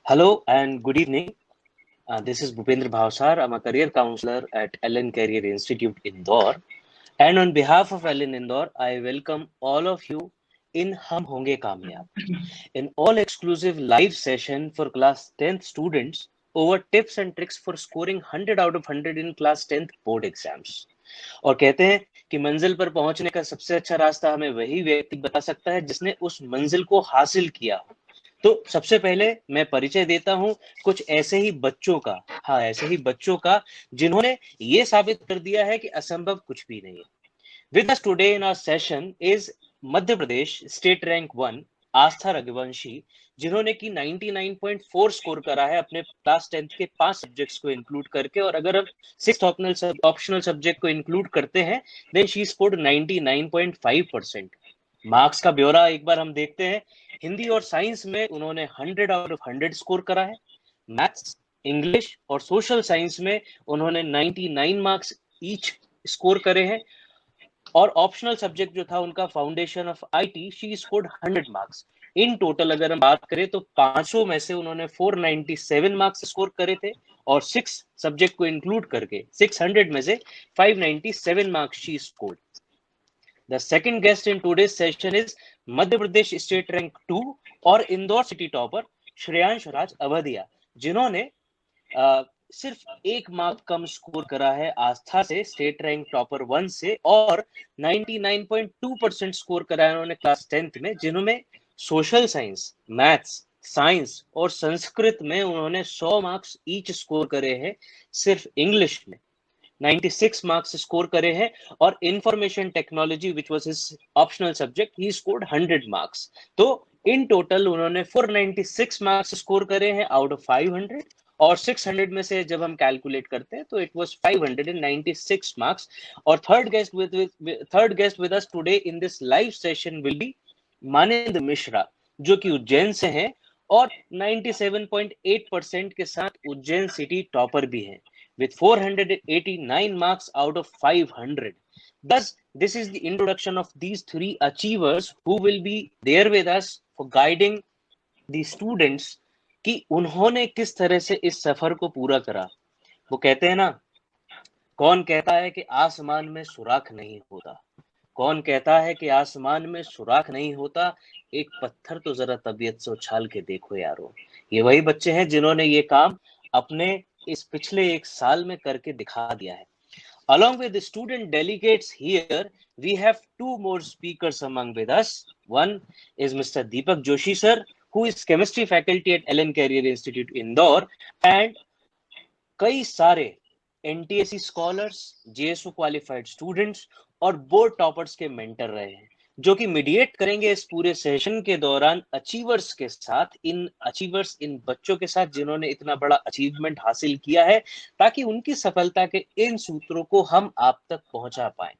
Hello and good evening. This is Bhupendra Bhavsar. I'm a career counselor at Ellen Career Institute Indore. And on behalf of Ellen Indore, I welcome all of you in Hum Honge Kamyab, an all-exclusive live session for class 10th students over tips and tricks for scoring 100 out of 100 in class 10th board exams. और कहते हैं कि मंजिल पर पहुंचने का सबसे अच्छा रास्ता हमें वही व्यक्ति बता सकता है जिसने उस मंजिल को हासिल किया हो। तो सबसे पहले मैं परिचय देता हूं कुछ ऐसे ही बच्चों का, ऐसे ही बच्चों का जिन्होंने ये साबित कर दिया है कि असंभव कुछ भी नहीं है। With us today in our session is Madhya Pradesh state rank 1 Aastha Raghuvanshi, जिन्होंने की 99.4 स्कोर करा है अपने क्लास 10th के 5 सब्जेक्ट्स को इंक्लूड करके, और अगर हम 6th ऑप्शनल सब्जेक्ट को इंक्लूड करते हैं देन शी स्कोर्ड 99.5%। मार्क्स का ब्यौरा एक बार हम देखते हैं। हिंदी और साइंस में उन्होंने 100 आउट ऑफ 100 स्कोर करा है। मैथ्स, इंग्लिश और सोशल साइंस में उन्होंने 99 मार्क्स ईच स्कोर करे हैं, और ऑप्शनल सब्जेक्ट जो था उनका foundation of IT, she scored 100 marks. In total अगर हम बात करें तो 500 में से उन्होंने 497 मार्क्स स्कोर करे थे, और 6 सब्जेक्ट को इंक्लूड करके 600 में से 597 marks she scored. The second guest in today's session is Madhya Pradesh State Rank 2 और इंदौर सिटी टॉपर श्रेयांश राज अवधिया, जिन्होंने सिर्फ 1 मार्क कम स्कोर करा है आस्था से, स्टेट रैंक टॉपर 1 से, और 99.2% स्कोर करा है उन्होंने क्लास 10th में, जिन्होंने सोशल साइंस, मैथ्स, साइंस और संस्कृत में उन्होंने 100 मार्क्स ईच स्कोर करे हैं। सिर्फ इंग्लिश में 96 मार्क्स स्कोर करे हैं, और information technology which was his optional subject, he scored 100 marks. तो इन टोटल उन्होंने 496 मार्क्स स्कोर करे हैं आउट ऑफ 500, और 600 में से जब हम कैलकुलेट करते हैं तो इट वाज 596 मार्क्स। और third guest with us today in this live session will be Manendra Mishra, जो कि उज्जैन से हैं और 97.8% के साथ उज्जैन सिटी टॉपर भी हैं with 489 marks out of 500. Thus, this is the introduction of these three achievers who will be there with us for guiding the students कि उन्होंने किस तरह से इस सफर को पूरा करा। वो कहते हैं ना, कौन कहता है कि आसमान में सुराख नहीं होता, कौन कहता है कि आसमान में सुराख नहीं होता, एक पत्थर तो जरा तबीयत से उछाल के देखो यारो। ये वही बच्चे हैं जिन्होंने ये काम अपने इस पिछले 1 साल में करके दिखा दिया है। Along with the student delegates here, we have 2 more speakers among with us. One is Mr. Deepak Joshi sir, who is chemistry faculty at Ellen Career Institute Indore, and कई सारे NTSC scholars, JSO qualified students और board toppers के mentor रहे हैं, जो कि mediate करेंगे इस पूरे सेशन के दौरान अचीवर्स के साथ, इन बच्चों के साथ जिन्होंने इतना बड़ा अचीवमेंट हासिल किया है, ताकि उनकी सफलता के इन सूत्रों को हम आप तक पहुंचा पाए।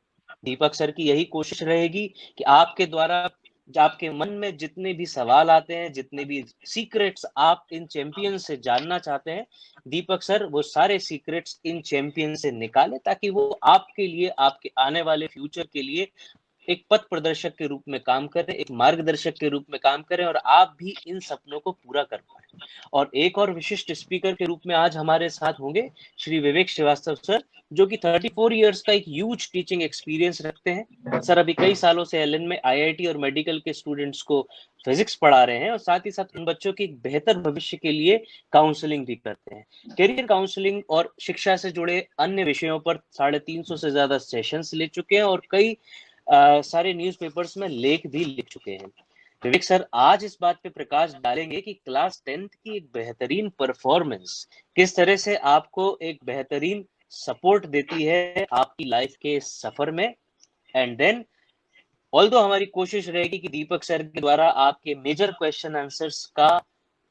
दीपक सर की यही कोशिश रहेगी कि आपके द्वारा आपके मन में जितने भी सवाल आते हैं, जितने भी सीक्रेट्स आप इन चैंपियन से जानना चाहते हैं, दीपक सर वो सारे सीक्रेट्स इन चैंपियन से निकाले, ताकि वो आपके लिए, आपके आने वाले फ्यूचर के लिए एक पथ प्रदर्शक के रूप में काम करें, एक मार्गदर्शक के रूप में काम करें, और आप भी इन सपनों को पूरा कर पाए। और एक और विशिष्ट स्पीकर के रूप में आज हमारे साथ होंगे श्री विवेक श्रीवास्तव सर, जो कि 34 इयर्स का एक ह्यूज टीचिंग एक्सपीरियंस रखते हैं। सर अभी कई सालों से एलन में आईआईटी और मेडिकल के स्टूडेंट्स को फिजिक्स पढ़ा रहे हैं, और साथ ही साथ उन बच्चों के एक बेहतर भविष्य के लिए काउंसलिंग भी करते हैं। करियर काउंसलिंग और शिक्षा से जुड़े अन्य विषयों पर 350 से ज्यादा सेशंस ले चुके हैं, और कई सारे न्यूज़पेपर्स में लेख भी लिख चुके हैं। विवेक सर आज इस बात पे प्रकाश डालेंगे कि क्लास 10th की एक बेहतरीन परफॉर्मेंस किस तरह से आपको एक बेहतरीन सपोर्ट देती है आपकी लाइफ के सफर में। एंड देन ऑल्दो हमारी कोशिश रहेगी कि दीपक सर के द्वारा आपके मेजर क्वेश्चन आंसर्स का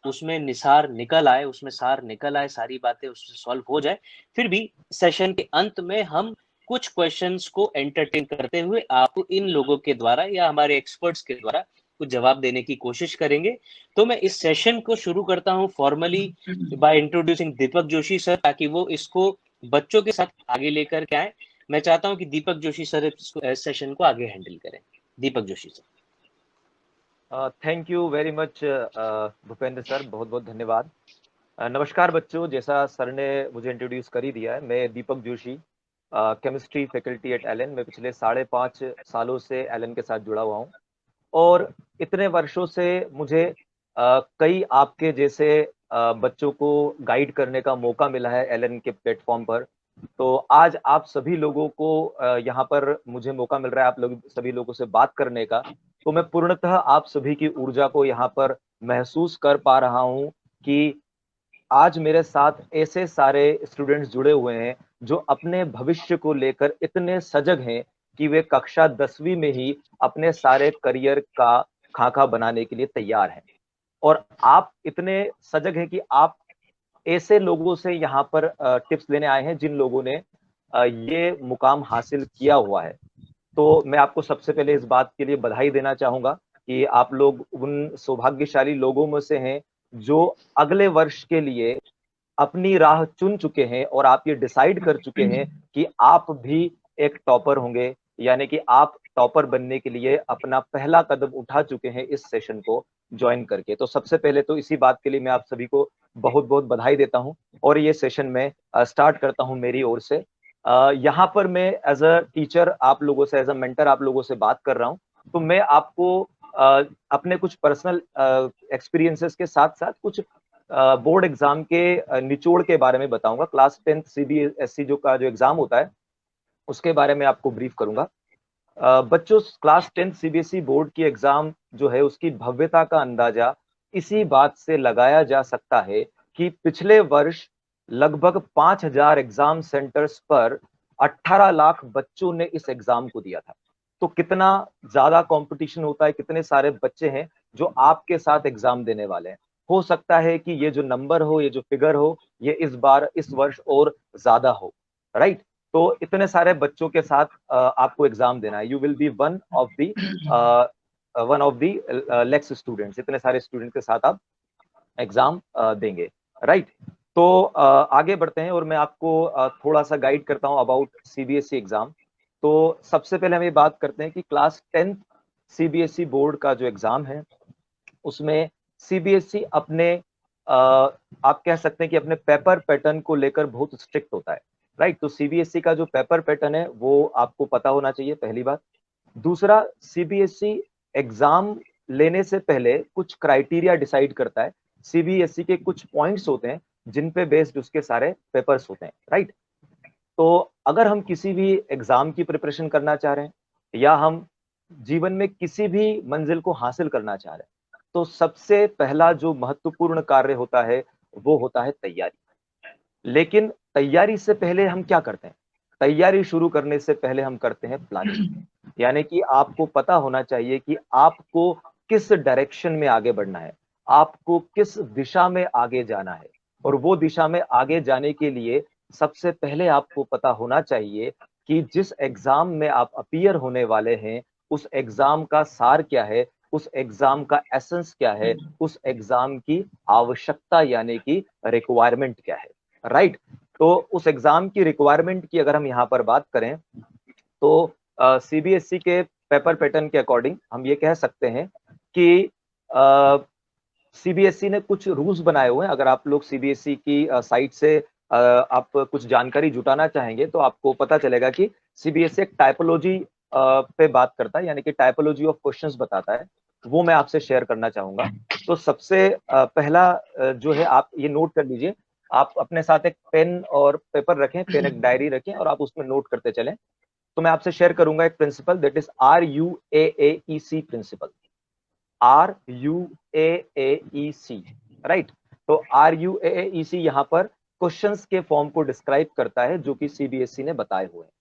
उसमें निसार निकल आए, उसमें सार निकल आए, सारी बातें उससे सॉल्व हो जाए। फिर भी सेशन के अंत में हम कुछ क्वेश्चंस को एंटरटेन करते हुए आपको इन लोगों के द्वारा या हमारे एक्सपर्ट्स के द्वारा कुछ जवाब देने की कोशिश करेंगे। तो मैं इस सेशन को शुरू करता हूं formally by introducing Deepak Joshi sir, ताकि वो इसको बच्चों के साथ आगे लेकर के आए। मैं चाहता हूं कि दीपक जोशी सर इस सेशन को आगे हैंडल करें। Deepak Joshi sir. Thank you very much Bhupendra sir, बहुत बहुत धन्यवाद। नमस्कार बच्चों, जैसा सर ने मुझे इंट्रोड्यूस कर ही दिया है, मैं Deepak Joshi, chemistry faculty at Allen. मैं पिछले 5.5 सालों से एलन के साथ जुड़ा हुआ हूँ और इतने वर्षों से मुझे कई आपके जैसे बच्चों को गाइड करने का मौका मिला है एलन के प्लेटफॉर्म पर। तो आज आप सभी लोगों को यहाँ पर मुझे मौका मिल रहा है आप लोग सभी लोगों से बात करने का। तो मैं पूर्णतः आप सभी की ऊर्जा को यहाँ पर महसूस कर पा रहा हूँ कि आज मेरे साथ ऐसे सारे स्टूडेंट्स जुड़े हुए हैं जो अपने भविष्य को लेकर इतने सजग हैं कि वे कक्षा 10वीं में ही अपने सारे करियर का खाका बनाने के लिए तैयार हैं। और आप इतने सजग हैं कि आप ऐसे लोगों से यहाँ पर टिप्स लेने आए हैं जिन लोगों ने ये मुकाम हासिल किया हुआ है। तो मैं आपको सबसे पहले इस बात के लिए बधाई देना चाहूंगा कि आप लोग उन सौभाग्यशाली लोगों में से हैं जो अगले वर्ष के लिए अपनी राह चुन चुके हैं और आप ये डिसाइड कर चुके हैं कि आप भी एक टॉपर होंगे, यानी कि आप टॉपर बनने के लिए अपना पहला कदम उठा चुके हैं इस सेशन को ज्वाइन करके। तो सबसे पहले तो इसी बात के लिए मैं आप सभी को बहुत बहुत बधाई देता हूं और ये सेशन में स्टार्ट करता हूं मेरी ओर से। यहाँ पर मैं एज अ टीचर आप लोगों से, एज अ मेंटर आप लोगों से बात कर रहा हूँ। तो मैं आपको अपने कुछ पर्सनल एक्सपीरियंसेस के साथ साथ कुछ बोर्ड एग्जाम के निचोड़ के बारे में बताऊंगा। क्लास 10th सीबीएसई जो एग्जाम होता है उसके बारे में आपको ब्रीफ करूंगा। बच्चों, क्लास 10th सीबीएसई बोर्ड की एग्जाम जो है उसकी भव्यता का अंदाजा इसी बात से लगाया जा सकता है कि पिछले वर्ष लगभग 5,000 एग्जाम सेंटर्स पर 18 लाख बच्चों ने इस एग्जाम को दिया था। तो कितना ज्यादा कंपटीशन होता है, कितने सारे बच्चे हैं जो आपके साथ एग्जाम देने वाले हैं। हो सकता है कि ये जो नंबर हो, ये जो फिगर हो, ये इस वर्ष और ज्यादा हो, राइट। तो इतने सारे बच्चों के साथ आपको एग्जाम देना है। You will be one of the lakhs students. इतने सारे स्टूडेंट के साथ आप एग्जाम देंगे, राइट। तो आगे बढ़ते हैं और मैं आपको थोड़ा सा गाइड करता हूं अबाउट सीबीएसई एग्जाम। तो सबसे पहले हम ये बात करते हैं कि क्लास 10th सीबीएसई बोर्ड का जो एग्जाम है उसमें सीबीएसई अपने आप कह सकते हैं कि अपने पेपर पैटर्न को लेकर बहुत स्ट्रिक्ट होता है, राइट। तो सीबीएसई का जो पेपर पैटर्न है वो आपको पता होना चाहिए, पहली बात। दूसरा, सीबीएसई एग्जाम लेने से पहले कुछ क्राइटेरिया डिसाइड करता है। सीबीएसई के कुछ पॉइंट्स होते हैं जिन पे बेस्ड उसके सारे पेपर्स होते हैं, राइट। तो अगर हम किसी भी एग्जाम की प्रिपरेशन करना चाह रहे हैं या हम जीवन में किसी भी मंजिल को हासिल करना चाह रहे हैं, तो सबसे पहला जो महत्वपूर्ण कार्य होता है वो होता है तैयारी। लेकिन तैयारी से पहले हम क्या करते हैं? तैयारी शुरू करने से पहले हम करते हैं प्लानिंग। यानी कि आपको पता होना चाहिए कि आपको किस डायरेक्शन में आगे बढ़ना है, आपको किस दिशा में आगे जाना है। और वो दिशा में आगे जाने के लिए सबसे पहले आपको पता होना चाहिए कि जिस एग्जाम में आप अपीयर होने वाले हैं उस एग्जाम का सार क्या है, उस एग्जाम का एसेंस क्या है, उस एग्जाम की आवश्यकता यानी कि रिक्वायरमेंट क्या है, राइट। तो उस एग्जाम की रिक्वायरमेंट की अगर हम यहाँ पर बात करें तो सीबीएसई के पेपर पैटर्न के अकॉर्डिंग हम ये कह सकते हैं कि सीबीएसई ने कुछ रूल्स बनाए हुए हैं। अगर आप लोग सीबीएसई की साइट से आप कुछ जानकारी जुटाना चाहेंगे तो आपको पता चलेगा कि सीबीएसई एक टाइपोलॉजी पे बात करता है, यानी कि टाइपोलॉजी ऑफ क्वेश्चंस बताता है। वो मैं आपसे शेयर करना चाहूंगा। तो सबसे पहला जो है, आप ये नोट कर लीजिए। आप अपने साथ एक पेन और पेपर रखें, पेन एक डायरी रखें और आप उसमें नोट करते चलें। तो मैं आपसे शेयर करूंगा एक principle, that is RUAAEC principle. RUAAEC, right. तो RUAAEC यहाँ पर क्वेश्चंस के फॉर्म को डिस्क्राइब करता है जो कि सीबीएसई ने बताए हुए हैं।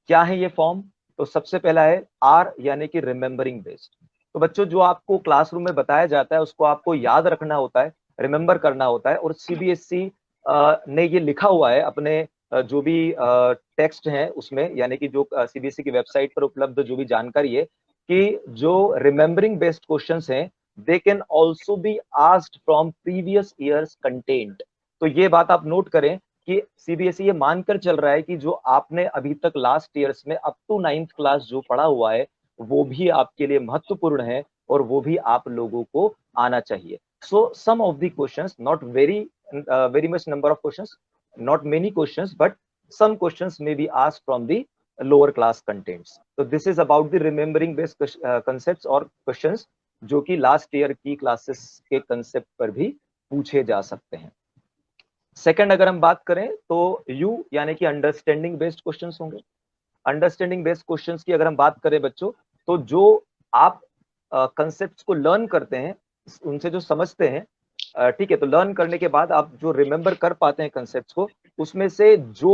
क्या है ये फॉर्म? तो सबसे पहला है आर यानी कि रिमेंबरिंग बेस्ड। तो बच्चों, जो आपको क्लासरूम में बताया जाता है उसको आपको याद रखना होता है, रिमेंबर करना होता है। और सीबीएसई ने ये लिखा हुआ है अपने जो भी टेक्स्ट है उसमें, यानी कि जो सीबीएसई की वेबसाइट पर उपलब्ध जो भी जानकारी है, कि जो रिमेंबरिंग बेस्ड क्वेश्चंस हैं they can also be asked from previous years content. तो ये बात आप नोट करें कि सीबीएसई ये मानकर चल रहा है कि जो आपने अभी तक लास्ट ईयर्स में अप टू 9th क्लास जो पढ़ा हुआ है वो भी आपके लिए महत्वपूर्ण है। और वो भी आप लोगों को आना चाहिए। So some of the questions, not very much number of questions, not many questions, but some questions may be asked from the lower class contents. So this is about the remembering based concepts और questions जो कि last year की classes के concept पर भी पूछे जा सकते हैं। सेकंड अगर हम बात करें तो यू यानी कि अंडरस्टैंडिंग बेस्ड क्वेश्चंस होंगे। अंडरस्टैंडिंग बेस्ड क्वेश्चंस की अगर हम बात करें बच्चों, तो जो आप कंसेप्ट्स को लर्न करते हैं, उनसे जो समझते हैं, ठीक है, तो लर्न करने के बाद आप जो रिमेंबर कर पाते हैं कंसेप्ट्स को, उसमें से जो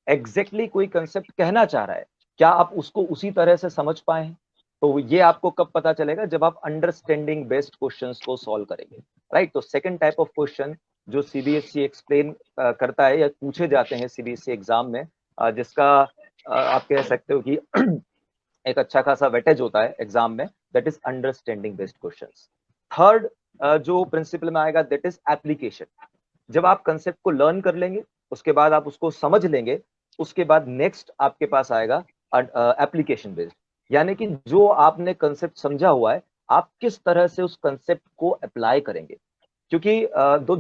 एग्जैक्टली कोई कंसेप्ट कहना चाह रहा है, क्या आप उसको उसी तरह से समझ पाए हैं? तो ये आपको कब पता चलेगा? जब आप अंडरस्टैंडिंग बेस्ड क्वेश्चंस को सॉल्व करेंगे, राइट। तो सेकंड टाइप ऑफ क्वेश्चन जो सीबीएसई एक्सप्लेन करता है या पूछे जाते हैं सीबीएसई एग्जाम में, जिसका आप कह सकते हो कि एक अच्छा खासा वेटेज होता है एग्जाम में, that is understanding based questions. Third जो प्रिंसिपल में आएगा, दैट इज एप्लीकेशन। जब आप कंसेप्ट को लर्न कर लेंगे, उसके बाद आप उसको समझ लेंगे, उसके बाद नेक्स्ट आपके पास आएगा एप्लीकेशन बेस्ड, यानी कि जो आपने कंसेप्ट समझा हुआ है, आप किस तरह से उस कंसेप्ट को अप्लाई करेंगे। क्योंकि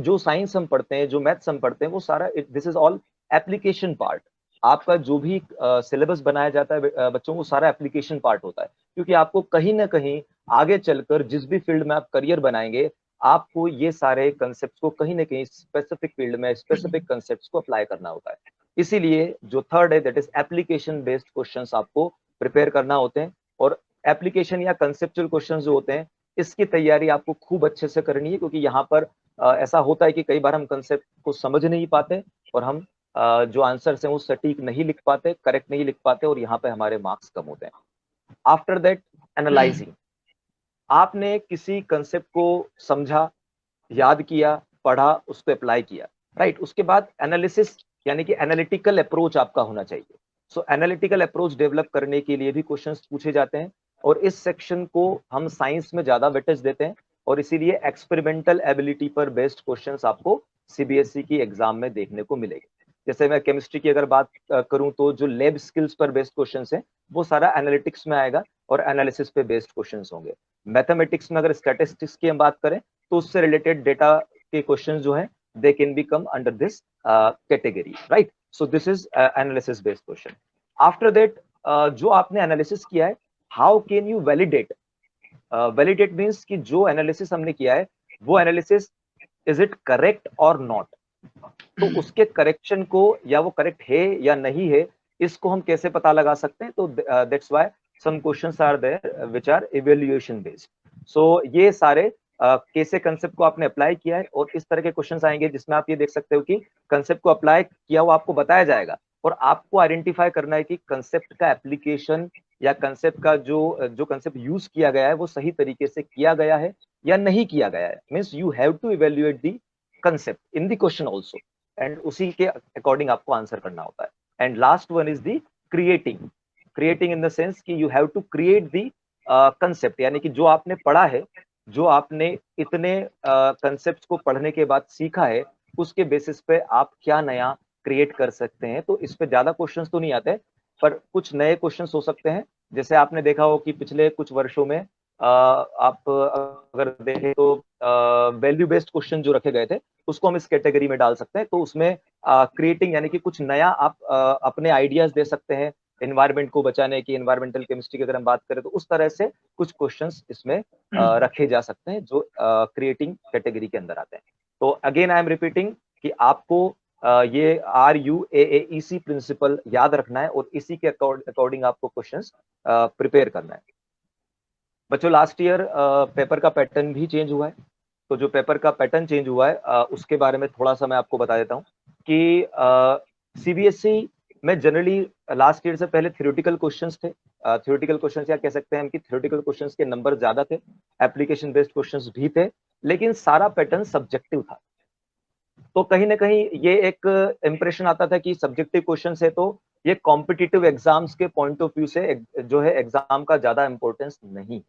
जो साइंस हम पढ़ते हैं, जो मैथ्स हम पढ़ते हैं, वो सारा this is all application part. आपका जो भी सिलेबस बनाया जाता है बच्चों को, सारा एप्लीकेशन पार्ट होता है, क्योंकि आपको कहीं ना कहीं आगे चलकर जिस भी फील्ड में आप करियर बनाएंगे, आपको ये सारे कंसेप्ट को कहीं ना कहीं स्पेसिफिक फील्ड में स्पेसिफिक कंसेप्ट को अप्लाई करना होता है। इसीलिए जो थर्ड है, that is application based questions आपको प्रिपेयर करना होते हैं। और एप्लीकेशन या कंसेप्चुअल क्वेश्चंस जो होते हैं, इसकी तैयारी आपको खूब अच्छे से करनी है, क्योंकि यहाँ पर ऐसा होता है कि कई बार हम कंसेप्ट को समझ नहीं पाते और हम जो आंसर्स हैं वो सटीक नहीं लिख पाते, करेक्ट नहीं लिख पाते, और यहाँ पे हमारे मार्क्स कम होते हैं। आफ्टर दैट एनालाइजिंग, आपने किसी कंसेप्ट को समझा, याद किया, पढ़ा, उसको अप्लाई किया, राइट। उसके बाद एनालिसिस यानी कि एनालिटिकल अप्रोच आपका होना चाहिए। सो एनालिटिकल अप्रोच डेवलप करने के लिए भी क्वेश्चंस पूछे जाते हैं, और इस सेक्शन को हम साइंस में ज्यादा वेटेज देते हैं, और इसीलिए एक्सपेरिमेंटल एबिलिटी पर बेस्ड क्वेश्चंस आपको सीबीएसई की एग्जाम में देखने को मिलेंगे। जैसे मैं केमिस्ट्री की अगर बात करूं, तो जो लैब स्किल्स पर बेस्ड क्वेश्चंस हैं, वो सारा एनालिटिक्स में आएगा और एनालिसिस पे बेस्ड क्वेश्चंस होंगे। मैथमेटिक्स में अगर स्टैटिस्टिक्स की हम बात करें, तो उससे रिलेटेड डेटा के क्वेश्चंस जो हैं, they can be come under this category, right. So this is analysis based question. After that जो आपने एनालिसिस किया है, how can you validate? Validate means कि जो एनालिसिस हमने किया है, वो एनालिसिस इज इट करेक्ट और नॉट, तो उसके करेक्शन को, या वो करेक्ट है या नहीं है, इसको हम कैसे पता लगा सकते हैं? तो that's why some questions are there which are evaluation based. So ये सारे कैसे कंसेप्ट को आपने अप्लाई किया है, और इस तरह के क्वेश्चंस आएंगे जिसमें आप ये देख सकते हो कि कंसेप्ट को अप्लाई किया हुआ आपको बताया जाएगा, और आपको आइडेंटिफाई करना है कि कंसेप्ट का एप्लीकेशन या कंसेप्ट का जो कंसेप्ट यूज किया गया है, वो सही तरीके से किया गया है या नहीं किया गया है। Means you have to evaluate the concept in the question also, and उसी के अकॉर्डिंग आपको आंसर करना होता है। And last one is the creating. Creating in the sense कि you have to create the concept, यानी कि जो आपने पढ़ा है, जो आपने इतने कंसेप्ट को पढ़ने के बाद सीखा है, उसके बेसिस पे आप क्या नया क्रिएट कर सकते हैं। तो इस पे ज्यादा क्वेश्चंस तो नहीं आते, पर कुछ नए क्वेश्चंस हो सकते हैं। जैसे आपने देखा हो कि पिछले कुछ वर्षों में आप अगर देखें तो वैल्यू बेस्ड क्वेश्चन जो रखे गए थे, उसको हम इस कैटेगरी में डाल सकते हैं। तो उसमें क्रिएटिंग यानी कि कुछ नया आप अपने आइडियाज दे सकते हैं एनवायरनमेंट को बचाने की। एनवायरमेंटल केमिस्ट्री की अगर हम बात करें, तो उस तरह से कुछ क्वेश्चंस इसमें रखे जा सकते हैं जो क्रिएटिंग कैटेगरी के अंदर आते हैं। तो अगेन आई एम रिपीटिंग कि आपको ये RUAAEC प्रिंसिपल याद रखना है, और इसी के अकॉर्डिंग आपको क्वेश्चंस प्रिपेयर करना है। बच्चों लास्ट ईयर पेपर का पैटर्न भी चेंज हुआ है, तो जो पेपर का पैटर्न चेंज हुआ है उसके बारे में थोड़ा सा मैं आपको बता देता हूँ कि सीबीएसई में जनरली लास्ट ईयर से पहले थ्योरेटिकल क्वेश्चंस थे। थ्योरेटिकल क्वेश्चंस या कह सकते हैं हम कि थ्योरेटिकल क्वेश्चंस के नंबर ज्यादा थे, एप्लीकेशन बेस्ड क्वेश्चंस भी थे, लेकिन सारा पैटर्न सब्जेक्टिव था। तो कहीं ना कहीं ये एक इंप्रेशन आता था कि सब्जेक्टिव क्वेश्चन है, तो ये कॉम्पिटिटिव एग्जाम्स के पॉइंट ऑफ व्यू से जो है एग्जाम का ज्यादा इंपॉर्टेंस नहीं।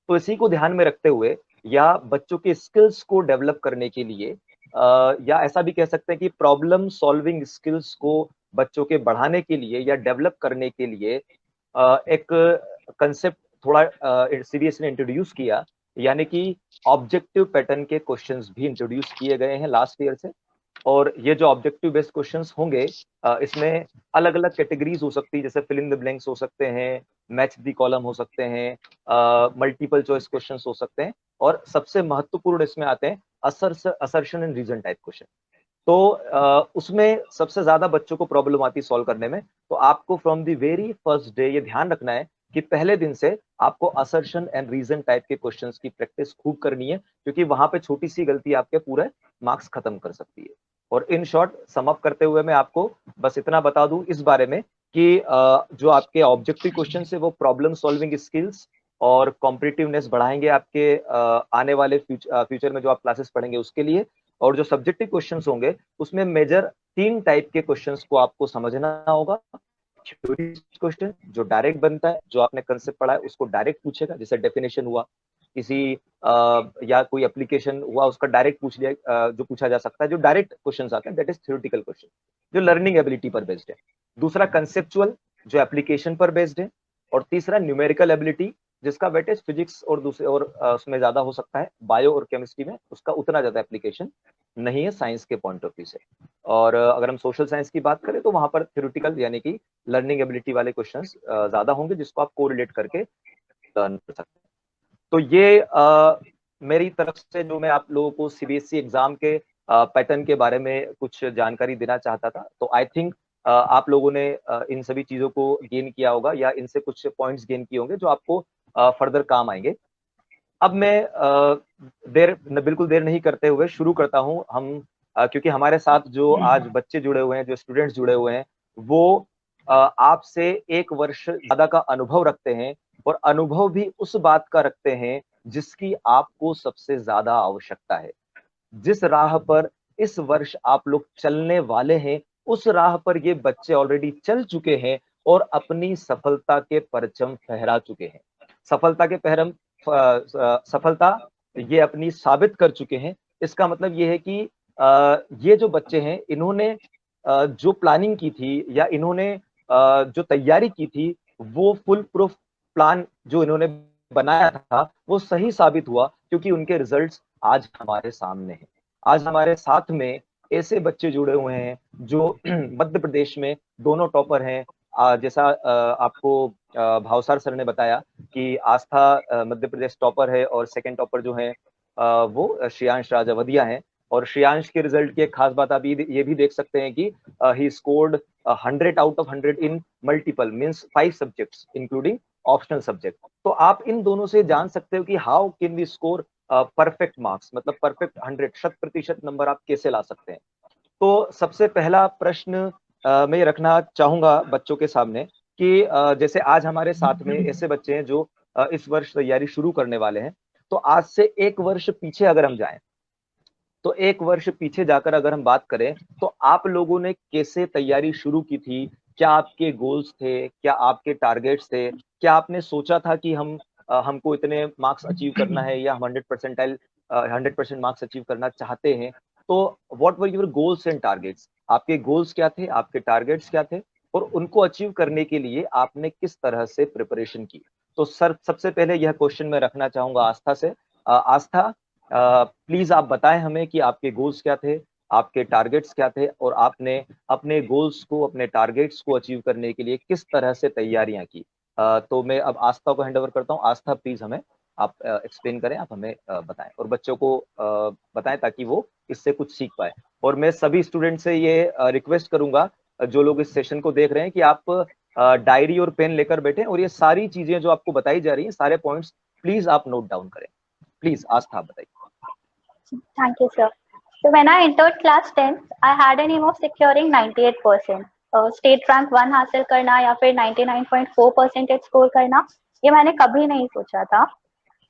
तो इसी को ध्यान में रखते हुए, या बच्चों के स्किल्स को डेवलप करने के लिए, या ऐसा भी कह सकते हैं कि प्रॉब्लम सॉल्विंग स्किल्स को बच्चों के बढ़ाने के लिए या डेवलप करने के लिए एक कंसेप्ट थोड़ा सीबीएसई ने इंट्रोड्यूस किया, यानी कि ऑब्जेक्टिव पैटर्न के क्वेश्चंस भी इंट्रोड्यूस किए गए हैं लास्ट ईयर से। और ये जो ऑब्जेक्टिव बेस्ड क्वेश्चंस होंगे, इसमें अलग अलग कैटेगरीज हो सकती है, जैसे फिल इन द ब्लैंक्स हो सकते हैं, मैच द कॉलम हो सकते हैं, मल्टीपल चॉइस क्वेश्चंस हो सकते हैं, और सबसे महत्वपूर्ण इसमें आते हैं assertion and reason type question. तो उसमें सबसे ज्यादा बच्चों को प्रॉब्लम आती है सॉल्व करने में। तो आपको from the very first day ये ध्यान रखना है कि पहले दिन से आपको असर्शन एंड रीजन टाइप के क्वेश्चंस की प्रैक्टिस खूब करनी है, क्योंकि वहां पे छोटी सी गलती आपके पूरे मार्क्स खत्म कर सकती है। और इन शॉर्ट सम अप करते हुए मैं आपको बस इतना बता दूं इस बारे में कि जो आपके ऑब्जेक्टिव क्वेश्चन है वो प्रॉब्लम सॉल्विंग स्किल्स और कॉम्पिटिटिवनेस बढ़ाएंगे आपके आने वाले फ्यूचर में जो आप क्लासेस पढ़ेंगे उसके लिए। और जो सब्जेक्टिव क्वेश्चंस होंगे उसमें मेजर 3 टाइप के क्वेश्चंस को आपको समझना होगा। थ्योरी क्वेश्चन जो डायरेक्ट बनता है, जो आपने कंसेप्ट पढ़ा है उसको डायरेक्ट पूछेगा, जैसे डेफिनेशन हुआ किसी या कोई एप्लीकेशन हुआ उसका डायरेक्ट पूछ लिया, जो पूछा जा सकता है, जो डायरेक्ट क्वेश्चंस आते हैं दैट इज थ्योरेटिकल क्वेश्चन जो लर्निंग एबिलिटी पर बेस्ड है। दूसरा कंसेप्चुअल जो एप्लीकेशन पर बेस्ड है। और तीसरा न्यूमेरिकल एबिलिटी जिसका वेटेज फिजिक्स और दूसरे और उसमें ज्यादा हो सकता है, बायो और केमिस्ट्री में उसका उतना ज्यादा एप्लीकेशन नहीं है साइंस के पॉइंट ऑफ व्यू से। और अगर हम सोशल साइंस की बात करें तो वहां पर थ्योरेटिकल यानी कि लर्निंग एबिलिटी वाले क्वेश्चंस ज्यादा होंगे जिसको आप कोरिलेट करके लर्न कर सकते हैं। तो ये मेरी तरफ से जो मैं आप लोगों को सीबीएसई एग्जाम के पैटर्न के बारे में कुछ जानकारी देना चाहता था। तो आई थिंक आप लोगों ने इन सभी चीजों को गेन किया होगा या इनसे कुछ पॉइंट्स गेन किए होंगे जो आपको फर्दर काम आएंगे। अब मैं बिल्कुल देर नहीं करते हुए शुरू करता हूं। हम क्योंकि हमारे साथ जो आज बच्चे जुड़े हुए हैं, जो स्टूडेंट्स जुड़े हुए हैं, वो आपसे 1 वर्ष ज्यादा का अनुभव रखते हैं और अनुभव भी उस बात का रखते हैं जिसकी आपको सबसे ज्यादा आवश्यकता है। जिस राह पर इस वर्ष आप लोग चलने वाले हैं उस राह पर ये बच्चे ऑलरेडी चल चुके हैं और अपनी सफलता के परचम फहरा चुके हैं। सफलता के परचम सफलता ये अपनी साबित कर चुके हैं। इसका मतलब ये है कि ये जो बच्चे हैं इन्होंने जो प्लानिंग की थी या इन्होंने जो तैयारी की थी वो फुल प्रूफ प्लान जो इन्होंने बनाया था वो सही साबित हुआ, क्योंकि उनके रिजल्ट्स आज हमारे सामने हैं। आज हमारे साथ में ऐसे बच्चे जुड़े हुए हैं जो मध्य प्रदेश में दोनों टॉपर हैं। जैसा आपको भावसार सर ने बताया कि आस्था मध्य प्रदेश टॉपर है और सेकंड टॉपर जो है वो श्रेयांश राजावदिया है। और श्रेयांश के रिजल्ट की एक खास बात आप ये भी देख सकते हैं कि he scored 100 out of 100 in multiple means 5 subjects including optional subject. तो आप इन दोनों से जान सकते हो कि how can we score perfect marks, मतलब परफेक्ट 100% नंबर आप कैसे ला सकते हैं। तो सबसे पहला प्रश्न मैं ये रखना चाहूंगा बच्चों के सामने कि जैसे आज हमारे साथ में ऐसे बच्चे हैं जो इस वर्ष तैयारी शुरू करने वाले हैं। तो आज से 1 वर्ष पीछे अगर हम जाएं, तो 1 वर्ष पीछे जाकर अगर हम बात करें तो आप लोगों ने कैसे तैयारी शुरू की थी? क्या आपके गोल्स थे? क्या आपके टारगेट्स थे? क्या आपने सोचा था कि हमको इतने मार्क्स अचीव करना है या हम 100% मार्क्स अचीव करना चाहते हैं? तो what were your goals and targets? आपके गोल्स क्या थे? आपके टारगेट्स क्या थे? और उनको अचीव करने के लिए आपने किस तरह से प्रिपरेशन की? तो सर सबसे पहले यह क्वेश्चन मैं रखना चाहूंगा आस्था से। आस्था, प्लीज आप बताएं हमें कि आपके गोल्स क्या थे, आपके टारगेट्स क्या थे और आपने अपने गोल्स को, अपने टारगेट्स को अचीव करने के लिए किस तरह से तैयारियां की। तो मैं अब आस्था को हैंड ओवर करता हूं। आस्था प्लीज हमें आप एक्सप्लेन करें, आप हमें बताएं और बच्चों को बताएं ताकि वो इससे कुछ सीख पाए। और मैं सभी स्टूडेंट से ये रिक्वेस्ट करूंगा जो लोग इस सेशन को देख रहे हैं कि आप डायरी और पेन लेकर बैठे और ये सारी चीजें जो आपको बताई जा रही हैं, सारे पॉइंट्स प्लीज आप नोट डाउन करें। प्लीज आस्था बताइए। Thank you, sir. So when I entered class 10th, I had an aim of securing 98%. State rank 1 हासिल करना या फिर 99.4% स्कोर करना, ये मैंने कभी नहीं सोचा था.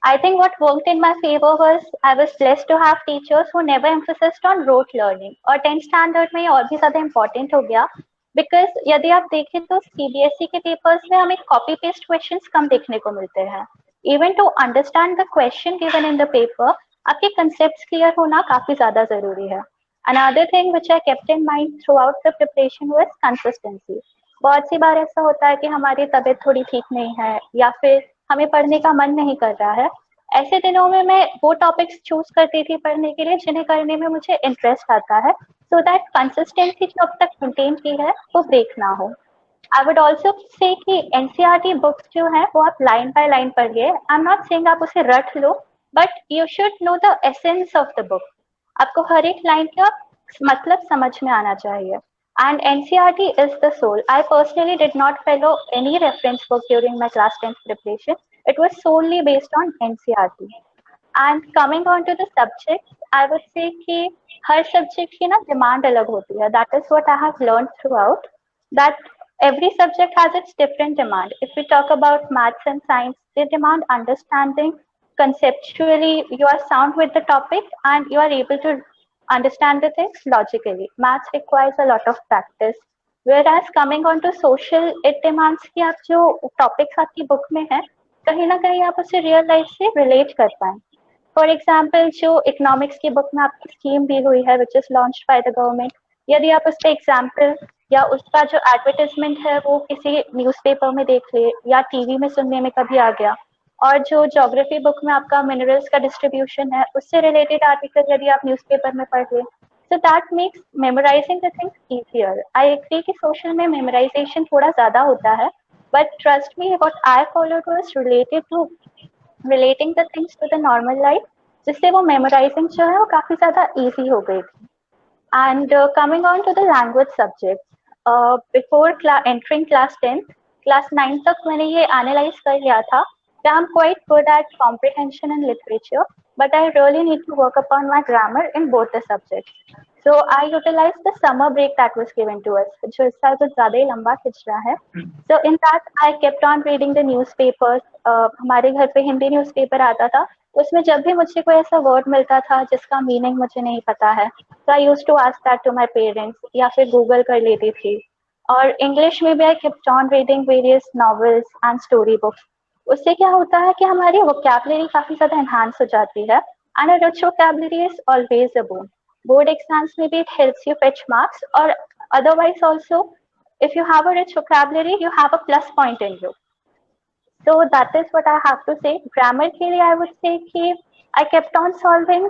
I think what worked in my favor was I was blessed to have teachers who never emphasized on rote learning. और 10th standard में ये और भी ज्यादा important हो गया, because यदि आप देखें तो CBSE के पेपर्स में हमें copy paste questions कम देखने को मिलते हैं. Even to understand the question given in the paper, आपके concepts clear होना काफी ज्यादा जरूरी है. Another thing which I kept in mind throughout the preparation was consistency. बहुत सी बार ऐसा होता है कि हमारी तबीयत थोड़ी ठीक नहीं है या फिर हमें पढ़ने का मन नहीं कर रहा है, ऐसे दिनों में मैं वो टॉपिक्स चूज करती थी पढ़ने के लिए जिन्हें करने में मुझे इंटरेस्ट आता है, सो दैट कंसिस्टेंसी जो अब तक मेंटेन की है वो ब्रेक ना हो। आई वुड ऑल्सो से कि एनसीईआरटी बुक्स जो है वो आप लाइन बाय लाइन पढ़िए। आई एम नॉट सेइंग आप उसे रट लो, but you should know the essence of the book. आपको हर एक लाइन का मतलब समझ में आना चाहिए। And NCERT is the soul. I personally did not follow any reference book during my class 10th preparation. It was solely based on NCERT. And coming on to the subjects, I would say कि हर subject की ना demand अलग होती है. That is what I have learned throughout. That every subject has its different demand. If we talk about maths and science, they demand understanding. Conceptually, you are sound with the topic and you are able to understand the things logically. Maths requires a lot of practice. Whereas coming on to social, it demands कि आप जो topics आपकी book में है, कहीं ना कहीं आप उसे real life से relate कर पाएं। फॉर एग्जाम्पल जो इकोनॉमिक्स की बुक में आपकी स्कीम दी हुई है which is launched by the government, यदि आप उस पर एग्जाम्पल या उसका जो एडवर्टाइजमेंट है वो किसी न्यूज़पेपर में देख ले या टीवी में सुनने में कभी आ गया, और जो ज्योग्राफी बुक में आपका मिनरल्स का डिस्ट्रीब्यूशन है उससे रिलेटेड आर्टिकल यदि आप न्यूज़पेपर में पढ़ ले, so that makes memorizing the things easier. I agree कि social में memorization थोड़ा ज्यादा होता है, but trust me, what I followed was related to relating the things to the normal life, जिससे वो memorizing जो है वो काफी ज्यादा easy हो गई थी। And coming on to the language subject, before entering class 10th, class 9 तक मैंने ये analyze कर लिया था that I'm quite good at comprehension and literature, but I really need to work upon my grammar in both the subjects. So I utilized the summer break that was given to us, जो इस साल कुछ ज़्यादा ही लंबा खिंच रहा है. So in that I kept on reading the newspapers. हमारे घर पे हिंदी न्यूज़पेपर आता था, उसमें जब भी मुझे कोई ऐसा वर्ड मिलता था जिसका मीनिंग मुझे नहीं पता है, तो I used to ask that to my parents या फिर गूगल कर लेती थी. और इंग्लिश में भी I kept on reading various novels and story books. उससे क्या होता है कि हमारी वोकैबुलरी काफी ज्यादा एनहांस हो जाती है, and a rich vocabulary is always a boon. Board exams में भी it helps you fetch marks, और otherwise also if you have a rich vocabulary, you have a plus point in you. So that is what I have to say. Grammar के लिए I would say कि I kept on solving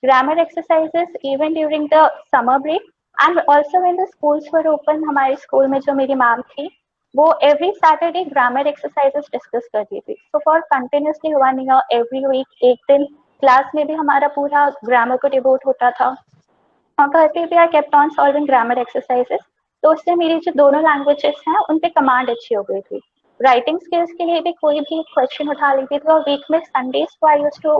grammar exercises even during the summer break, and also when the schools were open. हमारे school में जो मेरी ma'am थी वो every Saturday grammar exercises discuss करती थी. So for continuously 1 year every week एक दिन क्लास में भी हमारा पूरा ग्रामर को डिवोट होता था, और घर पे भी I kept on solving grammar exercises. तो उससे मेरी जो दोनों लैंग्वेजेस हैं उन पे कमांड अच्छी हो गई थी. राइटिंग स्किल्स के लिए भी कोई भी क्वेश्चन उठा लेती थी, और वीक में संडेज को आई यूज्ड टू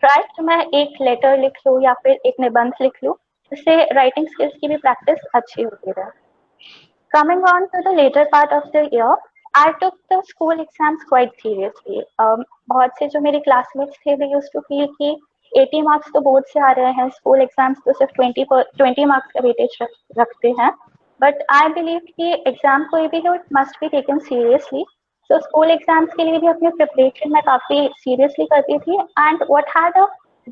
ट्राई कि मैं एक लेटर लिख लूँ या फिर एक निबंध लिख लूँ, जिससे राइटिंग स्किल्स की भी प्रैक्टिस अच्छी होती रहे. Coming on to the later part of the year, I took the school exams quite seriously. बहुत से जो मेरे क्लासमेट्स थे they used to feel कि 80 मार्क्स तो बोर्ड से आ रहे हैं, स्कूल एग्जाम्स तो सिर्फ 20 मार्क्स का वेटेज रखते हैं. बट आई बिलीव कि एग्जाम कोई भी हो, it must be taken seriously. So school exams के लिए भी अपनी प्रिपरेशन मैं काफी सीरियसली करती थी, and what had a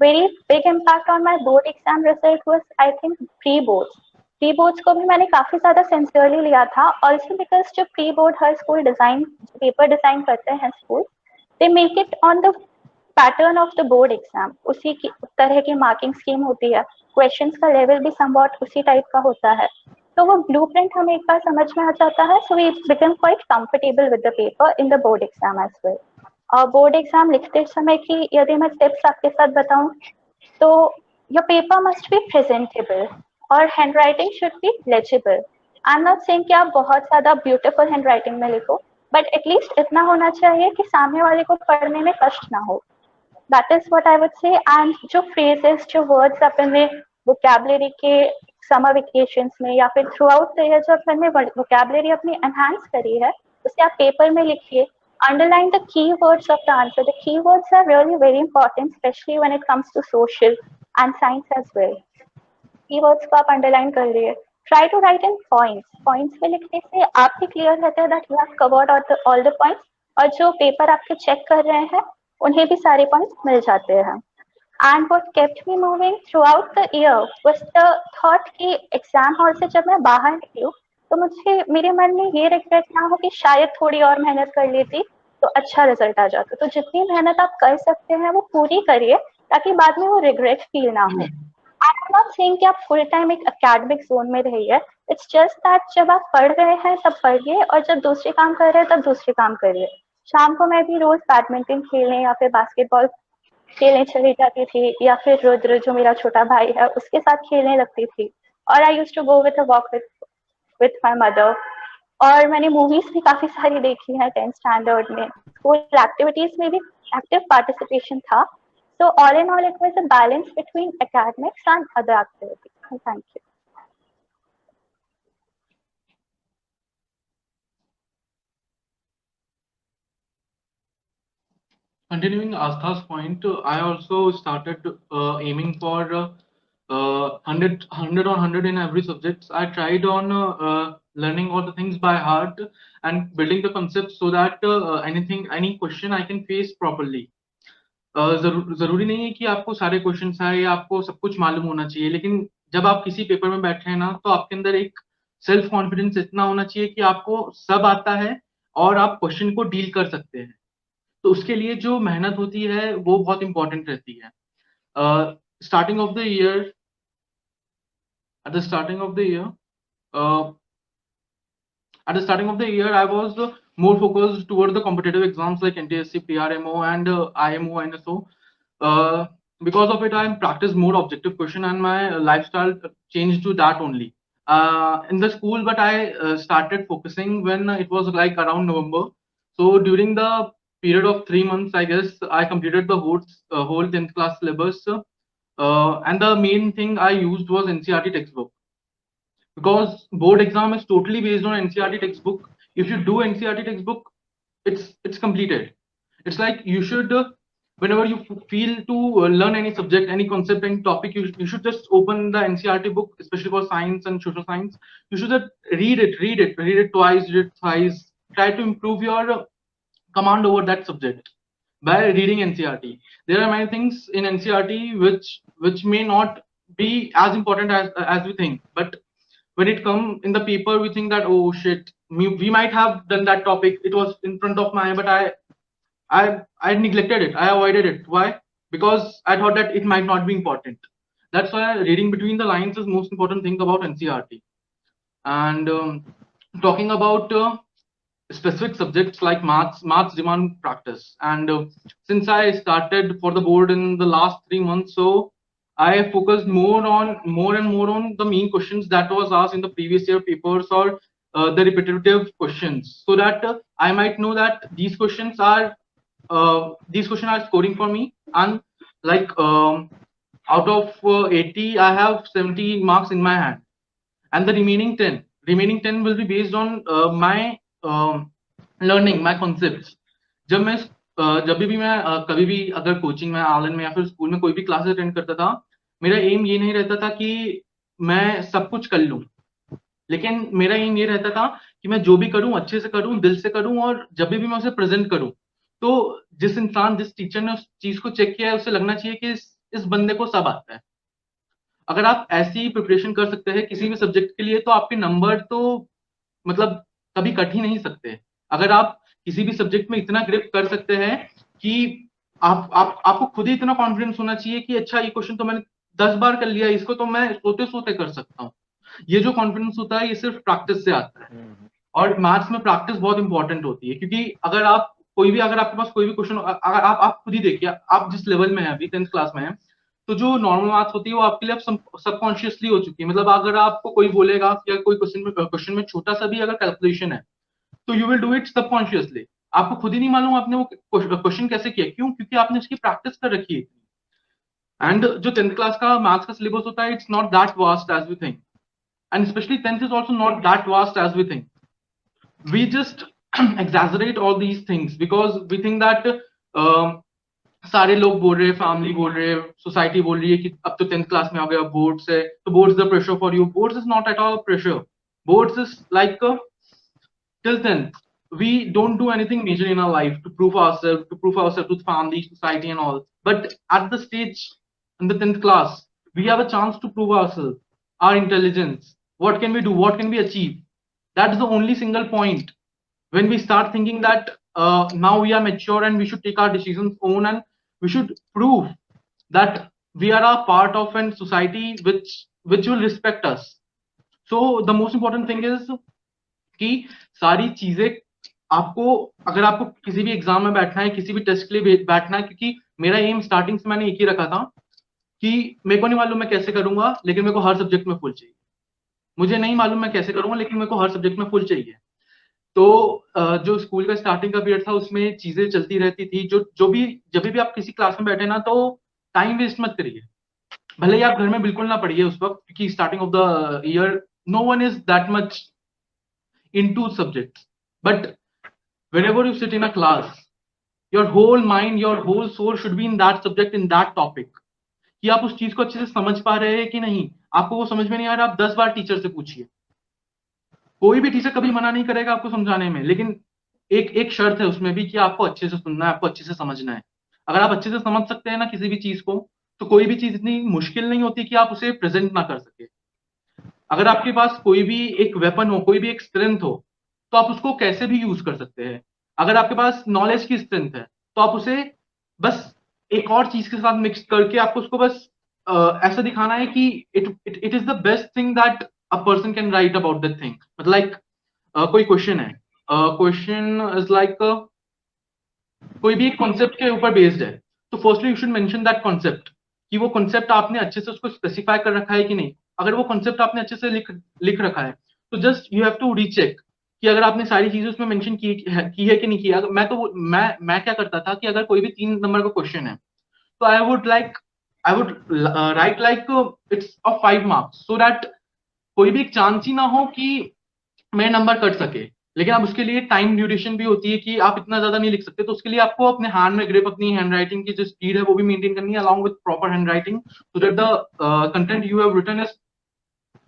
very big impact on my board exam result was I think pre boards को भी मैंने काफी ज्यादा सिंसियरली लिया था, ऑल्सो बिकॉज जो प्री बोर्ड हर स्कूल डिजाइन पेपर डिजाइन करते हैं school, they make it on the pattern of the board exam. उसी की तरह की मार्किंग स्कीम होती है, क्वेश्चंस का लेवल भी समवॉट उसी टाइप का होता है. तो वो ब्लूप्रिंट हमें एक बार समझ में आ जाता है, so we become quite comfortable with the paper in the board exam as well. और बोर्ड एग्जाम लिखते समय की यदि मैं टिप्स आपके साथ बताऊं, तो your paper must be presentable और hand writing should be legible. I am not saying कि आप बहुत ज्यादा ब्यूटीफुल हैंड राइटिंग में लिखो, बट एटलीस्ट इतना होना चाहिए कि सामने वाले को पढ़ने में कष्ट ना हो. That is what I would से. एंड जो फ्रेजेस, जो वर्ड्स अपने वोकैबुलरी के समर वेकेशंस में या फिर थ्रू आउट द ईयर जो अपने वोकैबुलरी अपनी एनहांस करी है, उसे आप पेपर में लिखिए. Underline the keywords of the answer. The keywords are really very important, especially when it comes to social and science as well. Keywords को आप underline कर लिए. Try to write in points. Points में लिखने से आप भी clear रहते हैं that you have covered all the points, और जो पेपर आपके चेक कर रहे हैं उन्हें भी सारे points मिल जाते हैं. And what kept me moving throughout the year was the thought कि एग्जाम हॉल से जब मैं बाहर निकलूं तो मुझे मेरे मन में ये रिग्रेट ना हो कि शायद थोड़ी और मेहनत कर लेती, तो अच्छा रिजल्ट आ जाता है। तो जितनी मेहनत आप कर सकते हैं वो पूरी करिए, ताकि बाद में वो रिग्रेट फील ना हो। आई एम नॉट सेइंग कि आप फुल टाइम एक एकेडमिक जोन में रहिए, इट्स जस्ट दैट जब आप पढ़ रहे हैं तब पढ़िए, और जब दूसरे काम कर रहे हैं तब दूसरे काम करिए। शाम को मैं भी रोज बैडमिंटन खेलने या फिर बास्केटबॉल खेलने चली जाती थी, या फिर रुद्र जो मेरा छोटा भाई है उसके साथ खेलने लगती थी। और I used to go with a walk with my mother. और मैंने मूवीज भी काफी सारी देखी हैं 10th स्टैंडर्ड में। स्कूल एक्टिविटीज में भी एक्टिव पार्टिसिपेशन था। So all in all, it was a balance between academics and other activities. Thank you. Continuing Astha's point, I also started aiming for 100 on 100 in every subject. I tried on learning all the things by heart and building the concepts so that any question I can face properly. जरूरी नहीं है कि आपको सारे questions आए या आपको सब कुछ मालूम होना चाहिए, लेकिन जब आप किसी पेपर में बैठे हैं ना, तो आपके अंदर एक सेल्फ कॉन्फिडेंस इतना होना चाहिए कि आपको सब आता है और आप क्वेश्चन को डील कर सकते हैं। तो उसके लिए जो मेहनत होती है वो बहुत इंपॉर्टेंट रहती है। Starting of the year at the starting of the year At the starting of the year, I was more focused toward the competitive exams like NTSC, PRMO, and IMO, NSO. Because of it, I practiced more objective question, and my lifestyle changed to that only. In the school, but I started focusing when it was like around November. So during the period of 3 months, I guess I completed the whole 10th class syllabus. And the main thing I used was NCERT textbook, because board exam is totally based on NCERT textbook. If you do NCERT textbook, it's completed. It's like you should, whenever you feel to learn any subject, any concept, any topic, you should just open the NCERT book, especially for science and social science. You should just read it twice, read it thrice. Try to improve your command over that subject by reading NCERT. There are many things in NCERT which may not be as important as we think, but when it come in the paper, we think that, oh shit, we might have done that topic, it was in front of my eye, but I neglected it, I avoided it. Why? Because I thought that it might not be important. That's why reading between the lines is most important thing about NCERT. And talking about specific subjects like maths demand practice. And since I started for the board in the last 3 months, so I focused more and more on the main questions that was asked in the previous year papers, or the repetitive questions, so that I might know that these questions are scoring for me. And like out of 80, I have 70 marks in my hand, and the remaining 10 will be based on my learning, my concepts. जब भी मैं कभी भी अगर coaching में, Alan में या फिर स्कूल में कोई भी क्लासेस अटेंड करता था, मेरा एम ये नहीं रहता था कि मैं सब कुछ कर लूं, लेकिन मेरा एम ये रहता था कि मैं जो भी करूं अच्छे से करूं, दिल से करूं, और जब भी मैं उसे प्रेजेंट करूं, तो जिस टीचर ने उस चीज को चेक किया है, उसे लगना चाहिए कि इस बंदे को सब आता है। अगर आप ऐसी प्रिपरेशन कर सकते हैं किसी भी सब्जेक्ट के लिए, तो आपके नंबर तो मतलब कभी कट ही नहीं सकते। अगर आप किसी भी सब्जेक्ट में इतना ग्रिप कर सकते हैं कि आपको खुद ही इतना कॉन्फिडेंस होना चाहिए कि अच्छा, ये क्वेश्चन तो मैंने 10 बार कर लिया, इसको तो मैं सोते सोते कर सकता हूँ। ये जो कॉन्फिडेंस होता है, ये सिर्फ प्रैक्टिस से आता है। और मैथ्स में प्रैक्टिस बहुत इंपॉर्टेंट होती है, क्योंकि अगर आपके पास कोई भी क्वेश्चन, अगर आप खुद ही देखिए, आप जिस लेवल में है अभी 10th क्लास में है, तो जो नॉर्मल मैथ्स होती है वो आपके लिए सबकॉन्शियसली हो चुकी है। मतलब अगर आपको कोई बोलेगा कि कोई क्वेश्चन में छोटा सा भी अगर कैलकुलेशन है, तो you will do it subconsciously. आपको खुद ही नहीं मालूम आपने वो क्वेश्चन कैसे किया, क्यों? क्योंकि आपने उसकी प्रैक्टिस कर रखी है। एंड जो 10th क्लास का मैथ्स का सिलेबस होता है, it's not that vast as we think, and specially 10th is also not that vast as we think. We just exaggerate all these things because we think that सारे लोग बोल रहे हैं, family बोल रहे हैं, सोसाइटी बोल रही है कि अब तो 10th क्लास में आ गया, बोर्ड्स है, तो boards the pressure for you. Boards is not at all pressure. Boards is like till 10th we don't do anything major in our life to prove ourselves to family, society and all, but at the stage in the 10th class we have a chance to prove ourselves, our intelligence, what can we do, what can we achieve. That's the only single point when we start thinking that now we are mature and we should take our decisions own, and we should prove that we are a part of a society which will respect us. So the most important thing is कि सारी चीजें आपको, अगर आपको किसी भी exam में बैठना है, किसी भी टेस्ट के लिए बैठना है, क्योंकि मेरा एम स्टार्टिंग से मैंने एक ही रखा था कि मेरे को नहीं मालूम मैं कैसे करूंगा, लेकिन मेरे को हर सब्जेक्ट में फुल चाहिए। मुझे नहीं मालूम मैं कैसे करूंगा, लेकिन मेरे को हर सब्जेक्ट में फुल चाहिए। तो जो स्कूल का स्टार्टिंग का पीरियड था उसमें चीजें चलती रहती थी। जब भी आप किसी क्लास में बैठे ना, तो टाइम वेस्ट मत करिए। भले ही आप घर में बिल्कुल ना पढ़िए उस वक्त, क्योंकि starting of the year no one is that much into subjects, but whenever you sit in a class, your whole mind, your whole soul should be in that subject, in that topic, कि आप उस चीज को अच्छे से समझ पा रहे हैं कि नहीं। आपको वो समझ में नहीं आ रहा, आप 10 बार टीचर से पूछिए। कोई भी टीचर कभी मना नहीं करेगा आपको समझाने में, लेकिन एक शर्त है उसमें भी कि आपको अच्छे से सुनना है, आपको अच्छे से समझना है। अगर आप अच्छे से समझ सकते हैं ना किसी भी चीज को, तो कोई भी चीज इतनी मुश्किल नहीं होती कि आप उसे प्रेजेंट ना कर सके। अगर आपके पास कोई भी एक वेपन हो, कोई भी एक स्ट्रेंथ हो, तो आप उसको कैसे भी यूज कर सकते हैं। अगर आपके पास नॉलेज की स्ट्रेंथ है, तो आप उसे बस एक और चीज के साथ मिक्स करके आपको उसको बस ऐसा दिखाना है कि it is the best thing that a person can write about that thing. मतलब लाइक कोई क्वेश्चन है, क्वेश्चन इज लाइक कोई भी एक कॉन्सेप्ट के ऊपर बेस्ड है, तो firstly you should mention that concept, कि वो कॉन्सेप्ट आपने अच्छे से उसको स्पेसिफाई कर रखा है कि नहीं। अगर वो कॉन्सेप्ट आपने अच्छे से लिख रखा है, तो just you have to recheck कि अगर आपने सारी चीजें उसमें मेंशन की है कि नहीं की। मैं क्या करता था कि अगर कोई भी 3 नंबर का क्वेश्चन है, तो I would write like it's of 5 marks, so that कोई भी एक चांस ही ना हो कि मेरे नंबर कट सके। लेकिन अब उसके लिए टाइम ड्यूरेशन भी होती है कि आप इतना ज्यादा नहीं लिख सकते, तो उसके लिए आपको अपने हैंड में ग्रिप, अपनी हैंड राइटिंग की जो स्पीड है वो भी मेंटेन करनी है, along with proper handwriting, so that the content you have written is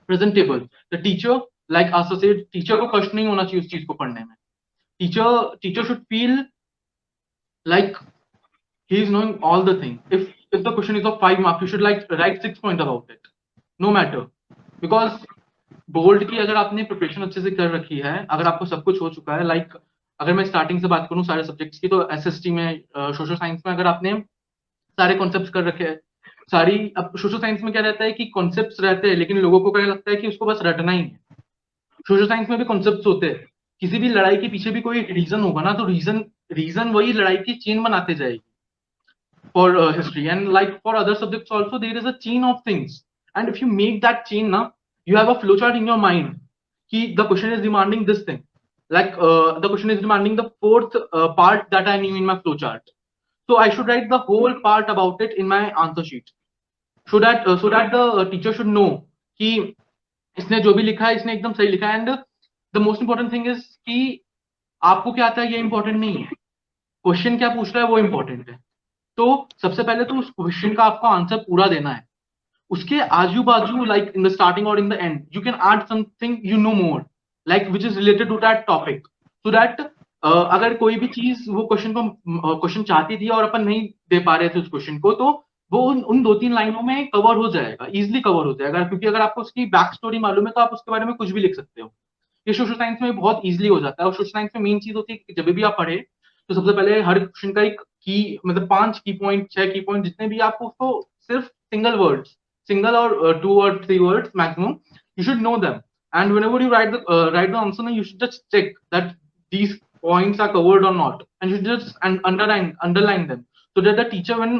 presentable. The teacher, like associate teacher को कष्ट नहीं होना चाहिए उस चीज को पढ़ने में। Teacher should feel like he is knowing all the thing. If the question is of 5 marks, you should like write 6 points about it, no matter, because board की अगर आपने प्रिपरेशन अच्छे से कर रखी है, अगर आपको सब कुछ हो चुका है, लाइक अगर मैं स्टार्टिंग से बात करूं सारे सब्जेक्ट्स की, तो एसएसटी में, सोशल साइंस में अगर आपने सारे कॉन्सेप्ट्स कर रखे हैं, सारी, अब सोशल साइंस में क्या रहता है कि कॉन्सेप्ट्स रहते हैं, लेकिन लोगों को क्या लगता है कि उसको बस रटना ही है। सोशल साइंस में भी कॉन्सेप्ट्स होते हैं, किसी भी लड़ाई के पीछे भी कोई रीजन होगा ना, तो रीजन वही लड़ाई की चेन बनाते जाएगी। For history and like for other subjects also, there is a chain of things, and if you make that chain now, you have a flowchart in your mind ki the question is demanding this thing, like the question is demanding the 4th part that I knew in my flowchart, so I should write the whole part about it in my answer sheet, so that the teacher should know कि इसने जो भी लिखा है इसने एकदम सही लिखा है। And the most important thing is कि आपको क्या आता है ये इंपॉर्टेंट नहीं है, क्वेश्चन क्या पूछ रहा है वो इंपॉर्टेंट है। तो सबसे पहले तो उस क्वेश्चन का आपको आंसर पूरा देना है, उसके आजू बाजू, लाइक इन द स्टार्टिंग और in the end, you can add something you know more, like which is related to that topic, so that अगर कोई भी चीज वो क्वेश्चन चाहती थी और अपन नहीं दे पा रहे थे उस क्वेश्चन को, तो वो उन 2-3 लाइनों में कवर हो जाएगा, इजिली कवर हो जाएगा, क्योंकि अगर आपको उसकी बैक स्टोरी मालूम है तो आप उसके बारे में कुछ भी लिख सकते हो। ये सोशल साइंस में बहुत इजिली हो जाता है। और सोशल साइंस में मेन चीज होती है कि जब भी आप पढ़े, तो सबसे पहले हर क्वेश्चन का एक की, मतलब 5 की पॉइंट, 6 की पॉइंट, जितने भी आपको उसको सिर्फ सिंगल और 2 और 3 words maximum, you should know them, and whenever you write the answer, you should just check that these points are covered or not, and you just underline them, so that the teacher, when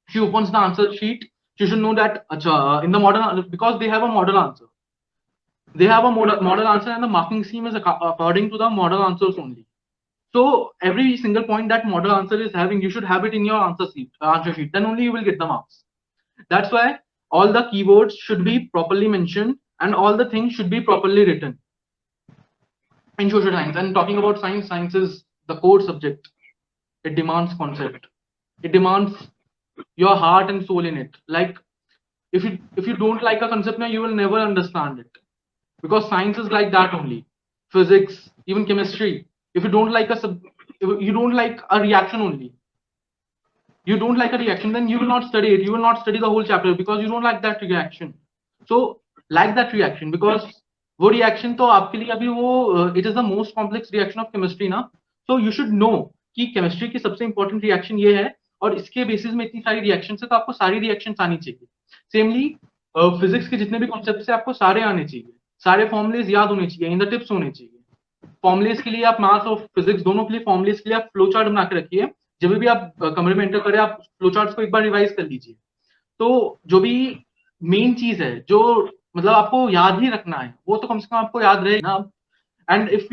she opens the answer sheet, she should know that in the model, because they have a model answer, and the marking scheme is according to the model answers only. So every single point that model answer is having, you should have it in your answer sheet, then only you will get the marks. That's why all the keywords should be properly mentioned and all the things should be properly written in social science. And talking about science is the core subject. It demands concept, it demands your heart and soul in it. Like if you don't like a concept now, you will never understand it, because science is like that only. Physics, even chemistry, if you don't like you don't like a reaction only, you don't like a reaction, then you will not study it, you will not study the whole chapter, because you don't like that reaction. So like that reaction, because वो reaction तो आपके लिए अभी वो it is the most complex reaction of chemistry ना, so you should no कि chemistry की सबसे इंपॉर्टेंट रिएक्शन ये है और इसके बेसिस में इतनी सारी रिएक्शन है, तो आपको सारी रिएक्शन आनी चाहिए। सेमली फिजिक्स के जितने भी कॉन्सेप्ट है आपको सारे आने चाहिए, सारे फॉर्मुलेज याद होने चाहिए, इन द टिप्स होने चाहिए। फॉर्मुलेज के लिए आप मैथ्स और फिजिक्स दोनों के लिए फॉर्मुलेज के लिए आप फ्लो चार्ट बना के रखिए। जब भी आप कमरे में एंटर करें आप फ्लो चार्ट्स को एक बार रिवाइज कर लीजिए। तो जो भी मेन चीज है जो मतलब आपको याद ही रखना है वो तो कम से कम आपको याद रहे ना। And if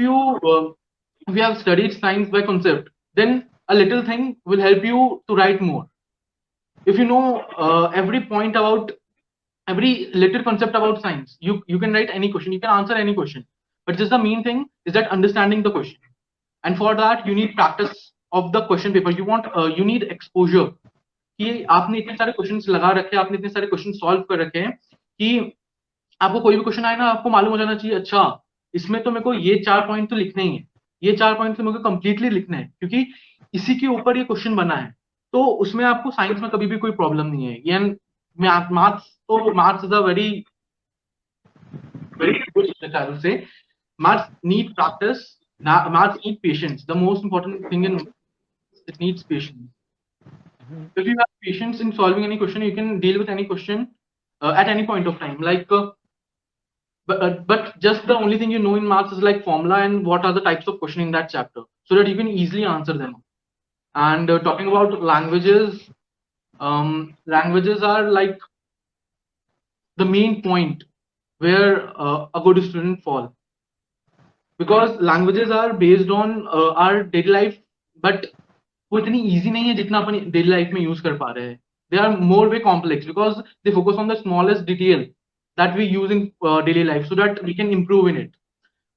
you have studied science by concept, then a little thing will help you to write more. If you know every point about every little concept about science, you can write any question, you can answer any question, but just the main thing is that understanding the question. And for that you need practice of the question paper. You need exposure कि आपने इतने सारे questions लगा रखे हैं, आपने इतने सारे क्वेश्चन सॉल्व कर रखे हैं कि आपको कोई भी क्वेश्चन आए ना आपको मालूम हो जाना चाहिए, अच्छा इसमें तो मेरे को ये 4 पॉइंट तो लिखने ही है, ये 4 पॉइंट तो मेरे को कंप्लीटली लिखना है क्योंकि इसी के ऊपर ये क्वेश्चन बना है। तो उसमें आपको साइंस में कभी भी कोई प्रॉब्लम नहीं है। ये maths is a very very good subject I will say. Maths need practice, maths need patience. The most important thing in it needs patience. If you have patience in solving any question, you can deal with any question at any point of time. Like, but just the only thing you know in maths is like formula and what are the types of question in that chapter, so that you can easily answer them. And talking about languages, languages are like the main point where a good student fall, because languages are based on our daily life, but वो इतनी easy नहीं है जितना अपन daily life में use कर पा रहे हैं। They are more way complex because they focus on the smallest detail that we use in daily life so that we can improve in it.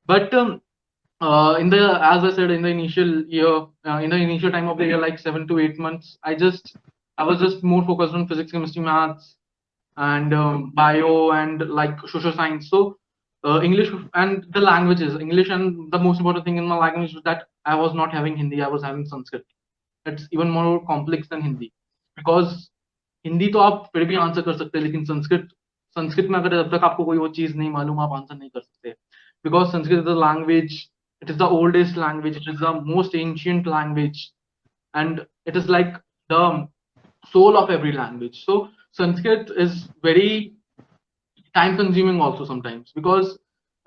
But in the, as I said, in the initial year, in the initial time of the year, like 7 to 8 months, I was just more focused on physics, chemistry, maths, and bio and like social science. So English and the languages, English, and the most important thing in my language was that I was not having Hindi, I was having Sanskrit. It's even more complex than Hindi, because Hindi तो आप फिर भी answer कर सकते हैं, लेकिन संस्कृत में अगर जब तक आपको कोई वो चीज नहीं मालूम आप आंसर नहीं कर सकते, because Sanskrit is the language, it is the oldest language, it is the most ancient language, and it is like the soul of every language. So Sanskrit is very time consuming also sometimes, because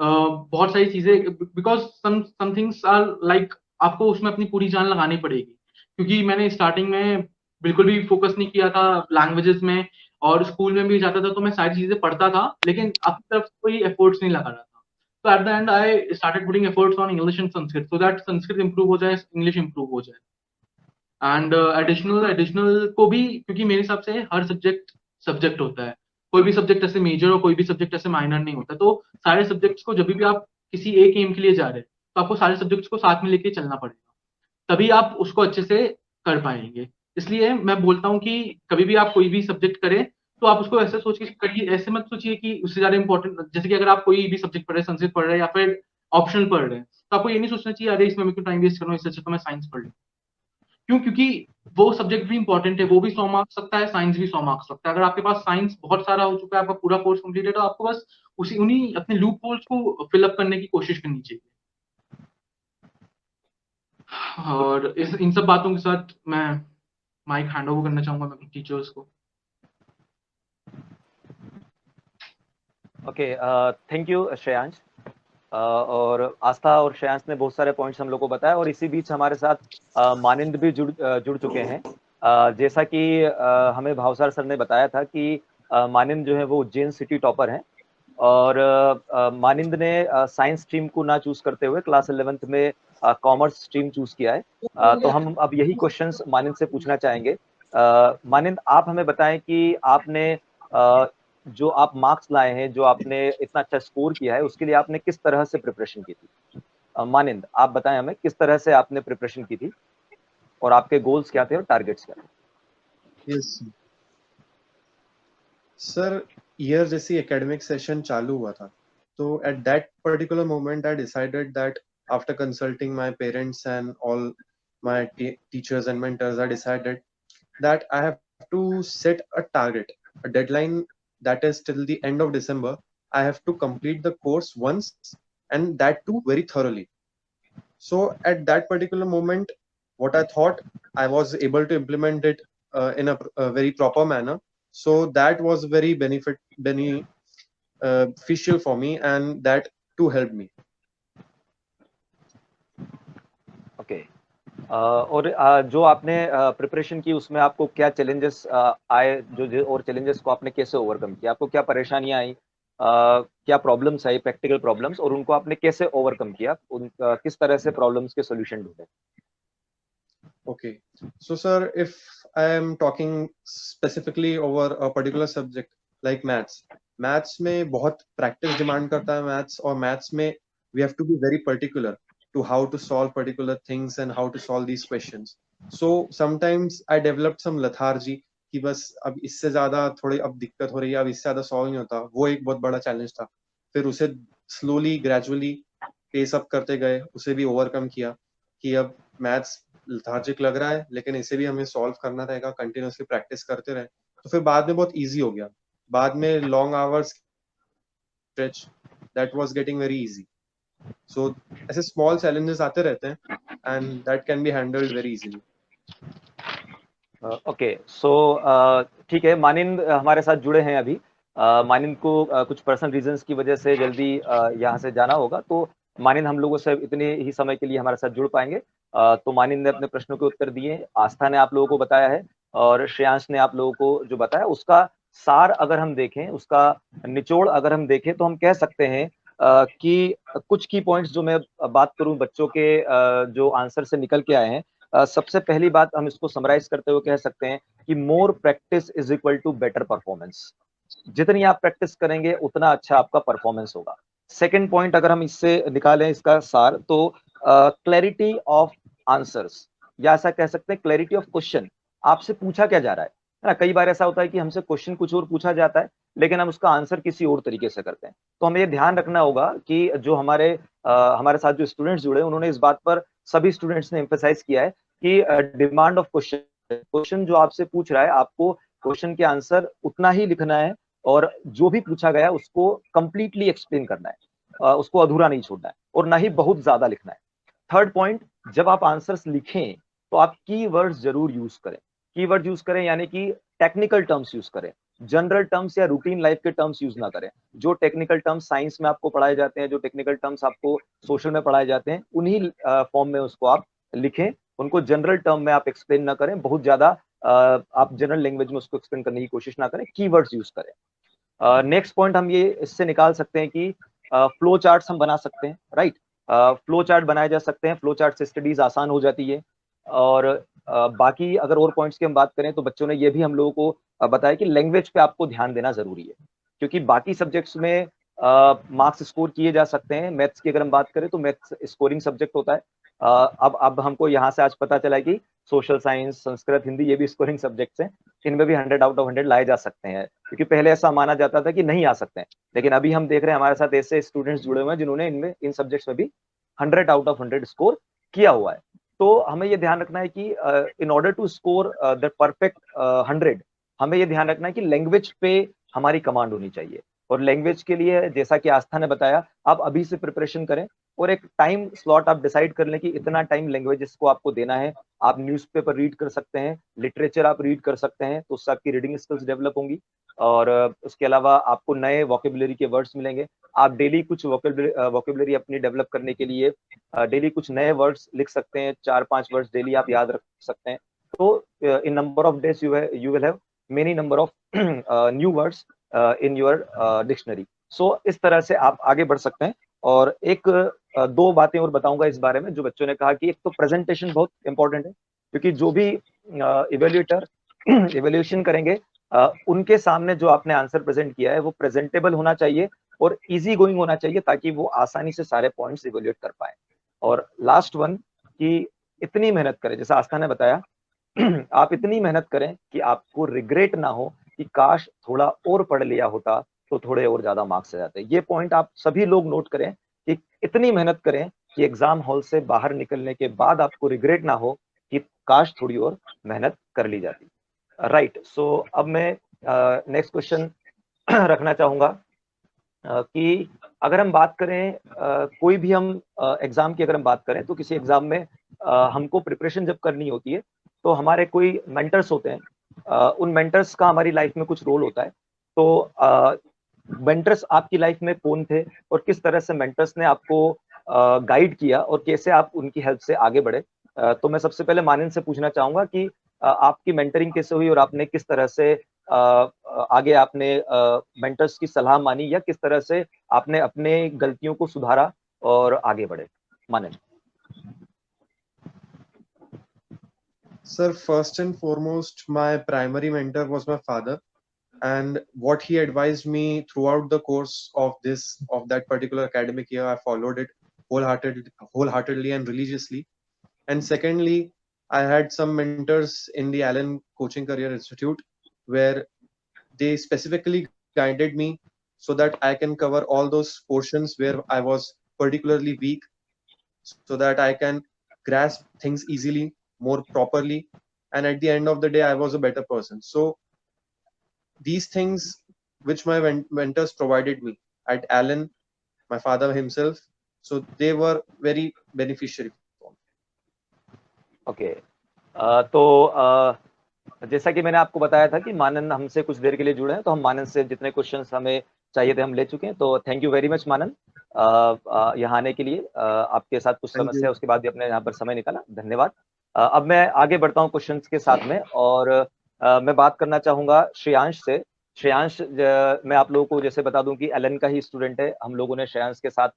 बहुत सारी चीजें, because some things are like आपको उसमें अपनी पूरी जान लगानी पड़ेगी, क्योंकि मैंने स्टार्टिंग में बिल्कुल भी फोकस नहीं किया था लैंग्वेजेस में, और स्कूल में भी जाता था तो मैं सारी चीजें पढ़ता था लेकिन अपनी तरफ कोई एफर्ट्स नहीं लगा रहा था। तो at the and I started putting efforts on English and Sanskrit, so that Sanskrit improve हो जाए, इंग्लिश इंप्रूव हो जाए। एंड एडिशनल को भी, क्योंकि मेरे हिसाब से हर सब्जेक्ट होता है, कोई भी सब्जेक्ट ऐसे मेजर और कोई भी सब्जेक्ट ऐसे माइनर नहीं होता। तो सारे सब्जेक्ट्स को जब भी आप किसी एक एम के लिए जा रहे हैं तो आपको सारे सब्जेक्ट्स को साथ में लेके चलना पड़ेगा, तभी आप उसको अच्छे से कर पाएंगे। इसलिए मैं बोलता हूँ कि कभी भी आप कोई भी सब्जेक्ट करें तो आप उसको ऐसे सोच के करिए, ऐसे मत सोचिए कि उससे ज्यादा इंपॉर्टेंट, जैसे कि अगर आप कोई भी सब्जेक्ट पढ़ रहे हैं, संस्कृत पढ़ रहे हैं या फिर ऑप्शनल पढ़ रहे हैं, तो आपको ये नहीं सोचना चाहिए अरे इसमें मैं क्यों टाइम वेस्ट करूँ, इससे अच्छा तो मैं साइंस पढ़ लूँ। क्यों? क्योंकि वो सब्जेक्ट भी इंपॉर्टेंट है, वो भी 100 मार्क्स सकता है, साइंस भी 100 मार्क्स सकता है। अगर आपके पास साइंस बहुत सारा हो चुका है, आपका पूरा कोर्स कंप्लीट है, तो आपको बस उन्हीं अपने लूप होल्स को फिलअप करने की कोशिश करनी चाहिए। और इन सब बातों के साथ मैं माइक हैंड ओवर करना चाहूंगा मैं टीचर्स को। Okay, thank you Shreyansh. और आस्था और श्रेयांश ने बहुत सारे पॉइंट्स हम लोग को बताया, और इसी बीच हमारे साथ मानिंद भी जुड़ चुके हैं। जैसा कि हमें भावसार सर ने बताया था कि मानिंद जो है वो उज्जैन सिटी टॉपर हैं, और मानिंद ने साइंस स्ट्रीम को ना चूज करते हुए क्लास 11th में कॉमर्स स्ट्रीम चूज किया है। तो हम अब यही क्वेश्चंस मानिंद से पूछना चाहेंगे। मानिंद, आप हमें बताएं कि आपने जो आप मार्क्स लाए हैं, जो आपने इतना अच्छा स्कोर किया है, उसके लिए आपने किस तरह से प्रिपरेशन की थी? मानिंद, आप बताएं हमें किस तरह से आपने प्रिपरेशन की थी और आपके गोल्स क्या थे और टारगेट्स क्या थे? यस सर, ईयर जैसी एकेडमिक सेशन चालू हुआ था, तो at that particular moment I decided that after consulting my parents and all my teachers and mentors, I decided that I have to set a target, a deadline, that is till the end of December. I have to complete the course once, and that too very thoroughly. So at that particular moment, what I thought, I was able to implement it in a very proper manner. So that was very beneficial for me, and that too helped me. Okay और जो आपने preparation की उसमें आपको क्या challenges आए, जो और चैलेंजेस को आपने कैसे ओवरकम किया, आपको क्या परेशानियां आई, क्या प्रॉब्लम्स आई, प्रैक्टिकल प्रॉब्लम्स, और उनको आपने कैसे ओवरकम किया, किस तरह से प्रॉब्लम्स के सॉल्यूशन ढूंढे? Okay, so sir, if I am talking specifically over a particular subject like maths में बहुत practice demand करता है maths, और maths में we have to be very particular to how to solve particular things and how to solve these questions. So sometimes I developed some lethargy कि बस अब इससे ज्यादा थोड़ी अब दिक्कत हो रही है, अब इससे ज्यादा सॉल्व नहीं होता, वो एक बहुत बड़ा चैलेंज था। फिर उसे स्लोली ग्रेजुअली पेस अप करते गए, उसे भी ओवरकम किया कि अब मैथ्स लेथार्जिक लग रहा है लेकिन इसे भी हमें सॉल्व करना रहेगा, कंटिन्यूअसली प्रैक्टिस करते रहे, तो फिर बाद में बहुत इजी हो गया। बाद में long hours stretch, that was getting very easy. So ऐसे स्मॉल चैलेंजेस आते रहते हैं and that can be handled very easily. Okay, so ठीक है, मानिंद हमारे साथ जुड़े हैं अभी। मानिंद को कुछ पर्सनल रीजंस की वजह से जल्दी यहाँ से जाना होगा, तो मानिंद हम लोगों से इतने ही समय के लिए हमारे साथ जुड़ पाएंगे। तो मानिंद ने अपने प्रश्नों के उत्तर दिए, आस्था ने आप लोगों को बताया है, और श्रेयांश ने आप लोगों को जो बताया उसका सार अगर हम देखें, उसका निचोड़ अगर हम देखें, तो हम कह सकते हैं कि कुछ की पॉइंट्स जो मैं बात करूं बच्चों के जो आंसर से निकल के आए हैं, सबसे पहली बात हम इसको समराइज करते हुए कह सकते हैं कि more practice is equal to better performance. जितनी आप प्रैक्टिस करेंगे उतना अच्छा आपका परफॉर्मेंस होगा। सेकंड पॉइंट अगर हम इससे निकालें इसका सार, तो क्लैरिटी ऑफ आंसर्स, या ऐसा कह सकते हैं क्लैरिटी ऑफ क्वेश्चन, आपसे पूछा क्या जा रहा है ना। कई बार ऐसा होता है कि हमसे क्वेश्चन कुछ और पूछा जाता है लेकिन हम उसका आंसर किसी और तरीके से करते हैं। तो हमें ये ध्यान रखना होगा कि जो हमारे साथ जो स्टूडेंट्स जुड़े उन्होंने इस बात पर, सभी स्टूडेंट्स ने एम्फेसाइज किया है कि डिमांड ऑफ क्वेश्चन जो आपसे पूछ रहा है, आपको क्वेश्चन के आंसर उतना ही लिखना है, और जो भी पूछा गया उसको कंप्लीटली एक्सप्लेन करना है, उसको अधूरा नहीं छोड़ना है, और ना ही बहुत ज्यादा लिखना है। थर्ड पॉइंट, जब आप आंसर्स लिखें तो आप कीवर्ड्स जरूर यूज करें। कीवर्ड यूज करें यानी कि टेक्निकल टर्म्स यूज करें, जनरल टर्म्स या रूटीन लाइफ के टर्म्स यूज ना करें। जो टेक्निकल टर्म्स साइंस में आपको पढ़ाए जाते हैं, जो टेक्निकल टर्म्स आपको सोशल में पढ़ाए जाते हैं, उन्हीं फॉर्म में उसको आप लिखें। उनको जनरल टर्म में आप एक्सप्लेन ना करें, बहुत ज्यादा आप जनरल लैंग्वेज में उसको एक्सप्लेन करने की कोशिश ना करें, कीवर्ड्स यूज करें। नेक्स्ट पॉइंट हम ये इससे निकाल सकते हैं कि फ्लो चार्ट्स हम बना सकते हैं, राइट। फ्लो चार्ट बनाए जा सकते हैं, फ्लो चार्ट से स्टडीज आसान हो जाती है। और बाकी अगर और पॉइंट्स की हम बात करें तो बच्चों ने ये भी हम लोगों को बताया कि लैंग्वेज पे आपको ध्यान देना जरूरी है, क्योंकि बाकी सब्जेक्ट्स में मार्क्स स्कोर किए जा सकते हैं। मैथ्स की अगर हम बात करें तो मैथ्स स्कोरिंग सब्जेक्ट होता है। अब हमको यहाँ से आज पता चला कि सोशल साइंस, संस्कृत, हिंदी, ये भी स्कोरिंग सब्जेक्ट्स हैं, इनमें भी 100 आउट ऑफ 100 लाए जा सकते हैं, क्योंकि पहले ऐसा माना जाता था कि नहीं आ सकते हैं, लेकिन अभी हम देख रहे हैं हमारे साथ ऐसे स्टूडेंट्स जुड़े हुए हैं जिन्होंने इनमें इन सब्जेक्ट्स में भी 100 आउट ऑफ 100 स्कोर किया हुआ है। तो हमें ये ध्यान रखना है कि in order to score the perfect 100, हमें ये ध्यान रखना है कि लैंग्वेज पे हमारी कमांड होनी चाहिए। और लैंग्वेज के लिए जैसा कि आस्था ने बताया, आप अभी से प्रिपरेशन करें, और एक टाइम स्लॉट आप डिसाइड कर लें कि इतना टाइम लैंग्वेजेस को आपको देना है। आप न्यूज़पेपर रीड कर सकते हैं, लिटरेचर आप रीड कर सकते हैं, तो उससे आपकी रीडिंग स्किल्स डेवलप होंगी। और उसके अलावा आपको नए वोकेबुलरी के वर्ड्स मिलेंगे। आप डेली कुछ वोकेबुलरी अपनी डेवलप करने के लिए डेली कुछ नए वर्ड्स लिख सकते हैं, 4-5 वर्ड्स डेली आप याद रख सकते हैं। तो in number of days you will have many number of new words in your dictionary. So इस तरह से आप आगे बढ़ सकते हैं। और एक दो बातें और बताऊंगा इस बारे में, जो बच्चों ने कहा कि एक तो प्रेजेंटेशन बहुत इंपॉर्टेंट है, क्योंकि जो भी इवेल्युएटर इवेल्युएशन करेंगे, उनके सामने जो आपने आंसर प्रेजेंट किया है वो प्रेजेंटेबल होना चाहिए और इजी गोइंग होना चाहिए, ताकि वो आसानी से सारे पॉइंट्स इवेल्युएट कर पाए। और लास्ट वन, कि इतनी मेहनत करें, जैसा आस्था ने बताया, आप इतनी मेहनत करें कि आपको रिग्रेट ना हो कि काश थोड़ा और पढ़ लिया होता तो थोड़े और ज्यादा मार्क्स आ जाते। ये पॉइंट आप सभी लोग नोट करें कि इतनी मेहनत करें कि एग्जाम हॉल से बाहर निकलने के बाद आपको रिग्रेट ना हो कि काश थोड़ी और मेहनत कर ली जाती। राइट, सो अब मैं नेक्स्ट क्वेश्चन रखना चाहूंगा कि अगर हम बात करें कोई भी हम एग्जाम की अगर हम बात करें तो किसी एग्जाम में हमको प्रिपरेशन जब करनी होती है तो हमारे कोई मेंटर्स होते हैं, उन मेंटर्स का हमारी लाइफ में कुछ रोल होता है। तो मेंटर्स आपकी लाइफ में कौन थे और किस तरह से मेंटर्स ने आपको गाइड किया और कैसे आप उनकी हेल्प से आगे बढ़े? तो मैं सबसे पहले मानन से पूछना चाहूंगा कि आपकी मेंटरिंग कैसे हुई और आपने किस तरह से आगे आपने मेंटर्स की सलाह मानी या किस तरह से आपने अपने गलतियों को सुधारा और आगे बढ़े? मानन। Sir, first and foremost, my primary mentor was my father, and what he advised me throughout the course of that particular academic year, I followed it wholeheartedly and religiously. And secondly, I had some mentors in the Allen Coaching Career Institute where they specifically guided me so that I can cover all those portions where I was particularly weak, so that I can grasp things easily, more properly, and at the end of the day, I was a better person. So these things which my mentors provided me at Allen, my father himself, so they were very beneficiary. Okay, तो जैसा कि मैंने आपको बताया था कि मानन हमसे कुछ देर के लिए जुड़े हैं, तो हम मानन से जितने क्वेश्चंस हमें चाहिए थे हम ले चुके हैं। तो थैंक यू वेरी मच मानन यहाँ आने के लिए। आपके साथ कुछ समस्या उसके बाद भी अपने यहाँ पर समय निकाला, धन्यवाद। अब मैं आगे बढ़ता हूँ क्वेश्चंस के साथ में और मैं बात करना चाहूंगा श्रेयांश से। श्रेयांश, मैं आप लोगों को जैसे बता दूं कि एलन का ही स्टूडेंट है। हम लोगों ने श्रेयांश के साथ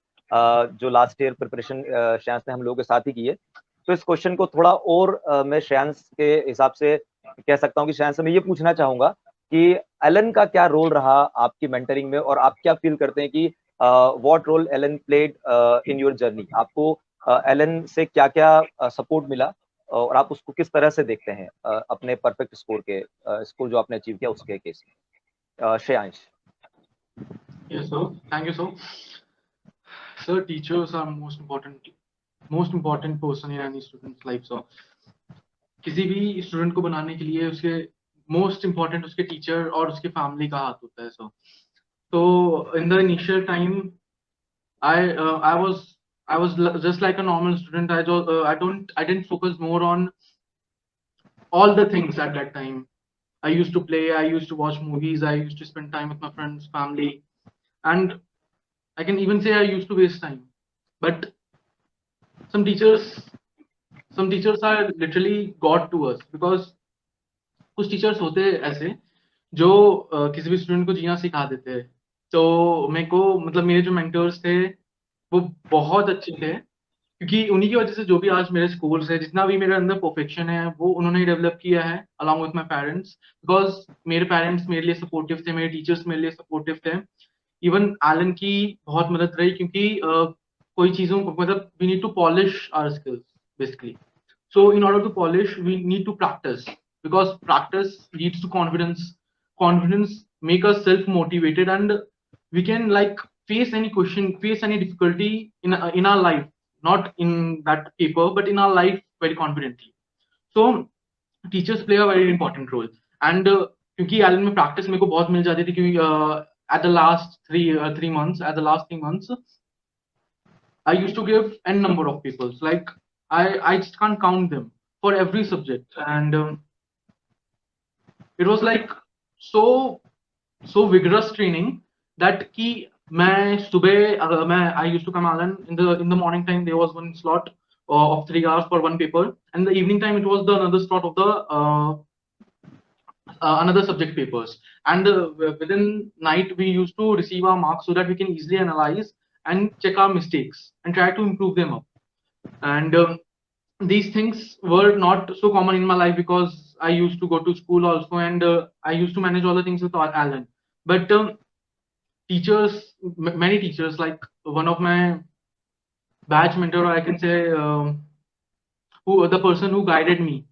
जो लास्ट ईयर प्रिपरेशन श्रेयांश ने हम लोगों के साथ ही की है। तो इस क्वेश्चन को थोड़ा और मैं श्रेयांश के हिसाब से कह सकता हूँ कि श्रेयांश से मैं ये पूछना चाहूंगा कि एलन का क्या रोल रहा आपकी मेंटरिंग में और आप क्या फील करते हैं कि what role Allen played in your journey? आपको एलन से क्या क्या सपोर्ट मिला और आप उसको किस तरह से देखते हैं अपने परफेक्ट स्कोर जो आपने अचीव किया उसके केस में? Shreyansh. Yes, sir. Thank you, sir. Sir, teachers are most important person in any student's life. So, किसी भी स्टूडेंट को बनाने के लिए उसके मोस्ट इम्पोर्टेंट उसके टीचर और उसके फैमिली का हाथ होता है। So in the initial time, I was just like a normal student. I didn't focus more on all the things at that time. I used to play, I used to watch movies, I used to spend time with my friends, family, and I can even say I used to waste time. But some teachers are literally God to us, because कुछ teachers होते हैं ऐसे जो किसी भी student को जीना सिखा देते हैं। तो मेरे को मतलब मेरे जो मेंटर्स थे वो बहुत अच्छे थे, क्योंकि उन्हीं की वजह से जो भी आज मेरे स्कूल्स है, जितना भी मेरे अंदर परफेक्शन है, वो उन्होंने ही डेवलप किया है along with my parents. Because मेरे पेरेंट्स मेरे लिए सपोर्टिव थे, मेरे टीचर्स मेरे लिए सपोर्टिव थे। इवन एलन की बहुत मदद रही, क्योंकि कोई चीजों को मतलब we need to polish our skills basically. So in order to polish, we need to practice, because practice leads to confidence. Confidence make us self-motivated, and we can like face any question, face any difficulty in our life, not in that paper, but in our life very confidently. So teachers play a very important role. And क्योंकि Elon में practice मेरे को बहुत मिल जाती थी, क्योंकि at the last 3 months, I used to give n number of people. Like I just can't count them for every subject, and it was like so vigorous training that कि मैं सुबह I used to come Alan in the morning time. There was one slot of 3 hours for one paper, and the evening time it was the another slot of the another subject papers. And within night we used to receive our marks so that we can easily analyze and check our mistakes and try to improve them up. And these things were not so common in my life, because I used to go to school also, and I used to manage all the things with Alan. But teachers, many teachers, like one of my batch mentor, I can say, who the person who guided me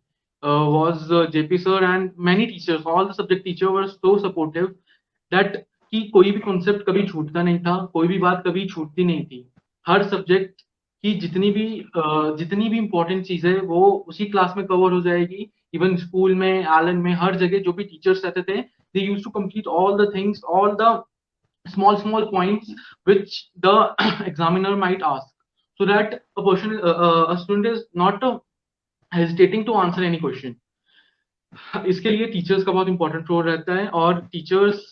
was JP sir, and many teachers, all the subject teachers were so supportive that कि कोई भी concept कभी छूटता नहीं था, कोई भी बात कभी छूटती नहीं थी। हर सब्जेक्ट की जितनी भी इंपॉर्टेंट चीज है वो उसी क्लास में कवर हो जाएगी। इवन स्कूल में, एलन में, हर जगह जो भी टीचर्स रहते थे, they used to complete all the things, all the small points which the examiner might ask, so that a student is not hesitating to answer any question. इसके लिए teachers का बहुत इंपॉर्टेंट रोल रहता है, और teachers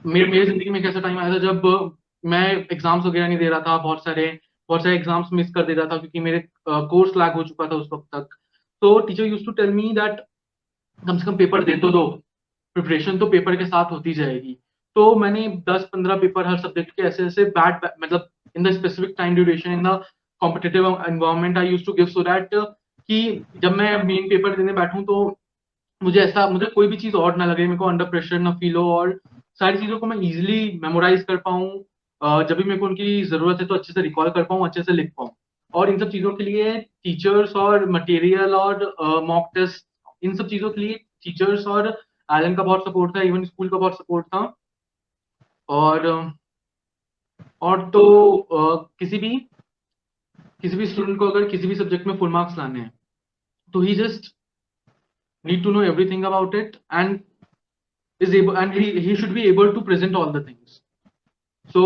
मेरे जिंदगी में एक ऐसा टाइम आया था जब मैं एग्जाम्स वगैरह नहीं दे रहा था, बहुत सारे एग्जाम्स मिस कर देता था क्योंकि मेरे कोर्स लैग हो चुका था उस वक्त तक. तो teacher used to tell me that कम से कम पेपर दे तो दो, प्रिपरेशन तो पेपर के साथ होती जाएगी. तो मैंने 10-15 पेपर हर सब्जेक्ट के ऐसे मतलब in the specific time duration in the competitive environment I used to give, so that कि जब मैं मेन पेपर देने बैठूं तो मुझे कोई भी चीज और ना लगे, मेरे को अंडर प्रेशर ना फील हो, और सारी चीजों को मैं इजीली मेमोराइज कर पाऊँ, जब भी मेरे को उनकी जरूरत है तो अच्छे से रिकॉल कर पाऊँ, अच्छे से लिख पाऊँ. और इन सब चीजों के लिए टीचर्स और मटेरियल और मॉक टेस्ट, इन सब चीजों के लिए टीचर्स और एलन का बहुत सपोर्ट था, इवन स्कूल का बहुत सपोर्ट था. और तो किसी भी स्टूडेंट को अगर किसी भी सब्जेक्ट में फुल मार्क्स लाने हैं तो ही just need to know everything about it, and he should be able to present all the things. So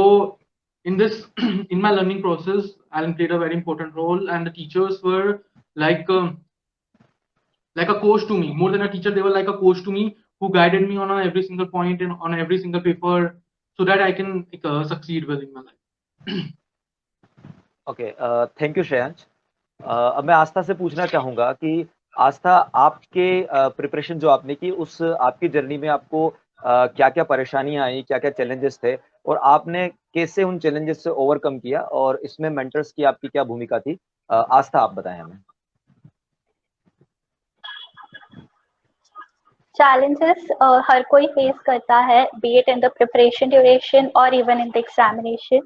in this in my learning process, Alan played a very important role, and the teachers were like a coach to me. More than a teacher, they were like a coach to me, who guided me on every single point and on every single paper, so that I can succeed well in my life. Okay, thank you Shreyansh. अब मैं आस्था से पूछना चाहूंगा कि आस्था, आपके preparation जो आपने की, उस आपकी जर्नी में आपको क्या क्या परेशानियां आई, क्या क्या चैलेंजेस थे, और आपने कैसे उन चैलेंजेस से ओवरकम किया, और इसमें मेंटर्स की आपकी क्या भूमिका थी? आस्था, आप बताएं हमें. challenges हर कोई फेस करता है, be it in the preparation duration or even in the examination.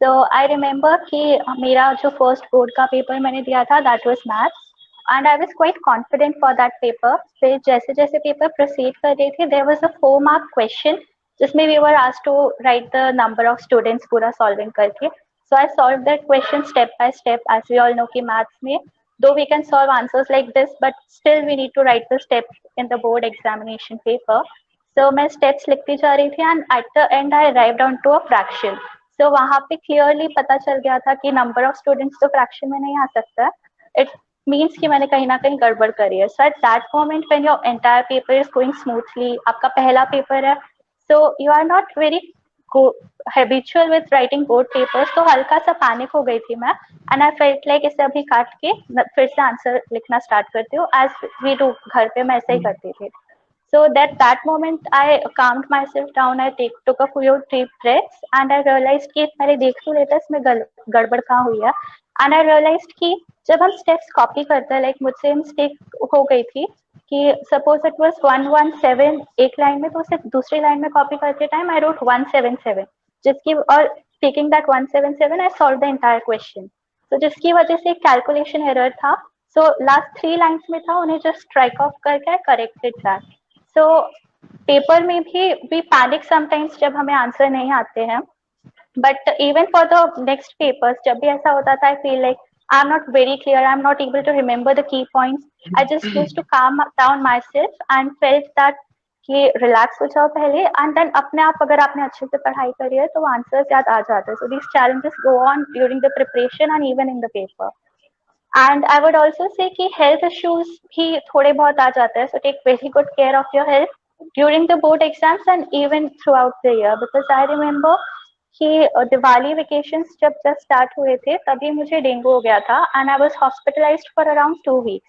So I remember कि मेरा जो first board का पेपर मैंने दिया था, that was maths, and I was quite confident for that paper. फिर जैसे जैसे पेपर proceed कर रहे थे, there was a 4-mark question जिसमें we were asked to write the number of students पूरा solving करके. So I solved that question step by step. As we all know कि maths में though we can solve answers like this, but still we need to write the steps in the board examination paper. So मैं steps लिखती जा रही थी, and at the end I arrived on to a fraction. So वहाँ पे clearly पता चल गया था कि number of students तो fraction में नहीं आ सकता. It means कि मैंने कहीं ना कहीं गड़बड़ करी है. So at that moment when your entire paper is going smoothly, आपका पहला पेपर है, so you are not very habitual with writing board papers, तो हल्का सा पैनिक हो गई थी मैं, and I felt like इसे अभी काट के फिर से आंसर लिखना स्टार्ट करती हूँ, as we do घर पे मैं ऐसे ही करती थी. So that moment I calmed myself down, I took a few deep breaths, and I realized कि पहले देख तो लेते इसमें गड़बड़ कहाँ हुई है, and I realized कि जब हम steps copy करते हैं, like मुझसे mistake हो गई थी कि suppose it was 117 एक लाइन में, तो उसे दूसरी लाइन में कॉपी करते टाइम I wrote 177, जिसकी और taking that 177 I solved the entire question. So जिसकी वजह से calculation error था, so last 3 lines में था, उन्हें just strike off करके I corrected that. So paper में भी we panic sometimes जब हमें आंसर नहीं आते हैं, but even for the next papers जब भी ऐसा होता था, I feel like I'm not very clear, I'm not able to remember the key points. I just used to calm down myself and felt that कि relax हो जाओ पहले, and then अपने आप अगर आपने अच्छे से पढ़ाई करी है तो आंसर्स याद आ जाते हैं. So these challenges go on during the preparation and even in the paper. And I would also say कि health issues भी थोड़े बहुत आ जाते हैं, so take very good care of your health during the board exams and even throughout the year, because I remember कि Diwali vacations जब just start हुए थे तभी मुझे डेंगू हो गया था, and I was hospitalized for around 2 weeks.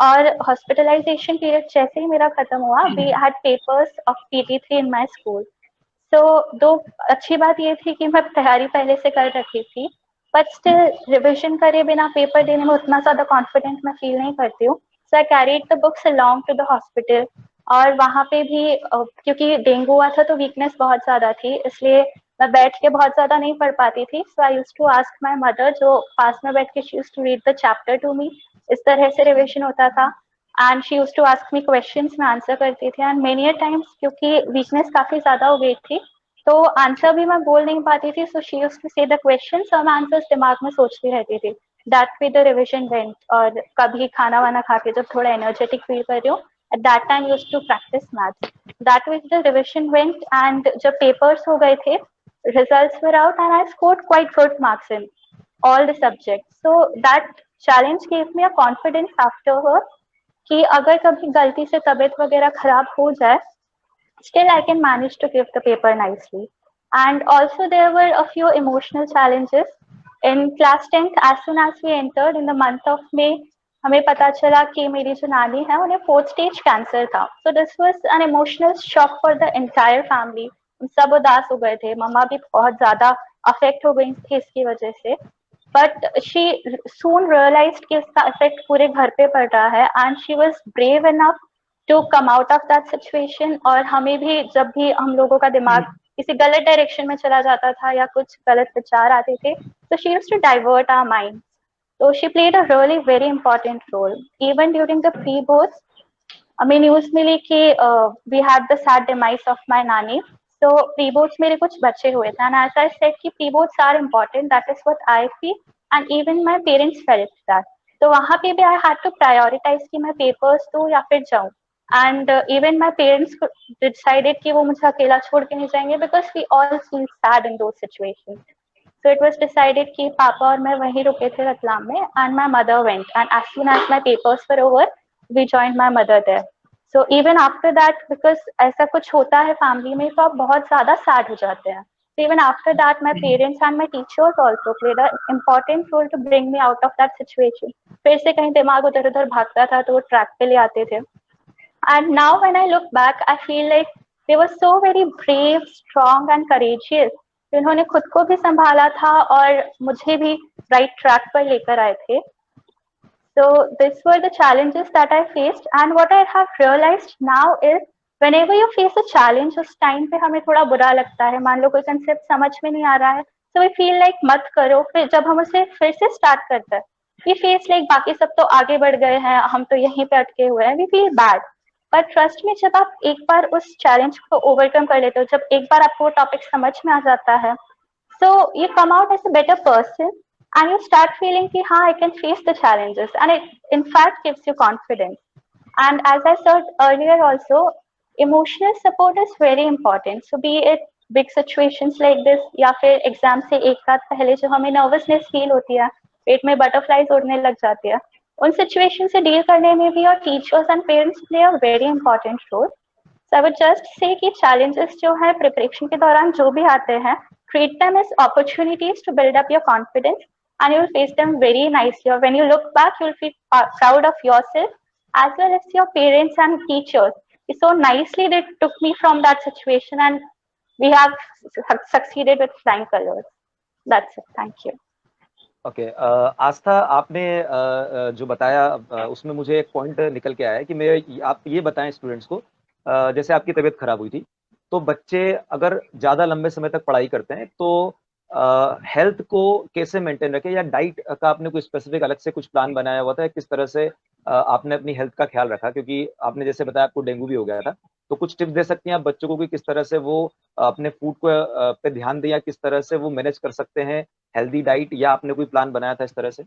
और हॉस्पिटलाइजेशन पीरियड जैसे ही मेरा खत्म हुआ, we had papers of PT3 in my school. So दो अच्छी बात ये थी कि मैं तैयारी पहले से कर रखी थी, बट स्टिल रिविजन करे बिना पेपर देने में उतना ज्यादा कॉन्फिडेंट मैं फील नहीं करती हूँ. So I carried the books along to the hospital, और वहाँ पे भी क्योंकि डेंगू हुआ था तो वीकनेस बहुत ज्यादा थी, इसलिए मैं बैठ के बहुत ज्यादा नहीं पढ़ पाती थी. So I used to ask my mother, जो पास में बैठ के she used to read the chapter to me. इस तरह से रिविजन होता था, and she used to ask me questions, मैं आंसर करती थी. एंड मेनी अ टाइम्स क्योंकि वीकनेस काफी ज्यादा हो गई थी तो आंसर भी मैं बोल नहीं पाती थी, सो शी यूज्ड टू से द क्वेश्चंस और मैं आंसर्स दिमाग में सोचती रहती थी. That way the revision went. और कभी खाना वाना खा के जब थोड़ा एनर्जेटिक फील कर रही हूँ, at that time used to practice maths. That week the revision went and जब papers हो गए थे, results were out and I scored quite good marks in all the subjects. So that challenge gave me a confidence afterward कि अगर कभी गलती से तबीयत वगैरह खराब हो जाए, still I can manage to give the paper nicely. And also there were a few emotional challenges. In class 10th, as soon as we entered in the month of May, हमें पता चला कि मेरी जो नानी है उन्हें 4th stage cancer था. So this was an emotional shock for the entire family. हम सब उदास हो गए थे. मम्मा भी बहुत ज़्यादा affect हो गई थी इसकी वजह से. But she soon realized कि इसका effect पूरे घर पे पड़ रहा है and she was brave enough to come out of that situation. और हमें भी जब भी हम लोगों का दिमाग किसी गलत डायरेक्शन में चला जाता था या कुछ गलत विचार आते थे, so she used to divert our minds. So she played a really very important role. Even during the pre-boards, हमें न्यूज मिली कि we had the sad demise of my nanny. So pre-boards मेरे कुछ बचे हुए थे and as I said कि pre-boards are important. That is what I feel and even my parents felt that. तो वहाँ पे भी I had to prioritize कि मैं papers दूँ या फिर जाऊँ. And even my parents decided कि वो मुझे अकेला छोड़ के नहीं जाएंगे because we all feel sad in those situations. So it was decided कि पापा और मैं वहीं रुके थे रतलाम में and my mother went and as soon as my papers were over, we joined my mother there. So even after that, because ऐसा कुछ होता है family में तो आप बहुत ज़्यादा sad हो जाते हैं. So even after that, my parents and my teachers also played an important role to bring me out of that situation. फिर से कहीं दिमाग उधर-उधर भागता था तो वो track पे ले आते थे. And now when I look back, I feel like they were so very brave, strong and courageous. उन्होंने खुद को भी संभाला था और मुझे भी right track पर लेकर आए थे. So these were the challenges that I faced and what I have realized now is whenever you face a challenge उस time पे हमें थोड़ा बुरा लगता है. मान लो कोई concept समझ में नहीं आ रहा है, so we feel like मत करो. फिर जब हम उसे फिर से start करते हैं, we face like बाकी सब तो आगे बढ़ गए हैं, हम तो यहीं पे अटके हुए हैं. We feel bad. But trust me, जब आप एक बार उस challenge को overcome कर लेते हो, जब एक बार आपको वो topic समझ में आ जाता है, so you come out as a better person and you start feeling कि हाँ, I can face the challenges and it in fact gives you confidence. And as I said earlier also, emotional support is very important. So be it big situations like this या फिर exam से एक रात पहले जो हमें nervousness feel होती है, पेट में butterflies उड़ने लग जाती है, उन situation से deal करने में भी और teachers and parents play a very important role. So I would just say कि challenges जो है preparation के दौरान जो भी आते हैं, treat them as opportunities to build up your confidence and you'll face them very nicely. Or when you look back, you'll feel proud of yourself as well as your parents and teachers. So nicely they took me from that situation and we have succeeded with flying colors. That's it. Thank you. Okay Aastha, आपने जो बताया उसमें मुझे एक point निकल के आया है कि आप ये बताएं स्टूडेंट्स को, जैसे आपकी तबीयत खराब हुई थी तो बच्चे अगर ज़्यादा लंबे समय तक पढ़ाई करते हैं तो हेल्थ को कैसे मेंटेन रखें, या डाइट का आपने कोई स्पेसिफिक अलग से कुछ प्लान बनाया हुआ था, किस तरह से आपने अपनी हेल्थ का ख्याल रखा? क्योंकि आपने जैसे बताया आपको डेंगू भी हो गया था, तो कुछ टिप्स दे सकती हैं आप बच्चों को कि किस तरह से वो अपने फूड को पे ध्यान दें या किस तरह से वो मैनेज कर सकते हैं हेल्दी डाइट, या आपने कोई प्लान बनाया था इस तरह से?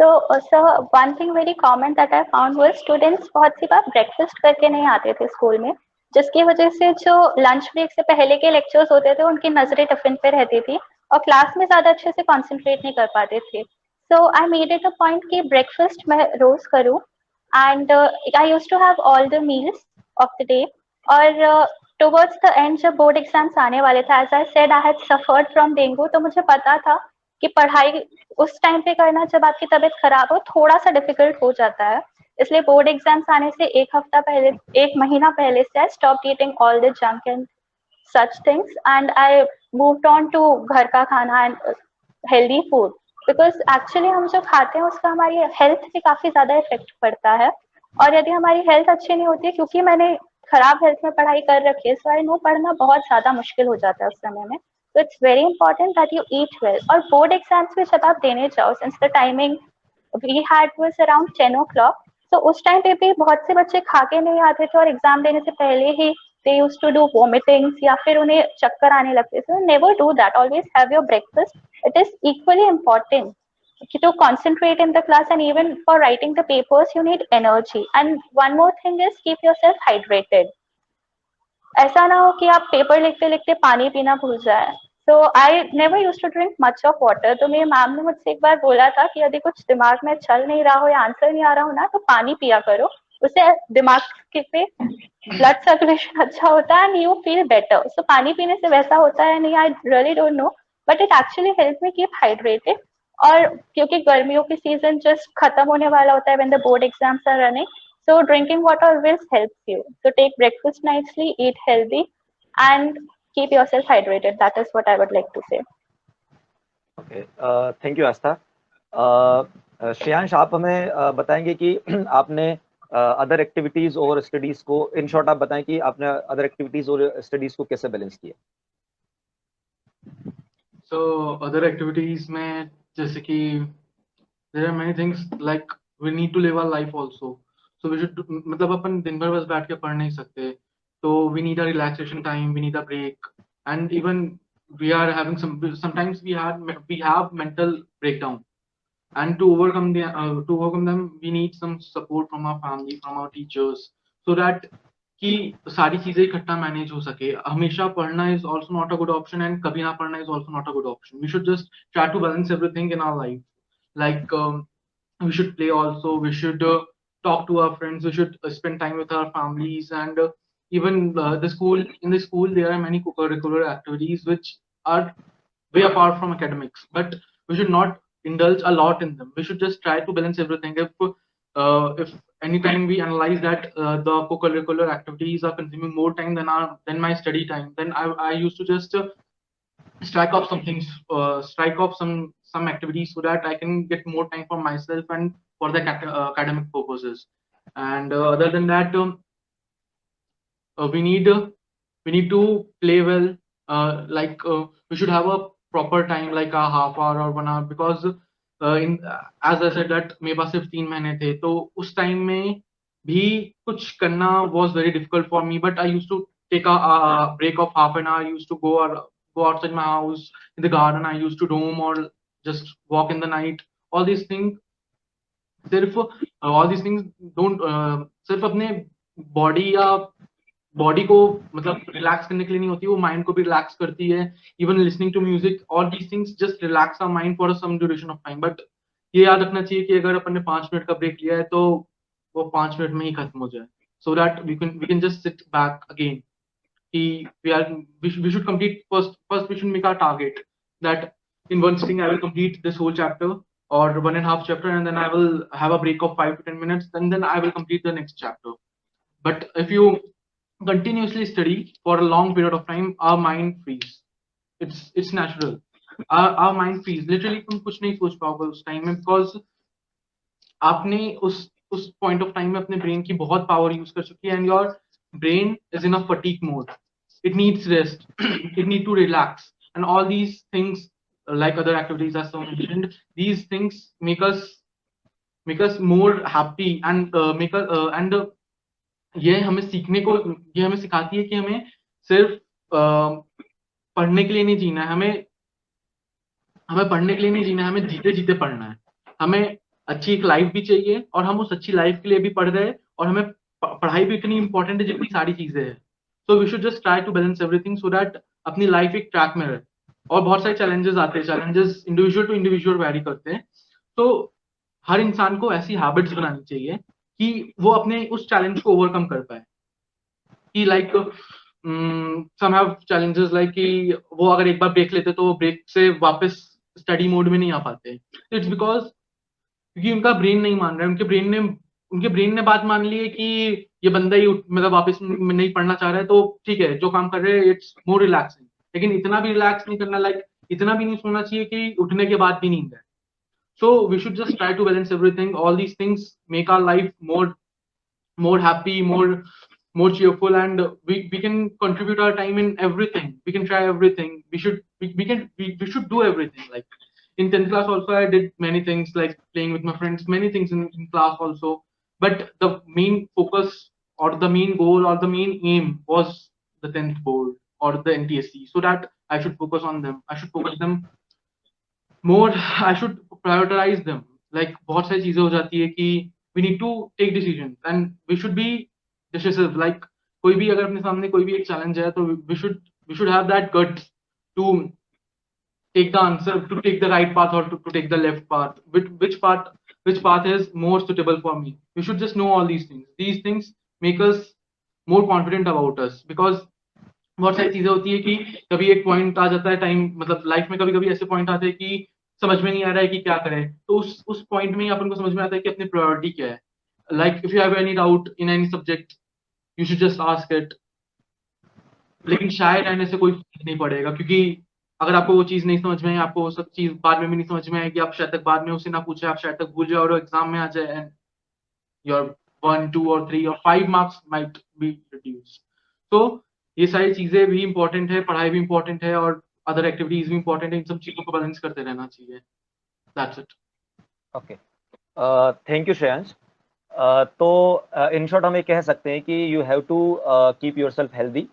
So one thing very common that I found was students बहुत सी बार breakfast करके नहीं आते थे स्कूल में, जिसकी वजह से जो लंच ब्रेक से पहले के लेक्चर्स होते थे उनकी नजरें टिफिन पे रहती थी और क्लास में ज्यादा अच्छे से कंसंट्रेट नहीं कर पाते थे. So I made it a point कि breakfast मैं रोज करूँ and I used to have all the meals of the day. और towards the end जब बोर्ड एग्जाम्स आने वाले थे, as I said I had suffered from dengue, तो मुझे पता था कि पढ़ाई उस टाइम पे करना जब आपकी तबीयत खराब हो थोड़ा सा डिफिकल्ट हो जाता है. इसलिए बोर्ड एग्जाम्स आने से एक हफ्ता पहले, एक महीना पहले से I stopped eating all the junk and such things and I moved on to घर का खाना and healthy food. Because actually हम जो खाते हैं उसका हमारी हेल्थ पे काफी ज्यादा इफेक्ट पड़ता है और यदि हमारी हेल्थ अच्छी नहीं होती है, क्योंकि मैंने खराब हेल्थ में पढ़ाई कर रखी है, so I know पढ़ना बहुत ज्यादा मुश्किल हो जाता है उस समय में. So it's very important that you eat well. और बोर्ड एग्जाम्स भी जब आप देने जाओ, since the timing we had was around 10 o'clock, so उस टाइम पे भी बहुत से बच्चे खा के नहीं आते थे और एग्जाम देने से पहले ही they used to do vomitings या फिर उन्हें चक्कर आने लगते थे. So never do that. Always have your breakfast. It is equally important to concentrate in the class, and even for writing the papers you need energy. And one more thing is keep yourself hydrated. ऐसा ना हो कि आप paper लिखते लिखते पानी पीना भूल जाए. So I never use to drink much of water. तो मेरी मैम ने मुझसे एक बार बोला था कि यदि कुछ दिमाग में चल नहीं रहा हो या आंसर नहीं आ रहा हो ना, तो पानी पिया करो. उससे दिमाग के पे ब्लड सर्कुलेशन अच्छा होता है एंड यू फील बेटर. सो पानी पीने से वैसा होता है नहीं, I really don't know, but it actually help me keep hydrated. और क्योंकि गर्मियों की सीजन जस्ट खत्म होने वाला होता है when the board exams are running, so drinking water always helps you. So take breakfast nicely, eat healthy, and keep yourself hydrated. That is what I would like to say. Okay, thank you आस्था. श्रेयांश, आप हमें बताएंगे कि आपने other activities और studies को, in short आप बताएं कि आपने अदर एक्टिविटीज और स्टडीज को कैसे बैलेंस किया. So other activities में जैसे कि there are many things like we need to live our life also. So we should मतलब अपन दिन भर बस बैठ के पढ़ नहीं सकते. So we need a relaxation time, we need a break, and even we are having sometimes we have mental breakdown, and to overcome them we need some support from our family, from our teachers, so that कि सारी चीजें इकट्ठा manage हो सके. हमेशा पढ़ना is also not a good option and कभी ना पढ़ना is also not a good option. We should just try to balance everything in our life. Like we should play also, we should talk to our friends, we should spend time with our families, and even in the school there are many curricular activities which are way apart from academics, but we should not indulge a lot in them. We should just try to balance everything. If anytime we analyze that the co-curricular activities are consuming more time than my study time, then I used to just strike off some things, strike off some activities, so that I can get more time for myself and for the academic purposes. And other than that, we need to play well. We should have a proper time, like a half hour or 1 hour, because as I said that मेरे पास सिर्फ 3 महीने थे, तो उस time में भी कुछ करना was very difficult for me. But I used to take a break of half an hour. I used to go outside my house in the garden. I used to roam or just walk in the night. All these things don't सिर्फ अपने body को मतलब relax करने के लिए नहीं होती, वो माइंड को भी रिलैक्स करती है. Even listening to music, all these things just relax our mind for some duration of time. But ये याद रखना चाहिए कि अगर अपन ने 5 मिनट का ब्रेक लिया है तो वो 5 मिनट में ही खत्म हो जाए, so that we can just sit back again. We should complete first we should make our target that in one sitting I will complete this whole chapter or 1.5 chapter, and then I will have a break of 5 to 10 minutes, and then I will complete the next chapter. But if you continuously study for a long period of time, our mind freeze. It's natural. Our mind freeze. Literally तुम कुछ नहीं सोच पाओगे उस time में, because आपने उस point of time में अपने brain की बहुत power use कर चुकी है, and your brain is in a fatigue mode. It needs rest. It needs to relax, and all these things, like other activities as so mentioned, these things make us more happy and ये हमें सिखाती है कि हमें सिर्फ पढ़ने के लिए नहीं जीना है, हमें पढ़ने के लिए नहीं जीना है, हमें जीते जीते पढ़ना है. हमें अच्छी एक लाइफ भी चाहिए, और हम उस अच्छी लाइफ के लिए भी पढ़ रहे हैं, और हमें पढ़ाई भी इतनी इंपॉर्टेंट है जितनी सारी चीजें हैं. So we should just try to balance everything, so that अपनी लाइफ एक ट्रैक में रहे. और बहुत सारे चैलेंजेस आते हैं, challenges individual to individual vary करते हैं. तो हर इंसान को ऐसी हैबिट्स बनानी चाहिए कि वो अपने उस चैलेंज को ओवरकम कर पाए. कि like some have challenges like कि वो अगर एक बार ब्रेक लेते तो वो ब्रेक से वापस स्टडी मोड में नहीं आ पाते. इट्स बिकॉज क्योंकि उनका ब्रेन नहीं मान रहा है, उनके ब्रेन ने बात मान ली है कि ये बंदा ही मतलब वापस नहीं पढ़ना चाह रहा है, तो ठीक है जो काम कर रहे हैं इट्स मोर रिलैक्सिंग. लेकिन इतना भी रिलैक्स नहीं करना, लाइक इतना भी नहीं सोना चाहिए कि उठने के बाद भी नींद है. So we should just try to balance everything. All these things make our life more happy, more cheerful, and we can contribute our time in everything. We can try everything. We should do everything. Like in 10th class also, I did many things like playing with my friends, many things in class also. But the main focus or the main goal or the main aim was the 10th board or the NTSC. So that I should focus on them. I should focus them more I should prioritize them. Like बहुत सारी चीजें हो जाती है कि we need to take decisions and we should be decisive. Like कोई भी अगर अपने सामने कोई भी एक challenge है तो we should have that guts to take the answer, to take the right path or to take the left path. Which path is more suitable for me. We should just know all these things. These things make us more confident about us, because बहुत सारी चीजें होती है कि कभी एक point आ जाता है टाइम, मतलब लाइफ में कभी कभी ऐसे पॉइंट आते हैं कि समझ में नहीं आ रहा है कि क्या करें, तो उस पॉइंट में ही अपन को समझ में आता है कि अपनी प्रायोरिटी क्या है. Like if you have any doubt in any subject, you should just ask it. लेकिन शायद रहने से कोई फर्क नहीं पड़ेगा, क्योंकि अगर आपको वो चीज नहीं समझ में है, आपको वो सब चीज बाद में भी नहीं समझ में आएगी, आप शायद तक बाद में उसे ना पूछे, आप शायद तक भूल जाओ और एग्जाम में आ जाए एंड योर 1, 2 और 3 और 5 मार्क्स माइट बी रिड्यूस्ड. तो ये सारी चीजें भी इंपॉर्टेंट है, पढ़ाई भी इंपॉर्टेंट है और अदर एक्टिविटीज भी इंपॉर्टेंट है. इन सब चीजों को बैलेंस करते रहना चाहिए. That's it. Okay, thank you Shreyansh. तो इन शॉर्ट हम ये कह सकते हैं कि you have to keep yourself healthy.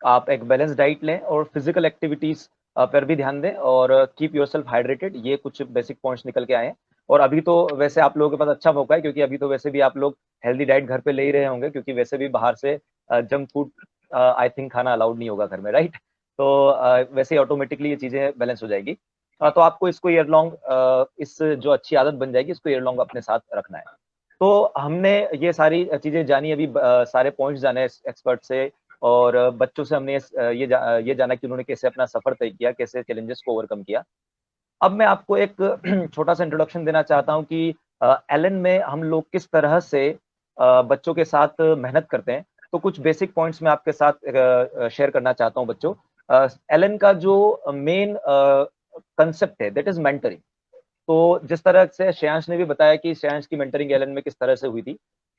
आप एक बैलेंस डाइट लें और फिजिकल एक्टिविटीज पर भी ध्यान दें और कीप योरसेल्फ हाइड्रेटेड. ये कुछ बेसिक पॉइंट्स निकल के आए हैं. और अभी तो वैसे आप लोगों के पास अच्छा मौका है, क्योंकि अभी तो वैसे भी आप लोग हेल्दी डाइट घर पे ले ही रहे होंगे, क्योंकि वैसे भी बाहर से जंक फूड आई थिंक खाना अलाउड नहीं होगा घर में, राइट? तो वैसे ही ऑटोमेटिकली ये चीजें बैलेंस हो जाएगी. तो आपको इसको ईयर लॉन्ग इस जो अच्छी आदत बन जाएगी, इसको ईयर लॉन्ग अपने साथ रखना है. तो हमने ये सारी चीजें जानी, अभी सारे पॉइंट्स जाने एक्सपर्ट से, और बच्चों से हमने ये जाना कि उन्होंने कैसे अपना सफर तय किया, कैसे चैलेंजेस को ओवरकम किया. अब मैं आपको एक छोटा सा इंट्रोडक्शन देना चाहता हूँ कि एलन में हम लोग किस तरह से बच्चों के साथ मेहनत करते हैं. तो कुछ बेसिक पॉइंट्स मैं आपके साथ शेयर करना चाहता हूँ बच्चों. एलन का जो मेन कंसेप्ट है दैट इज मेंटरिंग. तो जिस तरह से श्रेयांश ने भी बताया कि श्रेयांश की मेंटरिंग एलन में किस तरह से हुई थी,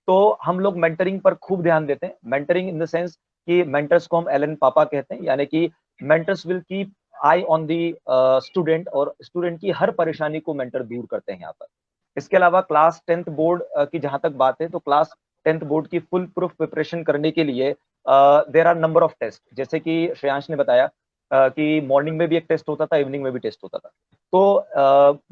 तो हम लोग मेंटरिंग पर खूब ध्यान देते हैं. मेंटरिंग इन द सेंस कि मेंटर्स को हम एलन पापा कहते हैं, यानी कि mentors will keep I on the student, और स्टूडेंट की हर परेशानी को मेंटर दूर करते हैं यहाँ पर. इसके अलावा क्लास 10th बोर्ड की जहां तक बात है, तो क्लास 10th बोर्ड की फुल प्रूफ प्रिपरेशन करने के लिए there are number of test. जैसे कि श्रेयांश ने बताया कि मॉर्निंग में भी एक टेस्ट होता था, इवनिंग में भी टेस्ट होता था. तो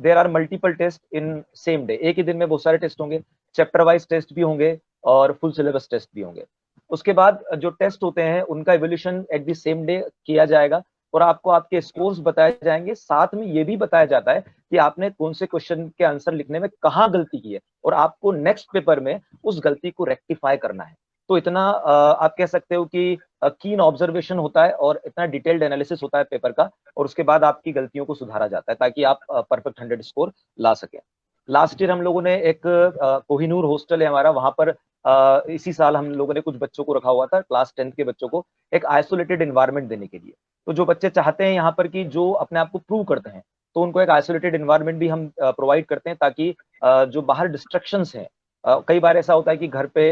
there are multiple test in same day. एक ही दिन में बहुत सारे टेस्ट होंगे, चैप्टर वाइज टेस्ट भी होंगे और फुल सिलेबस टेस्ट भी होंगे. उसके बाद जो टेस्ट होते हैं उनका evolution at the same day किया जाएगा और आपको आपके स्कोर्स बताए जाएंगे. साथ में ये भी बताया जाता है कि आपने कौन से क्वेश्चन के आंसर लिखने में कहाँ गलती की है और आपको नेक्स्ट पेपर में उस गलती को रेक्टिफाई करना है. तो इतना आप कह सकते हो कि कीन ऑब्जर्वेशन होता है और इतना डिटेल्ड एनालिसिस होता है पेपर का, और उसके बाद आपकी गलतियों को सुधारा जाता है ताकि आप परफेक्ट 100 स्कोर ला सकें. लास्ट ईयर हम लोगों ने एक कोहिनूर हॉस्टल है हमारा, वहां पर इसी साल हम लोगों ने कुछ बच्चों को रखा हुआ था, क्लास 10th के बच्चों को एक आइसोलेटेड एनवायरनमेंट देने के लिए. तो जो बच्चे चाहते हैं यहाँ पर कि जो अपने आप को प्रूव करते हैं, तो उनको एक आइसोलेटेड एनवायरनमेंट भी हम प्रोवाइड करते हैं, ताकि जो बाहर डिस्ट्रक्शंस हैं, कई बार ऐसा होता है कि घर पे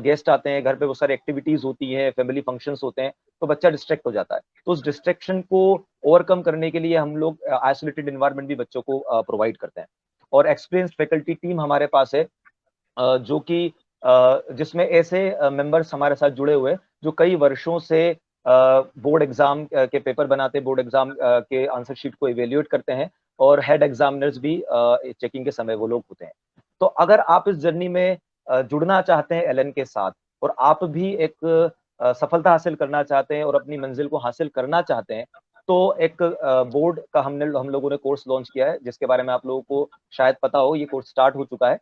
गेस्ट आते हैं, घर पे बहुत सारी एक्टिविटीज होती हैं, फैमिली फंक्शंस होते हैं, तो बच्चा डिस्ट्रैक्ट हो जाता है. तो उस डिस्ट्रैक्शन को ओवरकम करने के लिए हम लोग आइसोलेटेड एनवायरनमेंट भी बच्चों को प्रोवाइड करते हैं. और एक्सपीरियंस फैकल्टी टीम हमारे पास है, जो कि जिसमें ऐसे मेंबर्स हमारे साथ जुड़े हुए जो कई वर्षों से बोर्ड एग्जाम के पेपर बनाते, बोर्ड एग्जाम के आंसर शीट को इवेल्युएट करते हैं, और हेड एग्जामिनर्स भी चेकिंग के समय वो लोग होते हैं. तो अगर आप इस जर्नी में जुड़ना चाहते हैं एलन के साथ, और आप भी एक सफलता हासिल करना चाहते हैं और अपनी मंजिल को हासिल करना चाहते हैं, तो एक बोर्ड का हम लोगों ने कोर्स लॉन्च किया है, जिसके बारे में आप लोगों को शायद पता हो. ये कोर्स स्टार्ट हो चुका है,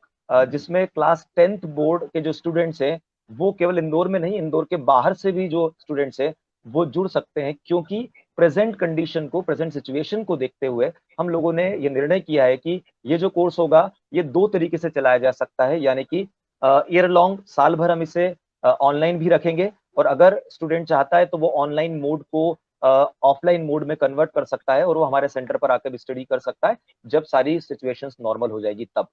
जिसमें क्लास 10th बोर्ड के जो स्टूडेंट्स हैं वो केवल इंदौर में नहीं, इंदौर के बाहर से भी जो स्टूडेंट्स हैं वो जुड़ सकते हैं, क्योंकि प्रेजेंट कंडीशन को, प्रेजेंट सिचुएशन को देखते हुए हम लोगों ने ये निर्णय किया है कि ये जो कोर्स होगा ये 2 तरीके से चलाया जा सकता है. यानी कि ईयर लॉन्ग, साल भर हम इसे ऑनलाइन भी रखेंगे, और अगर स्टूडेंट चाहता है तो वो ऑनलाइन मोड को ऑफलाइन मोड में कन्वर्ट कर सकता है और वो हमारे सेंटर पर आकर भी स्टडी कर सकता है जब सारी सिचुएशंस नॉर्मल हो जाएगी तब.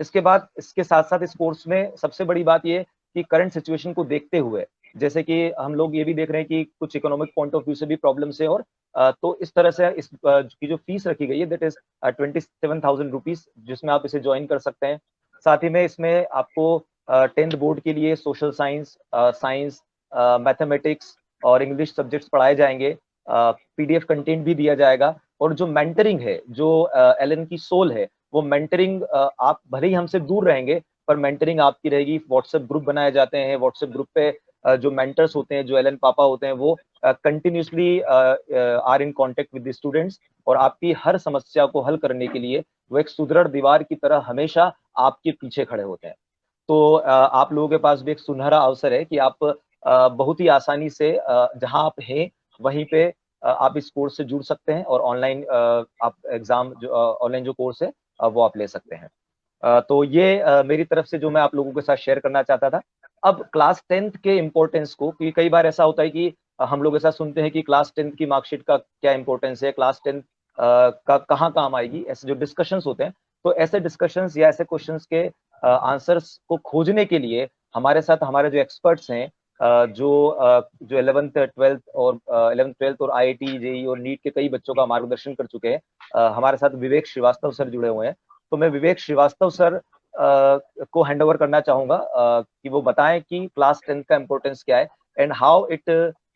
इसके बाद, इसके साथ साथ इस कोर्स में सबसे बड़ी बात ये कि करंट सिचुएशन को देखते हुए, जैसे कि हम लोग ये भी देख रहे हैं कि कुछ इकोनॉमिक पॉइंट ऑफ व्यू से भी प्रॉब्लम्स है, और तो इस तरह से इस की जो फीस रखी गई है दैट इज 27,000 रुपीज, जिसमें आप इसे ज्वाइन कर सकते हैं. साथ ही में इसमें आपको 10th बोर्ड के लिए सोशल साइंस, साइंस, मैथमेटिक्स और इंग्लिश सब्जेक्ट्स पढ़ाए जाएंगे. PDF कंटेंट भी दिया जाएगा, और जो मेंटरिंग है, जो एलन की सोल है, वो मेंटरिंग, आप भले ही हमसे दूर रहेंगे पर मेंटरिंग आपकी रहेगी। व्हाट्सएप ग्रुप बनाए जाते हैं, व्हाट्सएप ग्रुप पे जो मेंटर्स होते हैं, जो एलन पापा होते हैं, वो continuously are in contact with the students, और आपकी हर समस्या को हल करने के लिए वो एक सुदृढ़ दीवार की तरह हमेशा आपके पीछे खड़े होते हैं। तो आप लोगों के पास भी एक सुनहरा अवसर है कि आप बहुत ही आसानी से जहां आप हैं वहीं पे आप इस कोर्स से जुड़ सकते हैं, और ऑनलाइन आप एग्जाम, जो ऑनलाइन जो कोर्स है वो आप ले सकते हैं। तो ये मेरी तरफ से जो मैं आप लोगों के साथ शेयर करना चाहता था। अब क्लास 10th के इम्पोर्टेंस को, क्योंकि कई बार ऐसा होता है कि हम लोग ऐसा सुनते हैं कि क्लास 10th की मार्कशीट का क्या इंपॉर्टेंस है, क्लास 10th का कहाँ काम आएगी, ऐसे जो डिस्कशंस होते हैं। तो ऐसे डिस्कशंस या ऐसे क्वेश्चंस के आंसर्स को खोजने के लिए हमारे साथ हमारे जो एक्सपर्ट्स हैं, जो 11th 12th और 11th 12th और IIT JEE और नीट के कई बच्चों का मार्गदर्शन कर चुके हैं, हमारे साथ विवेक श्रीवास्तव सर जुड़े हुए हैं। तो मैं विवेक श्रीवास्तव सर को हैंड ओवर करना चाहूंगा कि वो बताएं कि क्लास 10th का इंपॉर्टेंस क्या है, and how it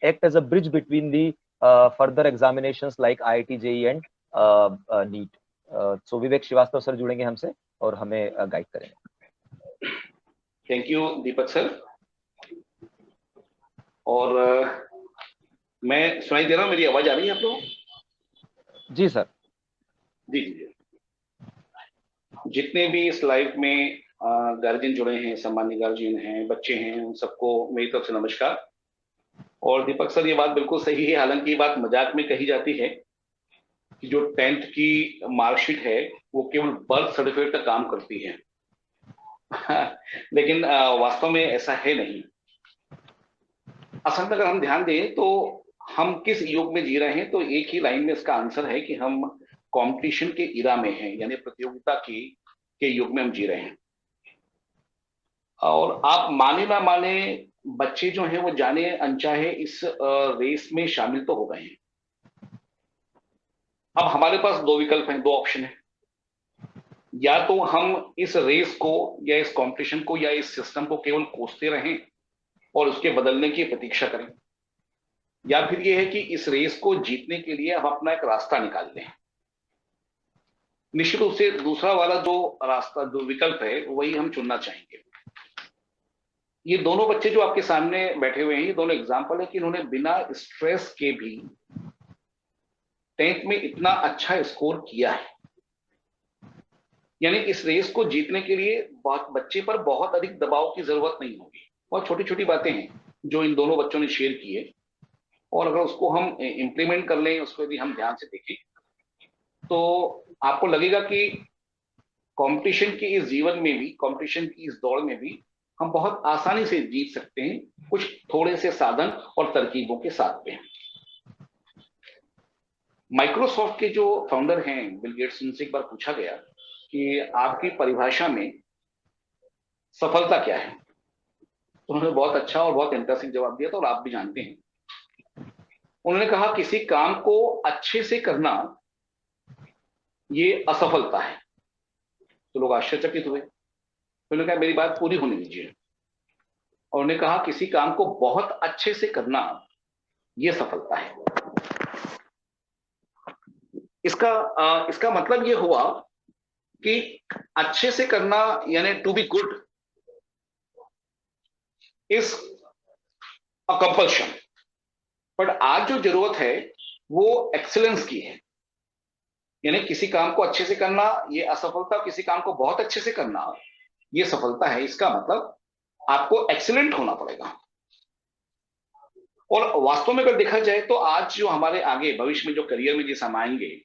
act as a bridge between the further examinations like IIT JEE and NEET. So Vivek Shrivastava sir जुड़ेंगे हमसे और हमें गाइड करेंगे। Thank you Deepak sir. और मैं सुनाई दे रहा हूँ, मेरी आवाज आ रही है आप लोगों? जी सर। जी जी जी। जितने भी इस लाइव में गार्जियन जुड़े हैं, सम्मानित गार्जियन हैं, बच्चे हैं, उन सबको मेरी तरफ से नमस्कार। और दीपक सर, ये बात बिल्कुल सही है, हालांकि ये बात मजाक में कही जाती है कि जो 10th की मार्कशीट है वो केवल बर्थ सर्टिफिकेट का काम करती है। लेकिन वास्तव में ऐसा है नहीं। असल में अगर हम ध्यान दें तो हम किस युग में जी रहे हैं, तो एक ही लाइन में इसका आंसर है कि हम कंपटीशन के इरा में हैं, यानी प्रतियोगिता के युग में हम जी रहे हैं। और आप माने ना माने, बच्चे जो हैं वो जाने अनचाहे इस रेस में शामिल तो हो गए हैं। अब हमारे पास दो विकल्प हैं, दो ऑप्शन है। या तो हम इस रेस को या इस कंपटीशन को या इस सिस्टम को केवल कोसते रहें और उसके बदलने की प्रतीक्षा करें, या फिर यह है कि इस रेस को जीतने के लिए हम अपना एक रास्ता निकाल लें। निश्चित रूप से दूसरा वाला जो रास्ता, जो विकल्प है, वही हम चुनना चाहेंगे। ये दोनों बच्चे जो आपके सामने बैठे हुए हैं, ये दोनों एग्जाम्पल है कि इन्होंने बिना स्ट्रेस के भी 10th में इतना अच्छा स्कोर किया है। यानी इस रेस को जीतने के लिए बच्चे पर बहुत अधिक दबाव की जरूरत नहीं होगी। बहुत छोटी छोटी बातें हैं जो इन दोनों बच्चों ने शेयर की है, और अगर उसको हम इंप्लीमेंट कर लें, उसको यदि हम ध्यान से देखें, तो आपको लगेगा कि कंपटीशन के इस जीवन में भी, कंपटीशन की इस दौड़ में भी हम बहुत आसानी से जीत सकते हैं, कुछ थोड़े से साधन और तरकीबों के साथ में। माइक्रोसॉफ्ट के जो फाउंडर हैं बिल गेट्स, उनसे एक बार पूछा गया कि आपकी परिभाषा में सफलता क्या है, तो उन्होंने बहुत अच्छा और बहुत इंटरेस्टिंग जवाब दिया था, और आप भी जानते हैं। उन्होंने कहा किसी काम को अच्छे से करना ये असफलता है। तो लोग आश्चर्यचकित हुए। तो उन्होंने कहा मेरी बात पूरी होने दीजिए। और उन्होंने कहा किसी काम को बहुत अच्छे से करना ये सफलता है। इसका मतलब ये हुआ कि अच्छे से करना यानी to be good is a compulsion, but आज जो जरूरत है वो एक्सीलेंस की है। यानी किसी काम को अच्छे से करना ये असफलता, किसी काम को बहुत अच्छे से करना ये सफलता है। इसका मतलब आपको एक्सीलेंट होना पड़ेगा। और वास्तव में अगर देखा जाए तो आज जो हमारे आगे भविष्य में जो करियर में जिस हम आएंगे,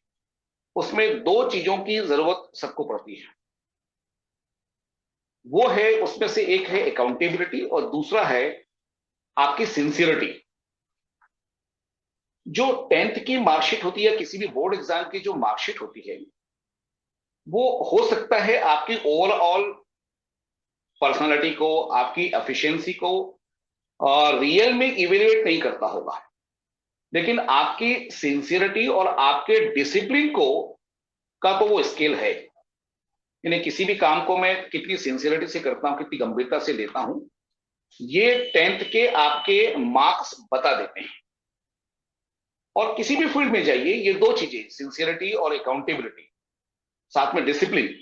उसमें दो चीजों की जरूरत सबको पड़ती है। वो है, उसमें से एक है अकाउंटेबिलिटी और दूसरा है आपकी सिंसियरिटी। जो 10th की मार्कशीट होती है, किसी भी बोर्ड एग्जाम की जो मार्कशीट होती है, वो हो सकता है आपकी ओवरऑल पर्सनालिटी को, आपकी एफिशिएंसी को रियल में इवेल्युएट नहीं करता होगा, लेकिन आपकी सिंसियरिटी और आपके डिसिप्लिन को का तो वो स्केल है। यानी किसी भी काम को मैं कितनी सिंसियरिटी से करता हूं, कितनी गंभीरता से लेता हूं, ये 10th के आपके मार्क्स बता देते हैं। और किसी भी फील्ड में जाइए, ये दो चीजें, सिंसियरिटी और अकाउंटेबिलिटी, साथ में डिसिप्लिन,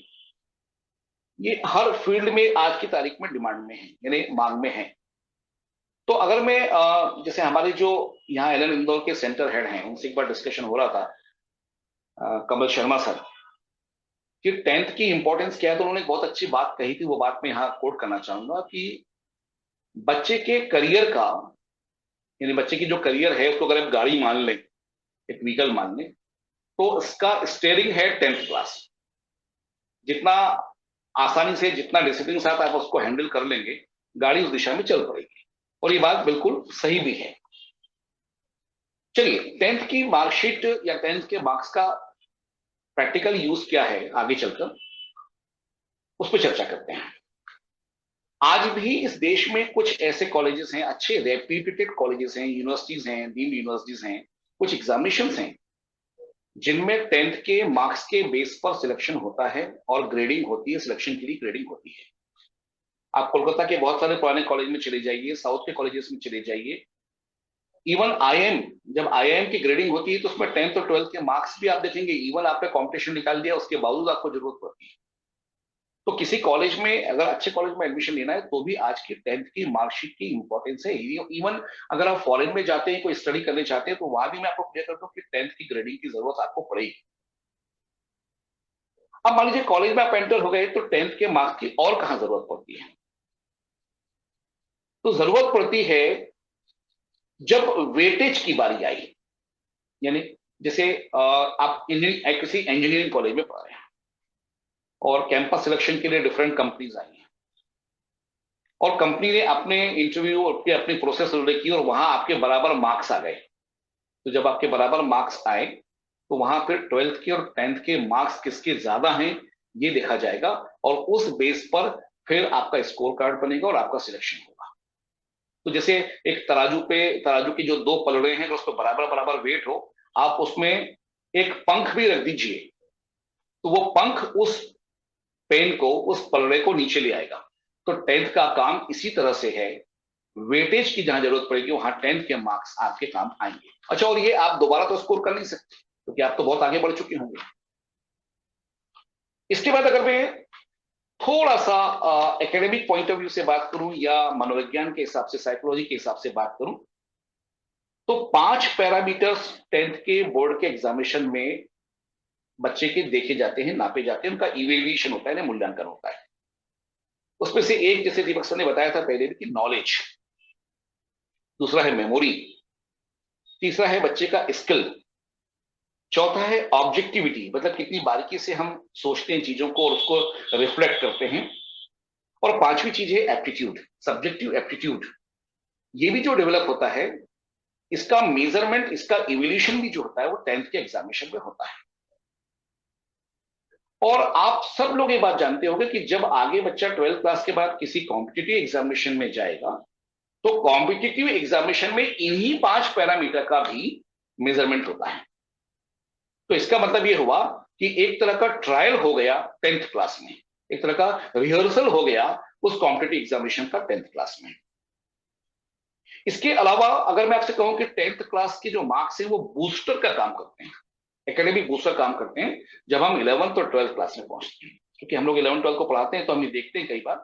ये हर फील्ड में आज की तारीख में डिमांड में है, यानी मांग में है। तो अगर मैं जैसे हमारे जो यहाँ एलन इंदौर के सेंटर हेड हैं, उनसे एक बार डिस्कशन हो रहा था, कमल शर्मा सर, कि 10th की इंपॉर्टेंस क्या है, तो उन्होंने बहुत अच्छी बात कही थी। वो बात मैं यहाँ कोट करना चाहूंगा कि बच्चे के करियर का, यानी बच्चे की जो करियर है उसको अगर आप गाड़ी मान लें, एक व्हीकल मान लें, तो उसका स्टीयरिंग है 10th क्लास। जितना आसानी से, जितना डिसिप्लिन के साथ आप उसको हैंडल कर लेंगे, गाड़ी उस दिशा में चल पड़ेगी। और ये बात बिल्कुल सही भी है। चलिए, 10th की मार्कशीट या 10th के मार्क्स का प्रैक्टिकल यूज क्या है आगे चलकर, उस पर चर्चा करते हैं। आज भी इस देश में कुछ ऐसे कॉलेजेस हैं, अच्छे रेप्यूटेड कॉलेजेस हैं, यूनिवर्सिटीज हैं, डीम्ड यूनिवर्सिटीज हैं, कुछ एग्जामिनेशंस हैं जिनमें 10th के मार्क्स के बेस पर सिलेक्शन होता है और ग्रेडिंग होती है, सिलेक्शन के लिए ग्रेडिंग होती है। आप कोलकाता के बहुत सारे पुराने कॉलेज में चले जाइए, साउथ के कॉलेजेस में चले जाइए, इवन आईआईएम, जब आईआईएम की ग्रेडिंग होती है तो उसमें 10th और 12th के मार्क्स भी आप देखेंगे। इवन आपने कॉम्पिटिशन निकाल दिया, उसके बावजूद आपको जरूरत पड़ती है। तो किसी कॉलेज में, अगर अच्छे कॉलेज में एडमिशन लेना है तो भी आज की 10th की मार्कशीट की इंपॉर्टेंस है। इवन अगर आप फॉरेन में जाते हैं, कोई स्टडी करने चाहते हैं, तो वहां भी मैं आपको क्लियर करता हूँ कि 10th की ग्रेडिंग की जरूरत आपको पड़ेगी। अब मान लीजिए कॉलेज में आप एंटर हो गए, तो 10th के मार्क्स की और कहां जरूरत पड़ती है? तो जरूरत पड़ती है जब वेटेज की बारी आई, यानी जैसे आप किसी इंजीनियरिंग कॉलेज में पढ़ रहे हैं और कैंपस सिलेक्शन के लिए डिफरेंट कंपनीज आई हैं, और कंपनी ने अपने इंटरव्यू और अपनी प्रोसेस की और वहां आपके बराबर मार्क्स आ गए। तो जब आपके बराबर मार्क्स आए तो वहां फिर 12th के और 10th के मार्क्स किसके ज्यादा हैं ये देखा जाएगा, और उस बेस पर फिर आपका स्कोर कार्ड बनेगा और आपका सिलेक्शन होगा। तो जैसे एक तराजू की जो दो पलड़े हैं, अगर उस पर बराबर बराबर वेट हो, आप उसमें एक पंख भी रख दीजिए तो वो पंख उस पेन को, उस पलड़े को नीचे ले आएगा। तो 10th का काम इसी तरह से है, वेटेज की जहां जरूरत पड़ेगी वहां 10th के मार्क्स आपके काम आएंगे। अच्छा, और ये आप दोबारा तो स्कोर कर नहीं सकते क्योंकि आप तो बहुत आगे बढ़ चुके होंगे। इसके बाद अगर मैं थोड़ा सा एकेडमिक पॉइंट ऑफ व्यू से बात करूं या मनोविज्ञान के हिसाब से, साइकोलॉजी के हिसाब से बात करूं, तो 5 पैरामीटर्स 10th के बोर्ड के एग्जामिनेशन में बच्चे के देखे जाते हैं, नापे जाते हैं, उनका इवेल्युएशन होता है, मूल्यांकन होता है। उसमें से एक, जैसे दीपक सर ने बताया था पहले भी, कि नॉलेज, दूसरा है मेमोरी, तीसरा है बच्चे का स्किल, चौथा है ऑब्जेक्टिविटी, मतलब कितनी बारीकी से हम सोचते हैं चीजों को और उसको रिफ्लेक्ट करते हैं, और पांचवी चीज है एप्टीट्यूड, सब्जेक्टिव एप्टीट्यूड। ये भी जो डेवलप होता है, इसका मेजरमेंट, इसका इवोल्यूशन भी जो होता है वो 10th के एग्जामिनेशन में होता है। और आप सब लोग ये बात जानते होंगे कि जब आगे बच्चा 12th क्लास के बाद किसी कॉम्पिटिटिव एग्जामिनेशन में जाएगा, तो कॉम्पिटिटिव एग्जामिनेशन में इन्हीं 5 पैरामीटर का भी मेजरमेंट होता है। तो इसका मतलब ये हुआ कि एक तरह का ट्रायल हो गया 10th क्लास में, एक तरह का रिहर्सल हो गया उस कॉम्पिटिटिव एग्जामिनेशन का 10th क्लास में। इसके अलावा अगर मैं आपसे कहूं कि 10th क्लास के जो मार्क्स हैं वो बूस्टर का काम करते हैं, एकेडमिक बूस्टर काम करते हैं जब हम 11th और 12th क्लास में पहुंचते हैं। क्योंकि हम लोग 11th 12th को पढ़ाते हैं तो हम ये देखते हैं कई बार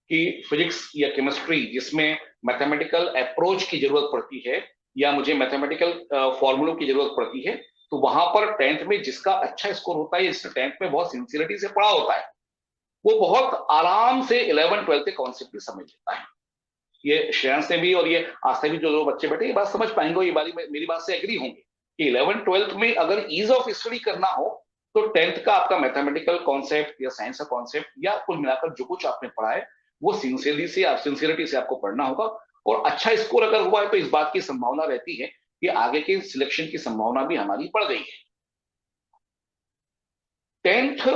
कि फिजिक्स या केमिस्ट्री जिसमें मैथमेटिकल अप्रोच की जरूरत पड़ती है या मुझे मैथमेटिकल फॉर्मूलों की जरूरत पड़ती है, तो वहां पर 10th में जिसका अच्छा स्कोर होता है, जिसने 10th में बहुत सिंसियरिटी से पढ़ा होता है, वो बहुत आराम से 11th 12th के कॉन्सेप्ट भी समझ लेता है। ये श्रेयांश ने भी और ये आज से भी जो बच्चे बैठे ये बात समझ पाएंगे, ये बारी मेरी बात से एग्री होंगे कि 11th 12th में अगर ईज ऑफ स्टडी करना हो तो 10th का आपका मैथमेटिकल कॉन्सेप्ट या साइंस का कॉन्सेप्ट या कुल मिलाकर जो कुछ आपने पढ़ा है वो सिंसियरिटी से आपको पढ़ना होगा। और अच्छा स्कोर अगर हुआ है तो इस बात की संभावना रहती है कि आगे के सिलेक्शन की संभावना भी हमारी बढ़ गई है। 10th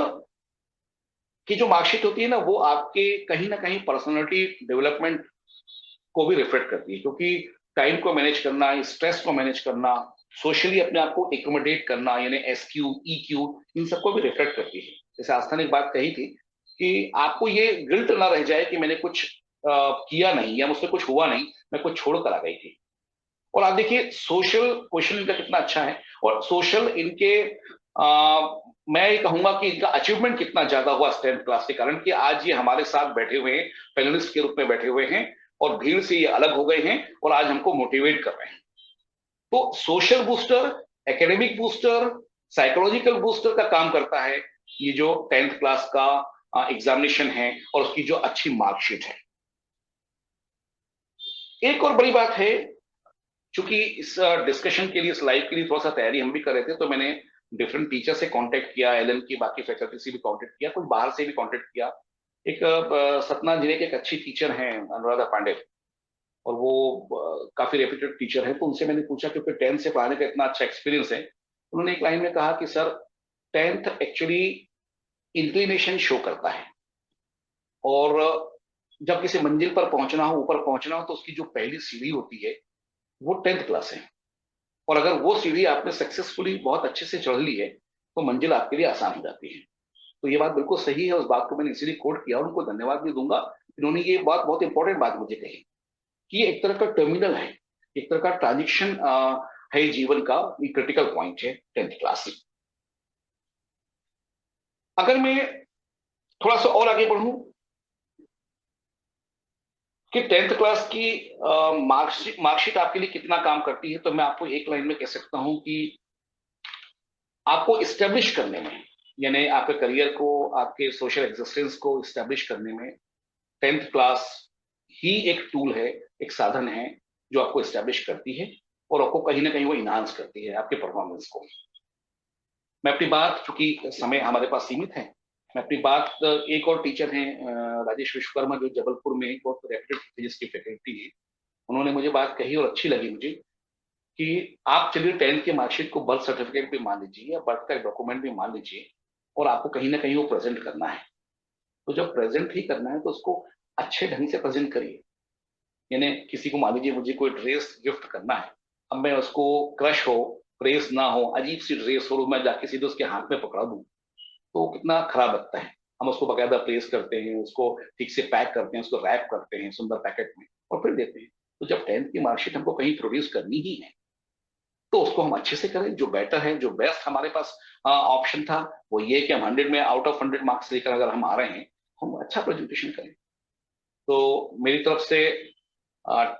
की जो मार्कशीट होती है ना, वो आपके कहीं ना कहीं पर्सनालिटी डेवलपमेंट को भी रिफ्लेक्ट करती है, क्योंकि टाइम को मैनेज करना, स्ट्रेस को मैनेज करना, सोशली अपने आप को एकोमोडेट करना, यानी SQ EQ, इन सबको भी रिफ्लेक्ट करती है। जैसे आस्था ने एक बात कही थी कि आपको ये गिल्ट ना रह जाए कि मैंने कुछ किया नहीं या मुझसे कुछ हुआ नहीं, मैं कुछ छोड़ कर आ गई थी। और आप देखिए सोशल क्वेश्चन इनका कितना अच्छा है, और सोशल इनके मैं ये कहूंगा कि इनका अचीवमेंट कितना ज्यादा हुआ 10th क्लास के कारण, कि आज ये हमारे साथ बैठे हुए हैं, पैनलिस्ट के रूप में बैठे हुए हैं, और भीड़ से ये अलग हो गए हैं और आज हमको मोटिवेट कर रहे हैं। तो social booster, academic booster, psychological booster का काम करता है ये जो 10th क्लास का एग्जामिनेशन है और उसकी जो अच्छी मार्कशीट है। एक और बड़ी बात है, चूंकि इस डिस्कशन के लिए, इस लाइव के लिए थोड़ा सा तैयारी हम भी कर रहे थे, तो मैंने डिफरेंट टीचर से कांटेक्ट किया, एलएन की बाकी फैकल्टी से भी कांटेक्ट किया, कुछ बाहर से भी कांटेक्ट किया। एक सतना जिले के एक अच्छी टीचर हैं अनुराधा पांडे, और वो काफी रेप्यूटेड टीचर है, तो उनसे मैंने पूछा, क्योंकि 10th से पढ़ाने का इतना अच्छा एक्सपीरियंस है। उन्होंने एक लाइन में कहा कि sir 10th actually inclination show करता है, और जब किसी मंजिल पर पहुंचना हो, ऊपर पहुंचना हो, तो उसकी जो पहली सीढ़ी होती है वो 10th क्लास है, और अगर वो सीढ़ी आपने सक्सेसफुली बहुत अच्छे से चढ़ ली है तो मंजिल आपके लिए आसान हो जाती है। तो ये बात बिल्कुल सही है, उस बात को मैंने इसीलिए कोट किया, उनको धन्यवाद भी दूंगा। इन्होंने ये बात, बहुत इंपॉर्टेंट बात मुझे कही कि ये एक तरह का टर्मिनल है, एक तरह का ट्रांजिशन है जीवन का, ये क्रिटिकल पॉइंट है 10th क्लास। अगर मैं थोड़ा सा और आगे बढ़ूं कि 10th क्लास की मार्कशीट आपके लिए कितना काम करती है, तो मैं आपको एक लाइन में कह सकता हूं कि आपको इस्टेब्लिश करने में, यानी आपके करियर को, आपके सोशल एग्जिस्टेंस को इस्टेब्लिश करने में 10th क्लास ही एक टूल है, एक साधन है जो आपको इस्टेब्लिश करती है, और आपको कहीं ना कहीं वो इनहांस करती है आपके परफॉर्मेंस को। मैं अपनी बात, चूंकि समय हमारे पास सीमित है, मैं अपनी बात, एक और टीचर हैं राजेश विश्वकर्मा, जो जबलपुर में बहुत रेप्यूटेड फिजिक्स की फैकल्टी है, उन्होंने मुझे बात कही और अच्छी लगी मुझे, कि आप चलिए 10th के मार्कशीट को बर्थ सर्टिफिकेट भी मान लीजिए या बर्थ का डॉक्यूमेंट भी मान लीजिए, और आपको कहीं ना कहीं वो प्रेजेंट करना है। तो जब प्रेजेंट ही करना है तो उसको अच्छे ढंग से प्रेजेंट करिए। यानी किसी को, मान लीजिए मुझे कोई ड्रेस गिफ्ट करना है, अब मैं उसको क्रश हो, प्रेस ना हो, अजीब सी ड्रेस हो, मैं जाके सीधे उसके हाथ में पकड़ा दूं तो कितना खराब लगता है। हम उसको बकायदा प्रेस करते हैं, उसको ठीक से पैक करते हैं, उसको रैप करते हैं सुंदर पैकेट में और फिर देते हैं। तो जब 10th की मार्कशीट हमको कहीं प्रोड्यूस करनी ही है तो उसको हम अच्छे से करें। जो बेटर है, जो बेस्ट हमारे पास ऑप्शन था, वो ये कि हम 100 में आउट ऑफ 100 मार्क्स लेकर अगर हम आ रहे हैं, हम अच्छा प्रेजेंटेशन करें। तो मेरी तरफ से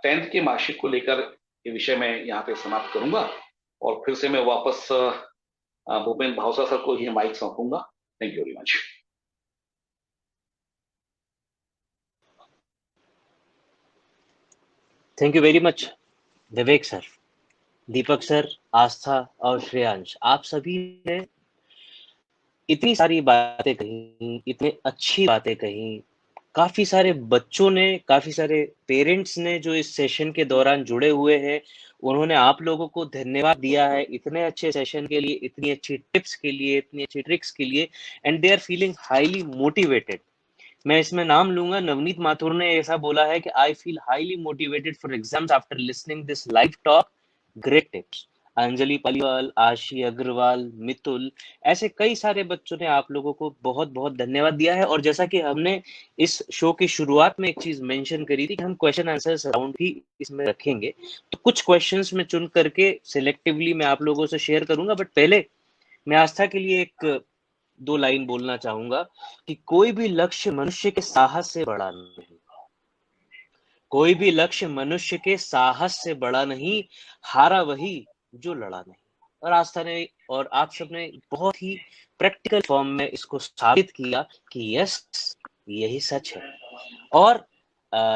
10th की मार्कशीट को लेकर ये विषय मैं यहाँ पे समाप्त करूंगा, और फिर से मैं वापस भूपेंद्र भावसार सर को ही माइक सौंपूंगा। Thank you very much. Thank you very much Vivek sir, Deepak sir, Aastha और श्रेयांश, आप सभी ने इतनी सारी बातें कही, इतनी अच्छी बातें कही। काफी सारे बच्चों ने, काफी सारे पेरेंट्स ने जो इस सेशन के दौरान जुड़े हुए हैं, उन्होंने आप लोगों को धन्यवाद दिया है इतने अच्छे सेशन के लिए, इतनी अच्छी टिप्स के लिए, इतनी अच्छी ट्रिक्स के लिए, and they are feeling highly motivated. मैं इसमें नाम लूंगा, नवनीत माथुर ने ऐसा बोला है कि I feel highly motivated for exams after listening this live talk, great tips. Anjali Paliwal, आशी अग्रवाल, मितुल, ऐसे कई सारे बच्चों ने आप लोगों को बहुत बहुत धन्यवाद दिया है। और जैसा कि हमने इस शो की शुरुआत में एक चीज मेंशन करी थी कि हम क्वेश्चन आंसर राउंड भी इसमें रखेंगे, तो कुछ क्वेश्चंस में चुन करके सिलेक्टिवली मैं आप लोगों से शेयर करूंगा। बट पहले मैं आस्था के लिए एक दो लाइन बोलना चाहूंगा कि कोई भी लक्ष्य मनुष्य के साहस से बड़ा नहीं, कोई भी लक्ष्य मनुष्य के साहस से बड़ा नहीं, हारा वही जो लड़ा नहीं। और आस्था ने और आप सब ने बहुत ही प्रैक्टिकल फॉर्म में इसको साबित किया कि यस, यही सच है। और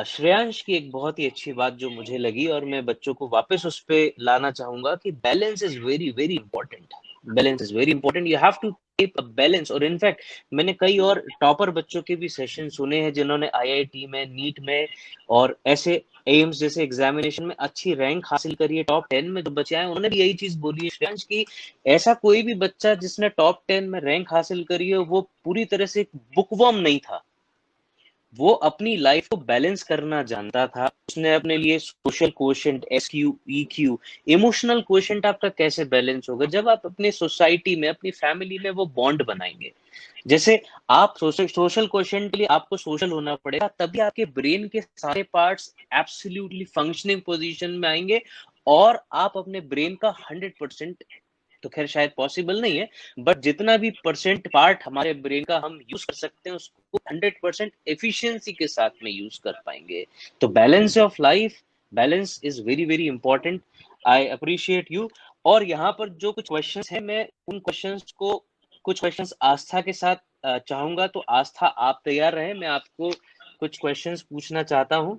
श्रेयांश की एक बहुत ही अच्छी बात जो मुझे लगी, और मैं बच्चों को वापस उस पे लाना चाहूंगा कि balance is very very important. Balance is very important, you have to keep a balance. और इनफैक्ट मैंने कई और टॉपर बच्चों के भी सेशन सुने हैं जिन्होंने आईआईटी में, नीट में और ऐसे एम्स जैसे एग्जामिनेशन में अच्छी रैंक हासिल करी है। टॉप 10 में जो बच्चे आए उन्होंने भी यही चीज बोली है श्रेयांश की, ऐसा कोई भी बच्चा जिसने टॉप 10 में रैंक हासिल करी है वो पूरी तरह से बुकवर्म नहीं था, वो अपनी लाइफ को बैलेंस करना जानता था। उसने अपने लिए social quotient, SQ, EQ, emotional quotient आपका कैसे बैलेंस होगा जब आप अपने सोसाइटी में, अपनी फैमिली में वो बॉन्ड बनाएंगे। जैसे आप सोशल क्वोशेंट के लिए आपको सोशल होना पड़ेगा, तभी आपके ब्रेन के सारे पार्ट्स एब्सोल्युटली फंक्शनिंग पोजीशन में आएंगे और आप अपने ब्रेन का 100%, तो खैर शायद पॉसिबल नहीं है, बट जितना भी परसेंट पार्ट हमारे ब्रेन का हम यूज कर सकते हैं उसको 100% एफिशिएंसी के साथ में यूज कर पाएंगे। तो balance of life, balance is very very important. I appreciate you. और यहाँ पर जो कुछ क्वेश्चंस हैं, मैं उन क्वेश्चंस को, कुछ क्वेश्चंस आस्था के साथ चाहूंगा, तो आस्था आप तैयार रहे, मैं आपको कुछ क्वेश्चंस पूछना चाहता हूँ।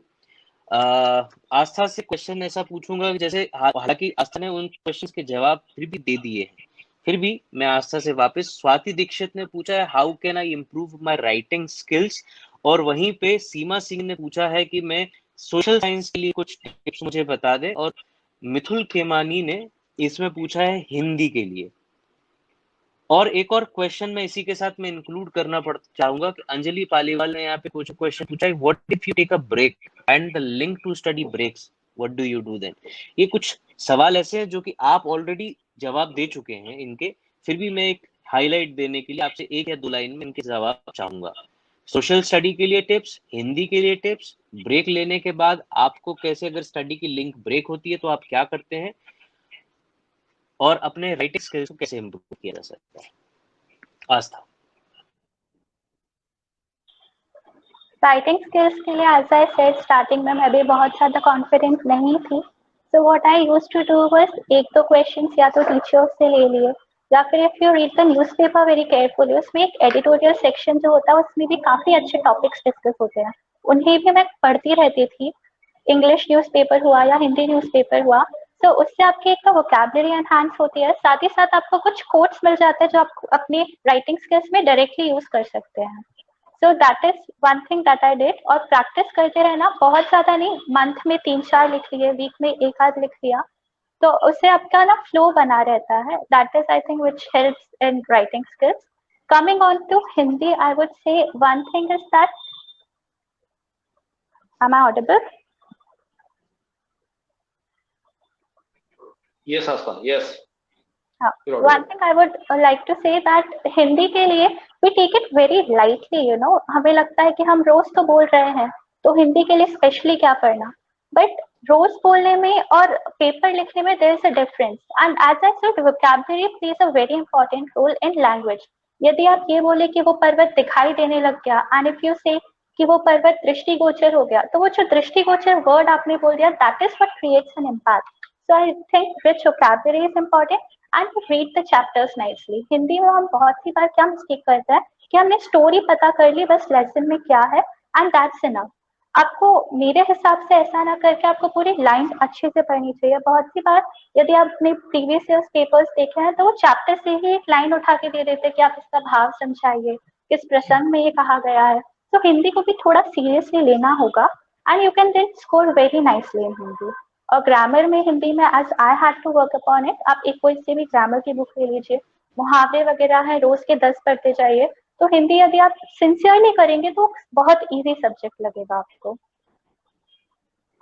आस्था से क्वेश्चन ऐसा पूछूंगा जैसे, हालांकि आस्था ने उन क्वेश्चंस के जवाब फिर भी दे दिए हैं, फिर भी मैं आस्था से वापस, स्वाति दीक्षित ने पूछा है how can I improve my writing skills, और वहीं पे सीमा सिंह ने पूछा है कि मैं सोशल साइंस के लिए कुछ टिप्स मुझे बता दें, और मिथुल खेमानी ने इसमें पूछा है हिंदी के लिए। और एक और क्वेश्चन मैं इसी के साथ में इंक्लूड करना चाहूंगा कि अंजलि पालीवाल ने यहाँ पे कुछ क्वेश्चन पूछा है, what if you take a break and the link to study breaks, what do you do then. ये कुछ सवाल ऐसे हैं जो कि आप ऑलरेडी जवाब दे चुके हैं इनके, फिर भी मैं एक हाईलाइट देने के लिए आपसे एक या दो लाइन में इनके जवाब चाहूंगा। सोशल स्टडी के लिए टिप्स, हिंदी के लिए टिप्स, ब्रेक लेने के बाद आपको कैसे, अगर स्टडी की लिंक ब्रेक होती है तो आप क्या करते हैं, और अपने राइटिंग स्किल्स को कैसे इम्प्रूव किया जा सकता है। आस्था। राइटिंग स्किल्स के लिए एज आई सेड स्टार्टिंग में मैं भी बहुत ज़्यादा कॉन्फिडेंस नहीं थी, so what I used to do was एक दो क्वेश्चंस या तो टीचर्स से ले लिए, या फिर if you read the newspaper very carefully, उसमें एक एडिटोरियल सेक्शन जो होता है उसमें भी काफ़ी अच्छे टॉपिक्स डिस्कस होते हैं, उन्हें भी मैं पढ़ती रहती थी। इंग्लिश न्यूज़पेपर हुआ या हिंदी न्यूज़पेपर हुआ, तो उससे आपकी एक तो वोकैबुलरी एनहांस होती है, साथ ही साथ आपको कुछ कोट्स मिल जाते हैं जो आप अपने राइटिंग स्किल्स में डायरेक्टली यूज कर सकते हैं। So that is one thing that I did. और प्रैक्टिस करते रहना, बहुत ज्यादा नहीं, मंथ में 3-4 लिख लिए, वीक में एक आध लिख लिया, तो उससे आपका ना फ्लो बना रहता है। That is I think which helps in writing skills. Coming on to Hindi, I would say one thing is that, am I audible? Yes, Asta. Yes. One thing I would like to say that Hindi के लिए we take it very lightly, you know, हमें लगता है कि हम रोज तो बोल रहे हैं तो हिंदी के लिए स्पेशली क्या पढ़ना, बट रोज बोलने में और पेपर लिखने में there is a difference, and as I said vocabulary plays a very important role in language. यदि आप ये बोले कि वो पर्वत दिखाई देने लग गया, and if you say कि वो पर्वत दृष्टिगोचर हो गया, तो वो जो दृष्टिगोचर वर्ड आपने बोल दिया, that is what creates an impact. So I think rich vocabulary is important and read the chapters nicely. Hindi में हम बहुत सी बार क्या मिस्टेक करते हैं कि हमने स्टोरी पता कर ली बस लेसन में क्या है, and that's enough. आपको मेरे हिसाब से ऐसा ना करके आपको पूरी लाइन अच्छे से पढ़नी चाहिए। बहुत सी बार यदि आपने प्रीवियस ईयर्स पेपर्स देखे हैं तो वो चैप्टर से ही एक लाइन उठा के दे देते कि आप इसका भाव समझाइए, किस प्रसंग में ये कहा गया है। तो हिंदी को भी थोड़ा सीरियसली लेना होगा, and you can then score very nicely in Hindi. और ग्रामर में हिंदी में as I had to work upon it, आप एक कोई से भी ग्रामर की बुक ले लीजिए, मुहावरे वगैरह है रोज के 10 पढ़ते जाइए, तो हिंदी यदि आप सिंसियरली करेंगे तो बहुत इजी सब्जेक्ट लगेगा आपको।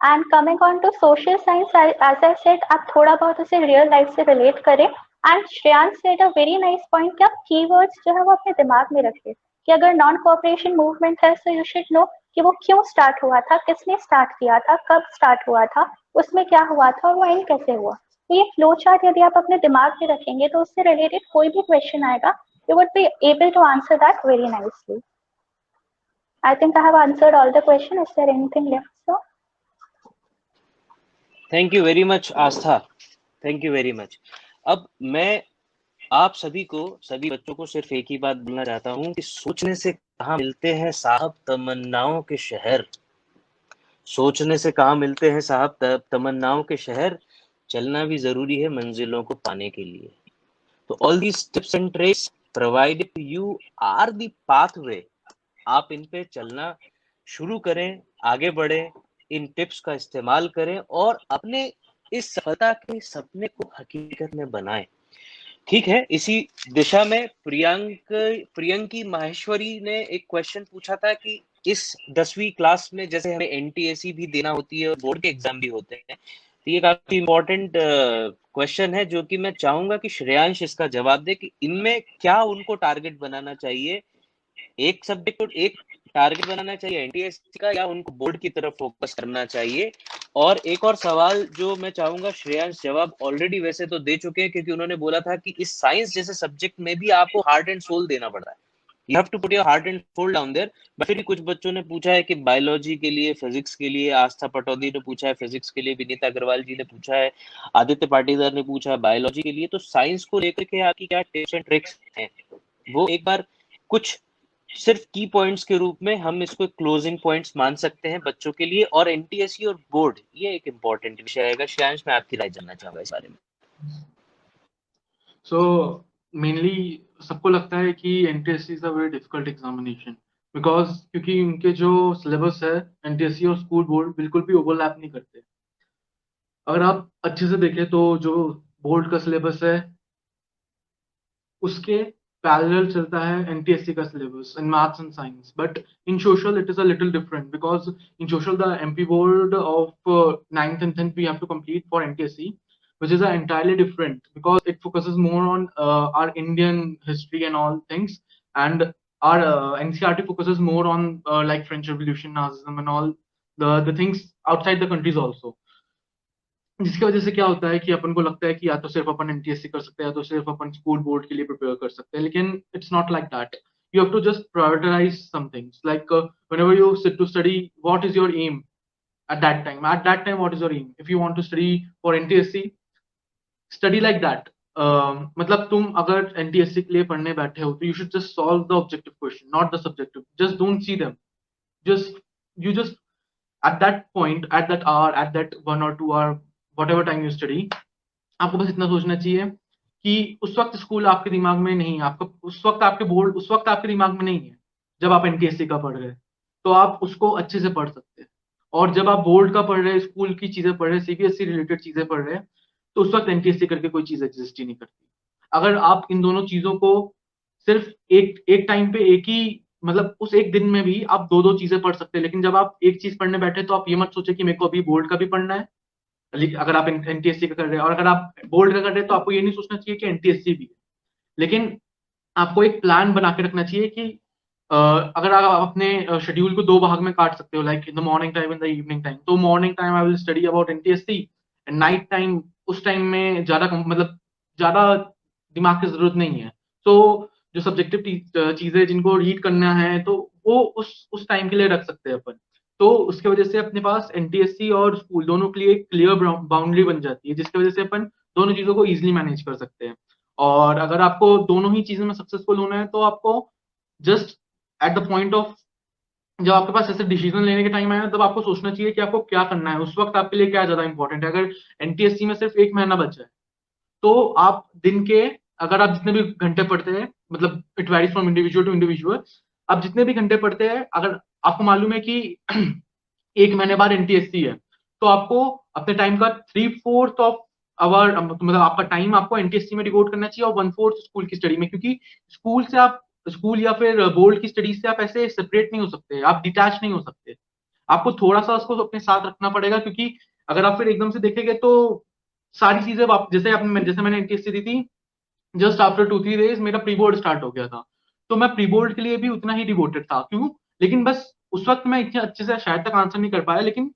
And coming on to social science, as I said आप थोड़ा बहुत उसे रियल लाइफ से रिलेट करें, and Shreyansh said a very nice point कि आप कीवर्ड्स जो है वो अपने दिमाग में रखें कि अगर नॉन कोऑपरेशन मूवमेंट है तो यू शुड नो कि वो क्यों स्टार्ट हुआ था, किसने स्टार्ट किया था, कब स्टार्ट हुआ था, उसमें क्या हुआ था और वो एंड कैसे हुआ। तो ये फ्लो चार्ट यदि आप अपने दिमाग में रखेंगे तो उससे रिलेटेड कोई भी क्वेश्चन आएगा, you would be able to answer that very nicely. I think I have answered all the questions. Is there anything left, sir? Thank you very much Aastha, thank you very much. अब मैं आप सभी बच्चों को सिर्फ एक ही बात बोलना चाहता हूँ कि सोचने से कहाँ मिलते हैं साहब तमन्नाओं के शहर, सोचने से कहाँ मिलते हैं साहब तमन्नाओं के शहर, चलना भी जरूरी है मंजिलों को पाने के लिए। तो all these tips and tricks provided to you are the pathway. आप इन पे चलना शुरू करें, आगे बढ़े, इन टिप्स का इस्तेमाल करें और अपने इस सफलता के सपने को हकीकत में बनाएं। ठीक है, इसी दिशा में प्रियंकी माहेश्वरी ने एक क्वेश्चन पूछा था कि इस 10वीं क्लास में जैसे हमें एनटीएसी भी देना होती है और बोर्ड के एग्जाम भी होते हैं, तो ये काफी इम्पोर्टेंट क्वेश्चन है जो कि मैं चाहूंगा कि श्रेयांश इसका जवाब दे कि इनमें क्या उनको टारगेट बनाना चाहिए। एक सब्जेक्ट, एक टारगेट बनाना चाहिए एनटीएससी का या उनको बोर्ड की तरफ फोकस करना चाहिए? और एक और सवाल जो मैं चाहूंगा, श्रेयांश जवाब ऑलरेडी वैसे तो दे चुके हैं क्योंकि उन्होंने बोला था कि इस साइंस जैसे सब्जेक्ट में भी आपको हार्ट एंड सोल देना पड़ रहा है, you have to put your heart and soul down there. But फिर कुछ बच्चों ने पूछा है कि बायोलॉजी के लिए, फिजिक्स के लिए, आस्था पटौदी ने पूछा है फिजिक्स के लिए, विनीता अग्रवाल जी ने पूछा है, आदित्य पाटीदार ने पूछा है बायोलॉजी के लिए। तो साइंस को लेकर के आपकी क्या टिप्स एंड ट्रिक्स हैं, वो एक बार कुछ सिर्फ की पॉइंट्स के रूप में हम इसको क्लोजिंग पॉइंट्स मान सकते हैं बच्चों के लिए। और एनटीएससी और बोर्ड, ये एक इम्पोर्टेंट विषय रहेगा। श्रेयांश, मैं आपकी राय जानना चाहूंगा इस बारे में। सो मेनली सबको लगता है कि NTSC is a very difficult examination because क्योंकि उनके जो सिलेबस है एनटीएससी और स्कूल बोर्ड बिल्कुल भी ओवरलैप नहीं करते। अगर आप अच्छे से देखें तो जो बोर्ड का सिलेबस है उसके पैरेलल चलता है एनटीएससी का syllabus in maths and science, but in social it is a little different because in social the MP board of 9th and 10th we have to complete for NTSC, which is entirely different because it focuses more on our Indian history and all things, and our NCERT focuses more on like French Revolution, Nazism and all the things outside the countries also, जिसकी वजह से क्या होता है कि अपन को लगता है कि या तो सिर्फ अपन एनटीएससी कर सकते हैं या तो सिर्फ अपन स्कूल बोर्ड के लिए प्रिपेयर कर सकते हैं, लेकिन it's not like that. You have to just prioritize some things like whenever you sit to study what is your aim at that time, what is your aim? If you want to study for NTSC, study like that. मतलब तुम अगर NTSC के लिए पढ़ने बैठे हो तो you should just solve the objective question, not the subjective. Just don't see them, just you just at that point, at that hour, at that 1 or 2 hour, whatever time you study, आपको बस इतना सोचना चाहिए कि उस वक्त school आपके दिमाग में नहीं है, आपका उस वक्त आपके बोर्ड उस वक्त आपके दिमाग में नहीं है जब आप एनटीएससी का पढ़ रहे हैं, तो आप उसको अच्छे से पढ़ सकते हैं। और जब आप बोर्ड का पढ़ रहे हैं, स्कूल की चीजें पढ़ रहे हैं, सीबीएसई रिलेटेड चीजें पढ़ रहे हैं, तो उस वक्त एनटीएससी करके कोई चीज एग्जिस्ट ही नहीं करती। अगर आप इन दोनों चीजों को सिर्फ एक टाइम पे एक ही, मतलब उस एक दिन में भी आप दो दो चीजें पढ़ सकते हैं, लेकिन जब आप एक चीज पढ़ने बैठे तो आप ये मत सोचे कि मेरे को अभी बोर्ड का भी पढ़ना है, अगर आप एनटीएससी का कर रहे हैं, और अगर आप बोर्ड का कर रहे हैं तो आपको ये नहीं सोचना चाहिए कि एनटीएससी भी है। लेकिन आपको एक प्लान बना के रखना चाहिए कि अगर आप अपने शेड्यूल को दो भाग में काट सकते हो, like in the morning time, in the evening time, तो morning time I will study about NTSC, and night time उस टाइम में ज्यादा दिमाग की जरूरत नहीं है। तो जो सब्जेक्टिव चीजें जिनको रीड करना है तो वो उस टाइम के लिए रख सकते हैं अपन। तो उसकी वजह से अपने पास एनटीएससी और स्कूल दोनों के लिए एक क्लियर बाउंड्री बन जाती है, जिसकी वजह से अपन दोनों चीजों को इजिली मैनेज कर सकते हैं। और अगर आपको दोनों ही चीजों में सक्सेसफुल होना है तो आपको just at the point of, जब आपके पास ऐसे डिसीजन लेने के टाइम आया तब आपको सोचना चाहिए कि आपको क्या करना है, उस वक्त आपके लिए क्या ज्यादा इंपॉर्टेंट है। अगर एनटीएससी में सिर्फ 1 महीना बचा है तो आप दिन के, अगर आप जितने भी घंटे पढ़ते हैं, मतलब it varies from individual to individual, आप जितने भी घंटे पढ़ते हैं, अगर आपको मालूम है कि 1 महीने बाद एनटीएससी है, तो आपको अपने टाइम का 3/4 ऑफ आवर, मतलब आपका टाइम आपको एनटीएससी में डिवोट करना चाहिए और 1/4 स्कूल की स्टडी में, क्योंकि स्कूल या फिर बोर्ड की स्टडीज से आप ऐसे सेपरेट नहीं हो सकते, आप डिटैच नहीं हो सकते। आपको थोड़ा सा उसको अपने साथ रखना पड़ेगा, क्योंकि अगर आप फिर एकदम से देखेंगे तो सारी चीजें जैसे मैंने एनटीएससी दी थी, जस्ट आफ्टर 2-3 डेज मेरा प्री बोर्ड स्टार्ट हो गया था, तो मैं प्री बोर्ड के लिए भी उतना ही डिवोटेड था। क्यों? लेकिन बस उस वक्त मैं इतने अच्छे से शायद तक आंसर नहीं कर पाया, लेकिन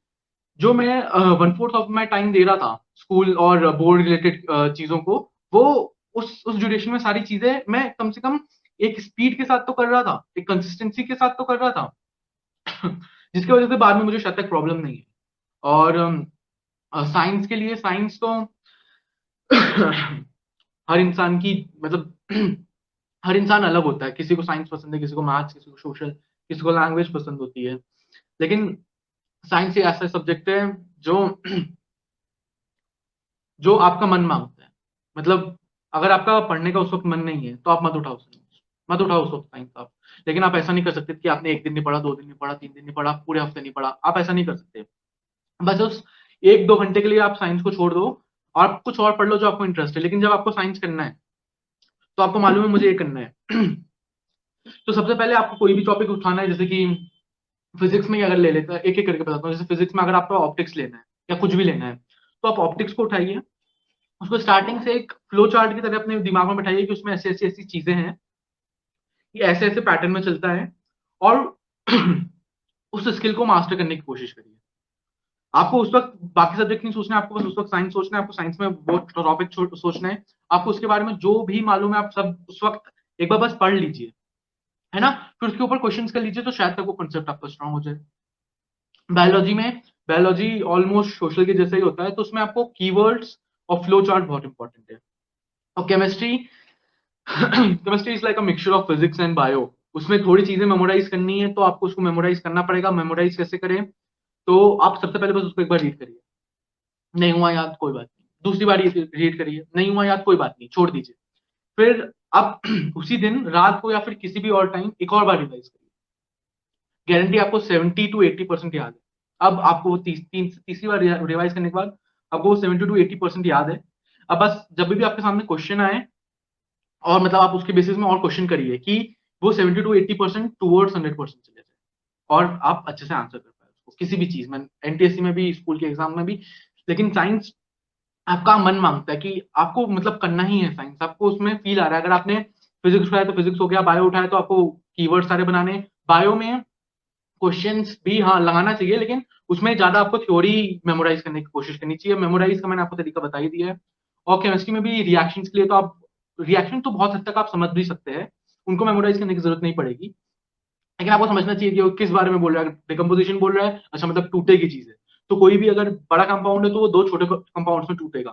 जो मैं 1/4 ऑफ माई टाइम दे रहा था स्कूल और बोर्ड रिलेटेड चीजों को, वो उस ड्यूरेशन में सारी चीजें मैं कम से कम एक स्पीड के साथ तो कर रहा था, एक कंसिस्टेंसी के साथ तो कर रहा था जिसकी वजह से बाद में मुझे शायद तक प्रॉब्लम नहीं है। और साइंस के लिए, साइंस तो हर इंसान की, मतलब हर इंसान अलग होता है, किसी को साइंस पसंद है, किसी को मैथ्स, किसी को सोशल, किसी को लैंग्वेज पसंद होती है। लेकिन साइंस एक ऐसा सब्जेक्ट है जो आपका मन मांगता है। मतलब अगर आपका पढ़ने का उस वक्त मन नहीं है तो आप मत उठाओ उस वक्त साइंस आप। लेकिन आप ऐसा नहीं कर सकते कि आपने 1 दिन नहीं पढ़ा, 2 दिन नहीं पढ़ा, 3 दिन नहीं पढ़ा, पूरे हफ्ते नहीं पढ़ा, आप ऐसा नहीं कर सकते। बस उस 1-2 घंटे के लिए आप साइंस को छोड़ दो और कुछ और पढ़ लो जो आपको इंटरेस्ट है। लेकिन जब आपको साइंस करना है तो आपको मालूम है मुझे ये करना है तो सबसे पहले आपको कोई भी टॉपिक उठाना है, जैसे कि फिजिक्स में अगर ले लेते हैं, एक एक करके बताता हूँ। जैसे फिजिक्स में अगर आपको ऑप्टिक्स लेना है या कुछ भी लेना है, तो आप ऑप्टिक्स को उठाइए, उसको स्टार्टिंग से एक फ्लो चार्ट की तरह अपने दिमाग में बैठाइए कि उसमें ऐसी ऐसी चीजें हैं, ये ऐसे ऐसे पैटर्न में चलता है, और उस स्किल को मास्टर करने की कोशिश करिए। आपको उस वक्त बाकी सब्जेक्ट नहीं सोचना है, आपको बस उस वक्त साइंस सोचना है, आपको साइंस में वो टॉपिक सोचना है, आपको उसके बारे में जो भी मालूम है आप सब उस वक्त एक बार बस पढ़ लीजिए, है ना, फिर उसके ऊपर क्वेश्चंस कर लीजिए, तो शायद तक वो कंसेप्ट आपका स्ट्रांग हो जाए। बायोलॉजी ऑलमोस्ट सोशल के जैसा ही होता है, तो उसमें आपको कीवर्ड्स और फ्लो चार्ट बहुत इंपॉर्टेंट है। और chemistry chemistry is like a mixture of physics and bio. उसमें थोड़ी चीजें मेमोराइज करनी है, तो आपको उसको मेमोराइज करना पड़ेगा। मेमोराइज कैसे करें, तो आप सबसे पहले बस उसको एक बार रीड करिए, नहीं हुआ याद कोई बात नहीं, दूसरी बार रीड करिए, नहीं हुआ याद कोई बात नहीं, छोड़ दीजिए। फिर आप उसी दिन रात को या फिर किसी भी और टाइम एक और बार रिवाइज करिए, गारंटी आपको 70 to 80% याद है। अब आपको तीसरी बार रिवाइज करने के बाद आपको 70 to 80% याद है। अब बस जब भी आपके सामने क्वेश्चन आए, और मतलब आप उसके बेसिस में और क्वेश्चन करिए कि वो 70 to 80% टूवर्ड्स 100% चले जाए, और आप अच्छे से आंसर कर पाए उसको किसी भी चीज में, एनटीएससी में भी, स्कूल के एग्जाम में भी। लेकिन साइंस आपका मन मांगता है कि आपको मतलब करना ही है साइंस, आपको उसमें फील आ रहा है। अगर आपने फिजिक्स उठाया तो फिजिक्स हो गया, बायो उठाया तो आपको कीवर्ड सारे बनाने। बायो में क्वेश्चंस भी हाँ लगाना चाहिए, लेकिन उसमें ज्यादा आपको थ्योरी मेमोराइज करने की कोशिश करनी चाहिए। मेमोराइज का मैंने आपको तरीका बता ही दिया है। और केमिस्ट्री में भी रिएक्शंस के लिए तो आप रिएक्शन तो बहुत हद तक आप समझ भी सकते हैं, उनको मेमोराइज करने की जरूरत नहीं पड़ेगी, लेकिन आपको समझना चाहिए कि वो किस बारे में बोल रहा है। डिकम्पोजिशन बोल रहा है, अच्छा मतलब टूटेगी चीजें, तो कोई भी अगर बड़ा कंपाउंड है तो वो दो छोटे कंपाउंड्स में टूटेगा।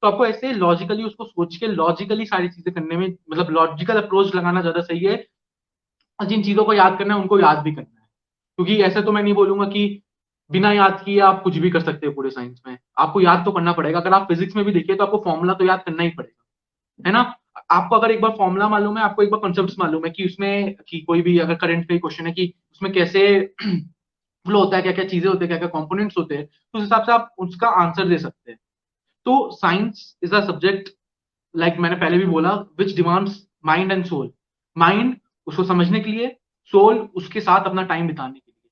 तो आपको ऐसे लॉजिकली उसको सोच के लॉजिकली सारी चीजें करने में, मतलब लॉजिकल अप्रोच लगाना ज्यादा सही है। और जिन चीजों को याद करना है उनको याद भी करना है, क्योंकि ऐसे तो मैं नहीं बोलूंगा कि बिना याद किए आप कुछ भी कर सकते हो पूरे साइंस में, आपको याद तो करना पड़ेगा। अगर आप फिजिक्स में भी देखिए तो आपको फॉर्मूला तो याद करना ही पड़ेगा, है ना। आपको अगर एक बार फॉर्मूला मालूम है, आपको एक बार कॉन्सेप्ट मालूम है कि उसमें कि कोई भी अगर करंट का क्वेश्चन है कि उसमें कैसे फ्लो होता है, क्या क्या चीजें होती है, क्या क्या कंपोनेंट्स होते हैं, तो उस हिसाब से आप उसका आंसर दे सकते हैं। तो science is a subject, like मैंने पहले भी बोला, which demands mind and soul. Mind उसको समझने के लिए, सोल उसके साथ अपना टाइम बिताने के लिए,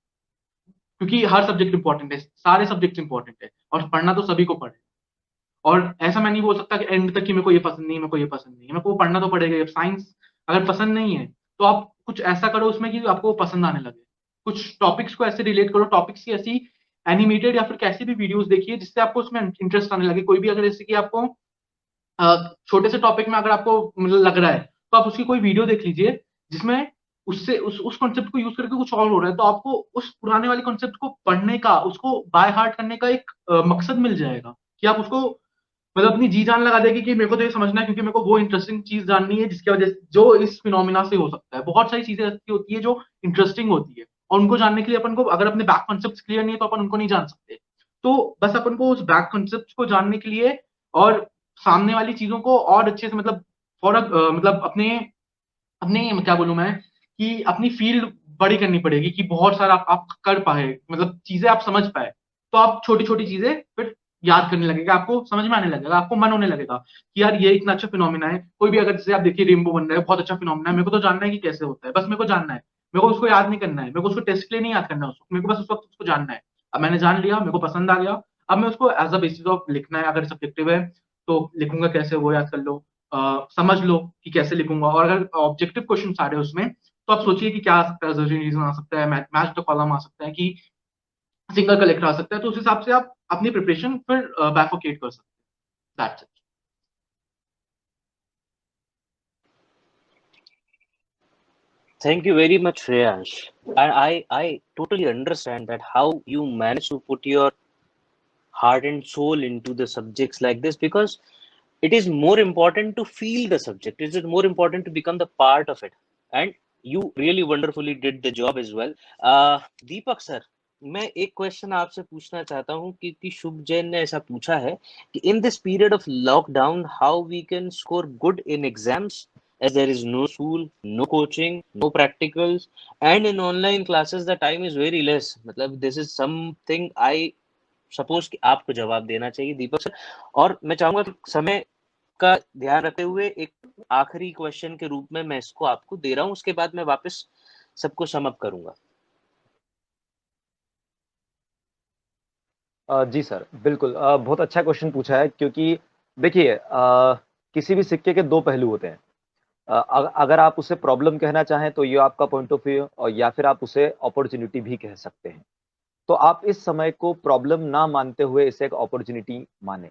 क्योंकि हर सब्जेक्ट इंपॉर्टेंट है, सारे सब्जेक्ट इंपॉर्टेंट है, और पढ़ना तो सभी को पड़े। और ऐसा मैं नहीं बोल सकता कि एंड तक कि मेरे को ये पसंद नहीं है, मेरे को ये पसंद नहीं है, मेरे को पढ़ना तो पड़ेगा। साइंस अगर पसंद नहीं है तो आप कुछ ऐसा करो उसमें कि आपको पसंद आने लगे। कुछ टॉपिक्स को ऐसे रिलेट करो, टॉपिक्स की ऐसी एनिमेटेड या फिर कैसी भी वीडियोस देखिए जिससे आपको उसमें इंटरेस्ट आने लगे। कोई भी अगर जैसे कि आपको छोटे से टॉपिक में अगर आपको मतलब लग रहा है, तो आप उसकी कोई वीडियो देख लीजिए जिसमें उससे उस कॉन्सेप्ट को यूज करके कुछ और हो रहा है, तो आपको उस पुराने वाले कॉन्सेप्ट को पढ़ने का, उसको बाय हार्ट करने का एक मकसद मिल जाएगा कि आप उसको मतलब अपनी जी जान लगा देगी कि मेरे को तो ये समझना है, क्योंकि मेरे को वो इंटरेस्टिंग चीज जाननी है जिसकी वजह से जो इस फिनोमिना से हो सकता है। बहुत सारी चीजें ऐसी होती है जो इंटरेस्टिंग होती है, और उनको जानने के लिए अपन को, अगर अपने बैक कॉन्सेप्ट क्लियर नहीं है तो अपन उनको नहीं जान सकते। तो बस अपन को उस बैक कॉन्सेप्ट को जानने के लिए और सामने वाली चीजों को और अच्छे से मतलब मतलब अपने अपने क्या बोलूं मैं, कि अपनी फील्ड बड़ी करनी पड़ेगी कि बहुत सारा आप कर पाए, मतलब चीजें आप समझ पाए। तो आप छोटी छोटी चीजें फिर याद करने लगेगा, आपको समझ में आने लगेगा, आपको मन होने लगेगा कि यार ये इतना अच्छा फिनोमिना है। कोई भी अगर जैसे आप देखिए रेनबो बन रहा है, बहुत अच्छा फिनोमिना है, मेरे को तो जानना है कि कैसे होता है, बस मेरे को जानना है, मेरे को उसको याद नहीं करना है, मेरे को उसको टेस्ट के लिए नहीं याद करना है, उसको मेरे को बस उस वक्त उसको जानना है। अब मैंने जान लिया, मेरे को पसंद आ गया, अब मैं उसको एज अ बेसिस ऑफ लिखना है, अगर सब्जेक्टिव है तो लिखूंगा कैसे वो याद कर लो, समझ लो कि कैसे लिखूंगा। और अगर ऑब्जेक्टिव क्वेश्चन आ रहे हैं उसमें, तो आप सोचिए कि क्या आ सकता है, रीजन आ सकता है, मैच द कॉलम आ सकता है, कि सिंगल कलेक्टर आ सकता है। तो उस हिसाब से आप अपनी प्रिपरेशन फिर बैफोकेट कर सकते हैं। That's it. Thank you very much, Shreyansh. And I totally understand that how you manage to put your heart and soul into the subjects like this, because it is more important to feel the subject. It is more important to become the part of it. And you really wonderfully did the job as well. Deepak sir, मैं एक question आपसे पूछना चाहता हूँ कि शुभ जैन ने ऐसा पूछा है कि in this period of lockdown how we can score good in exams as there is no school, no coaching, no practicals, and in online classes the time is very less. मतलब this is something I suppose कि आपको जवाब देना चाहिए दीपक sir. और मैं चाहूंगा कि समय का ध्यान रखते हुए एक आखिरी क्वेश्चन के रूप में मैं इसको आपको दे रहा हूँ, उसके बाद मैं वापस सबको सम अप करूंगा। जी सर, बिल्कुल। बहुत अच्छा क्वेश्चन पूछा है, क्योंकि देखिए किसी भी सिक्के के दो पहलू होते हैं। अगर आप उसे प्रॉब्लम कहना चाहें तो ये आपका पॉइंट ऑफ व्यू, और या फिर आप उसे अपॉर्चुनिटी भी कह सकते हैं। तो आप इस समय को प्रॉब्लम ना मानते हुए इसे एक अपॉर्चुनिटी माने,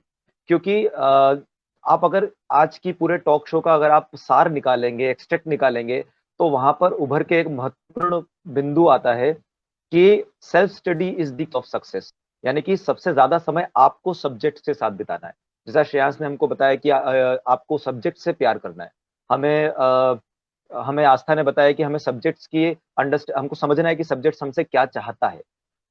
क्योंकि आप अगर आज की पूरे टॉक शो का अगर आप सार निकालेंगे, एक्सट्रैक्ट निकालेंगे, तो वहां पर उभर के एक महत्वपूर्ण बिंदु आता है कि self study is the of success, यानी कि सबसे ज्यादा समय आपको सब्जेक्ट के साथ बिताना है। जैसा श्रेयांश ने हमको बताया कि आपको सब्जेक्ट से प्यार करना है, हमें आस्था ने बताया कि हमें सब्जेक्ट्स की हमको समझना है कि सब्जेक्ट्स हमसे क्या चाहता है।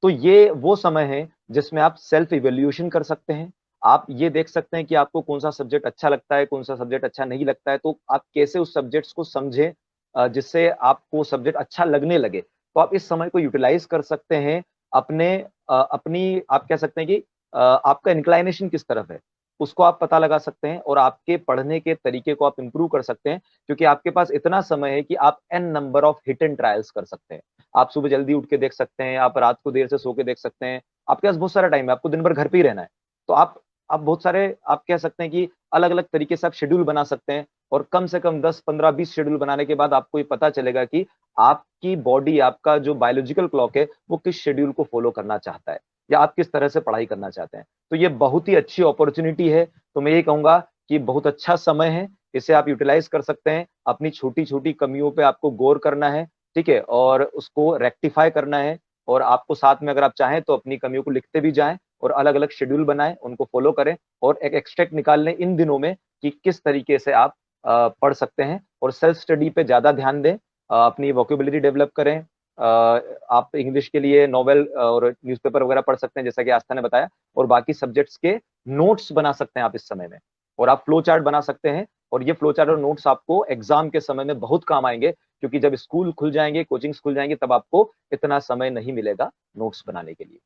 तो ये वो समय है जिसमें आप सेल्फ इवेल्यूएशन कर सकते हैं। आप ये देख सकते हैं कि आपको कौन सा सब्जेक्ट अच्छा लगता है, कौन सा सब्जेक्ट अच्छा नहीं लगता है, तो आप कैसे उस सब्जेक्ट्स को समझें जिससे आपको सब्जेक्ट अच्छा लगने लगे। तो आप इस समय को यूटिलाइज कर सकते हैं अपनी, आप कह सकते हैं कि आपका इंक्लाइनेशन किस तरफ है उसको आप पता लगा सकते हैं, और आपके पढ़ने के तरीके को आप इंप्रूव कर सकते हैं, क्योंकि आपके पास इतना समय है कि आप an number of hit and trials कर सकते हैं। आप सुबह जल्दी उठ के देख सकते हैं, आप रात को देर से सो के देख सकते हैं, आपके पास बहुत सारा टाइम है, आपको दिन भर घर पे ही रहना है। तो आप बहुत सारे, आप कह सकते हैं कि अलग अलग तरीके से आप शेड्यूल बना सकते हैं, और कम से कम 10, 15, 20 शेड्यूल बनाने के बाद आपको ये पता चलेगा कि आपकी बॉडी, आपका जो बायोलॉजिकल क्लॉक है, वो किस शेड्यूल को फॉलो करना चाहता है, या आप किस तरह से पढ़ाई करना चाहते हैं। तो ये बहुत ही अच्छी अपॉर्चुनिटी है। तो मैं ये कहूंगा कि बहुत अच्छा समय है, इसे आप यूटिलाइज कर सकते हैं। अपनी छोटी छोटी कमियों पे आपको गौर करना है, ठीक है, और उसको रेक्टिफाई करना है। और आपको साथ में अगर आप चाहें तो अपनी कमियों को लिखते भी जाएं, और अलग अलग शेड्यूल बनाएं, उनको फॉलो करें, और एक एक्सट्रैक्ट निकाल लें इन दिनों में कि किस तरीके से आप पढ़ सकते हैं। और सेल्फ स्टडी पे ज्यादा ध्यान दें, अपनी वोकेबुलरी डेवलप करें। आप इंग्लिश के लिए नॉवेल और न्यूज़पेपर वगैरह पढ़ सकते हैं, जैसा कि आस्था ने बताया, और बाकी सब्जेक्ट्स के नोट्स बना सकते हैं आप इस समय में, और आप फ्लो चार्ट बना सकते हैं। और ये फ्लो चार्ट और नोट्स आपको एग्जाम के समय में बहुत काम आएंगे, क्योंकि जब स्कूल खुल जाएंगे, कोचिंग्स खुल जाएंगे, तब आपको इतना समय नहीं मिलेगा नोट्स बनाने के लिए।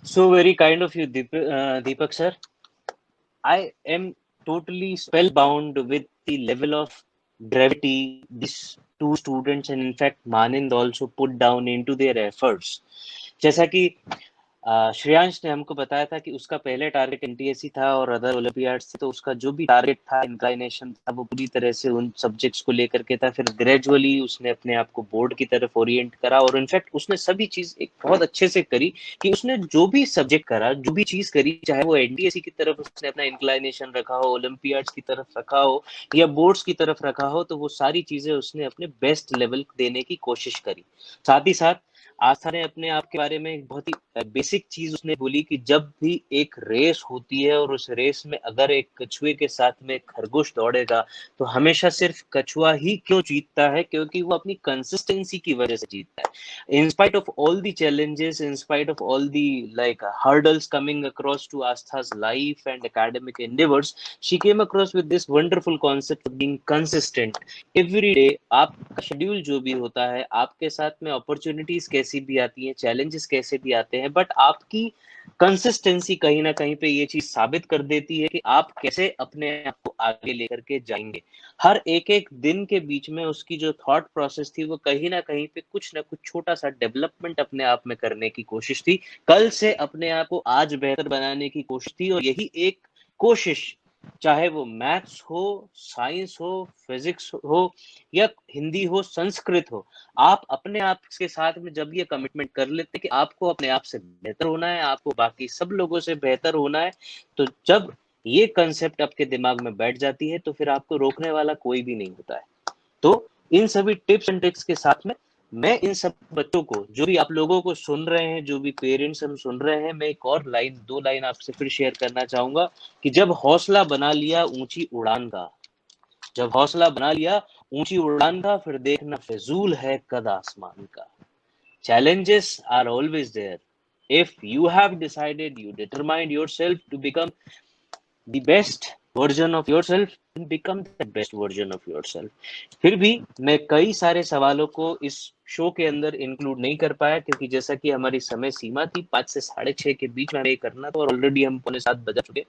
So very kind of you, Deepak sir. I am totally spellbound with the level of gravity these two students and in fact Manind also put down into their efforts. जैसा कि श्रेयांश ने हमको बताया था कि उसका पहले टारगेट एनटीएससी था और अदर ओलंपियाड्स थे, तो उसका जो भी टारगेट था, इंक्लाइनेशन था, वो पूरी तरह से उन सब्जेक्ट्स को लेकर के था। फिर ग्रेजुअली उसने अपने आप को बोर्ड की तरफ ओरिएंट करा, और इनफैक्ट उसने सभी चीज एक बहुत अच्छे से करी कि उसने जो भी सब्जेक्ट करा, जो भी चीज करी, चाहे वो एनटीएससी की तरफ उसने अपना इंक्लाइनेशन रखा हो, ओलंपियाड्स की तरफ रखा हो, या बोर्ड्स की तरफ रखा हो, तो वो सारी चीजें उसने अपने बेस्ट लेवल देने की कोशिश करी। साथ ही साथ आस्था ने अपने आप के बारे में एक बहुत ही बेसिक चीज उसने बोली कि जब भी एक रेस होती है और उस रेस में अगर एक कछुए के साथ में खरगोश दौड़ेगा, तो हमेशा सिर्फ कछुआ ही क्यों जीतता है, क्योंकि वो अपनी कंसिस्टेंसी की वजह से जीतता है। In spite of all the challenges, in spite of all the like hurdles coming across to Astha's life and academic endeavors, she came across with this wonderful concept of being consistent every day। आपका schedule जो भी होता है, आपके साथ में opportunities कैसी भी आती हैं, चैलेंजेस कैसे भी आते हैं, बट आपकी कंसिस्टेंसी कहीं ना कहीं पे ये चीज साबित कर देती है कि आप कैसे अपने आप को आगे लेकर के जाएंगे। हर एक एक दिन के बीच में उसकी जो थॉट प्रोसेस थी, वो कहीं ना कहीं पे कुछ ना कुछ छोटा सा डेवलपमेंट अपने आप में करने की कोशिश थी, कल से अपने आप को आज बेहतर बनाने की कोशिश थी। और यही एक कोशिश, चाहे वो मैथ्स हो, साइंस हो, फिजिक्स हो, या हिंदी हो, संस्कृत हो, आप अपने आप के साथ में जब ये कमिटमेंट कर लेते कि आपको अपने आप से बेहतर होना है, आपको बाकी सब लोगों से बेहतर होना है, तो जब ये कंसेप्ट आपके दिमाग में बैठ जाती है, तो फिर आपको रोकने वाला कोई भी नहीं होता है। तो इन सभी टिप्स एंड ट्रिक्स के साथ में मैं इन सब बच्चों को, जो भी आप लोगों को सुन रहे हैं, जो भी पेरेंट्स हम सुन रहे हैं, मैं एक और लाइन, 2 लाइन आपसे फिर शेयर करना चाहूंगा कि जब हौसला बना लिया ऊंची उड़ान का, जब हौसला बना लिया ऊंची उड़ान का, फिर देखना फिजूल है कद आसमान का। Challenges are always there. If you have decided, you determined yourself to become the best version of yourself, then become the best version of yourself। फिर भी मैं कई सारे सवालों को इस शो के अंदर इंक्लूड नहीं कर पाया, क्योंकि जैसा कि हमारी समय सीमा थी 5 से 6:30 के बीच में ये करना था, और ऑलरेडी हम 6:45 बजा चुके।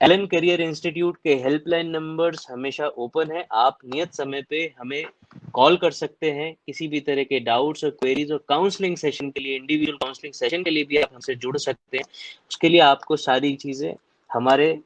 एलन करियर इंस्टीट्यूट के हेल्पलाइन नंबर्स हमेशा ओपन है। आप नियत समय पे हमें कॉल कर सकते हैं किसी भी तरह के डाउट्स और क्वेरीज, और काउंसलिंग सेशन के लिए, इंडिविजुअल काउंसलिंग सेशन के लिए भी आप हमसे जुड़ सकते हैं। उसके लिए आपको सारी चीजें हमारे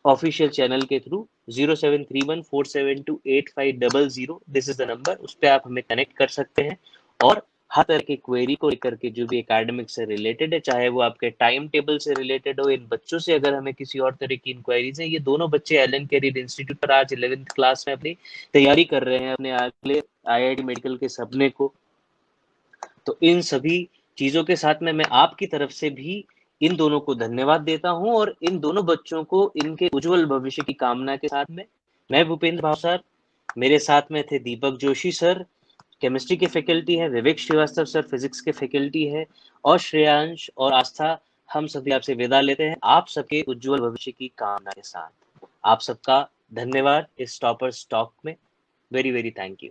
ऑफिशियल चैनल के through 0731472850 this is the number, उस पर आप हमें कनेक्ट कर सकते हैं और हर तरह की क्वेरी को लेकर के जो भी एकेडमिक से रिलेटेड है, चाहे वो आपके टाइम टेबल से रिलेटेड हो, इन बच्चों से अगर हमें किसी और तरह की इंक्वायरीज है, ये दोनों बच्चे एलन कैरियर इंस्टीट्यूट पर आज 11th क्लास में अपनी तैयारी कर रहे हैं अपने अगले IIT मेडिकल के सपने को। तो इन सभी चीजों के साथ में मैं आपकी तरफ से भी इन दोनों को धन्यवाद देता हूं और इन दोनों बच्चों को इनके उज्जवल भविष्य की कामना के साथ में मैं भूपेंद्र भावसार, मेरे साथ में थे दीपक जोशी सर केमिस्ट्री के फैकल्टी है, विवेक श्रीवास्तव सर फिजिक्स के फैकल्टी है और श्रेयांश और आस्था, हम सभी आपसे विदा लेते हैं आप सबके उज्जवल भविष्य की कामना के साथ। आप सबका धन्यवाद इस टॉपर्स टॉक में। Very very thank you.